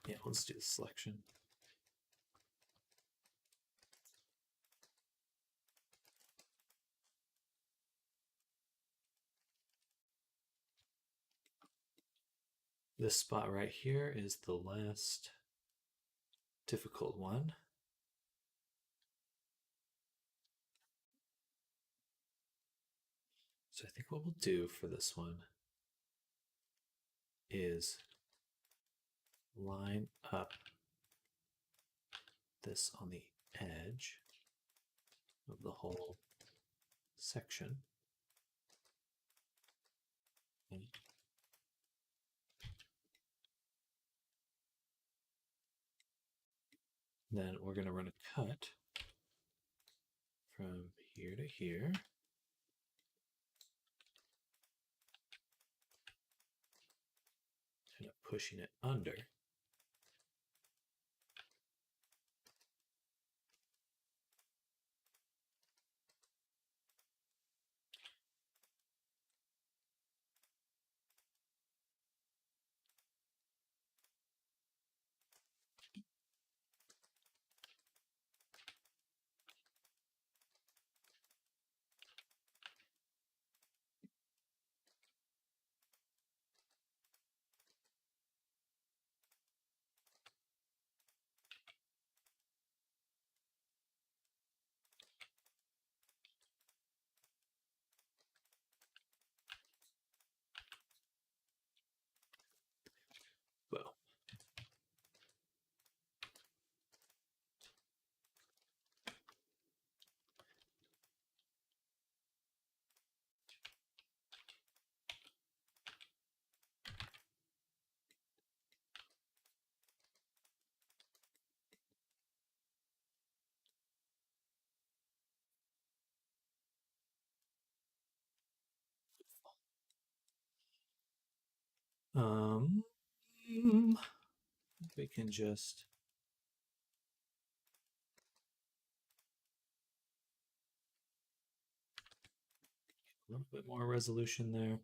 Yeah, let's do the selection. This spot right here is the last difficult one. So I think what we'll do for this one is line up this on the edge of the whole section. And then we're going to run a cut from here to here. Kind of pushing it under. Well, we can just a little bit more resolution there.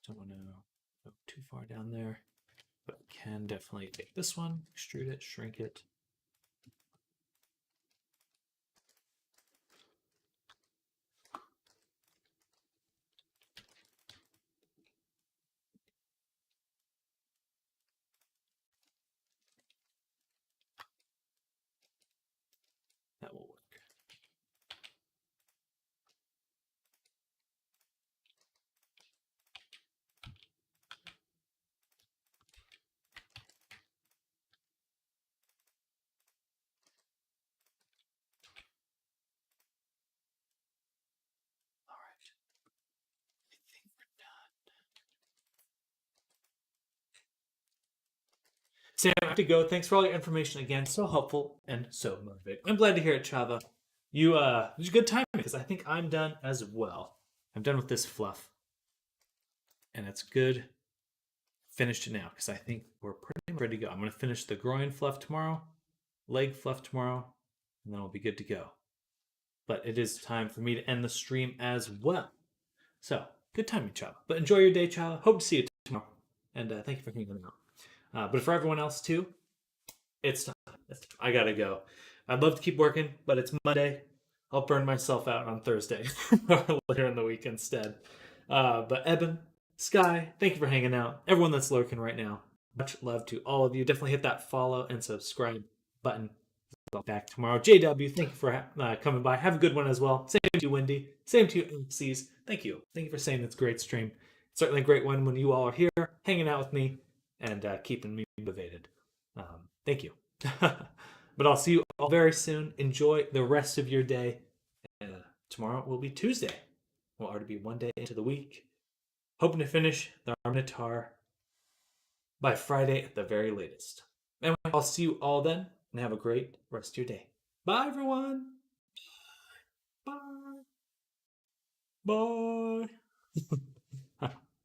Don't want to go too far down there, but can definitely take this one, extrude it, shrink it. That will work. Sam, I have to go. Thanks for all your information again. So helpful and so motivating. I'm glad to hear it, Chava. You it was a good time because I think I'm done as well. I'm done with this fluff. And it's good. Finished it now because I think we're pretty much ready to go. I'm gonna finish the groin fluff tomorrow, leg fluff tomorrow, and then we'll be good to go. But it is time for me to end the stream as well. So, good timing, Chava. But enjoy your day, Chava. Hope to see you tomorrow. And thank you for hanging out. But for everyone else, too, it's time. I gotta go. I'd love to keep working, but it's Monday. I'll burn myself out on Thursday or later in the week instead. But Eben, Sky, thank you for hanging out. Everyone that's lurking right now, much love to all of you. Definitely hit that follow and subscribe button. Back tomorrow. JW, thank you for coming by. Have a good one as well. Same to you, Wendy. Same to you, MCs. Thank you. Thank you for saying it's a great stream. Certainly a great one when you all are here, hanging out with me, and keeping me motivated. Thank you. But I'll see you all very soon. Enjoy the rest of your day. Tomorrow will be Tuesday. We'll already be one day into the week. Hoping to finish the Minotaur by Friday at the very latest. Anyway, I'll see you all then, and have a great rest of your day. Bye, everyone. Bye. Bye.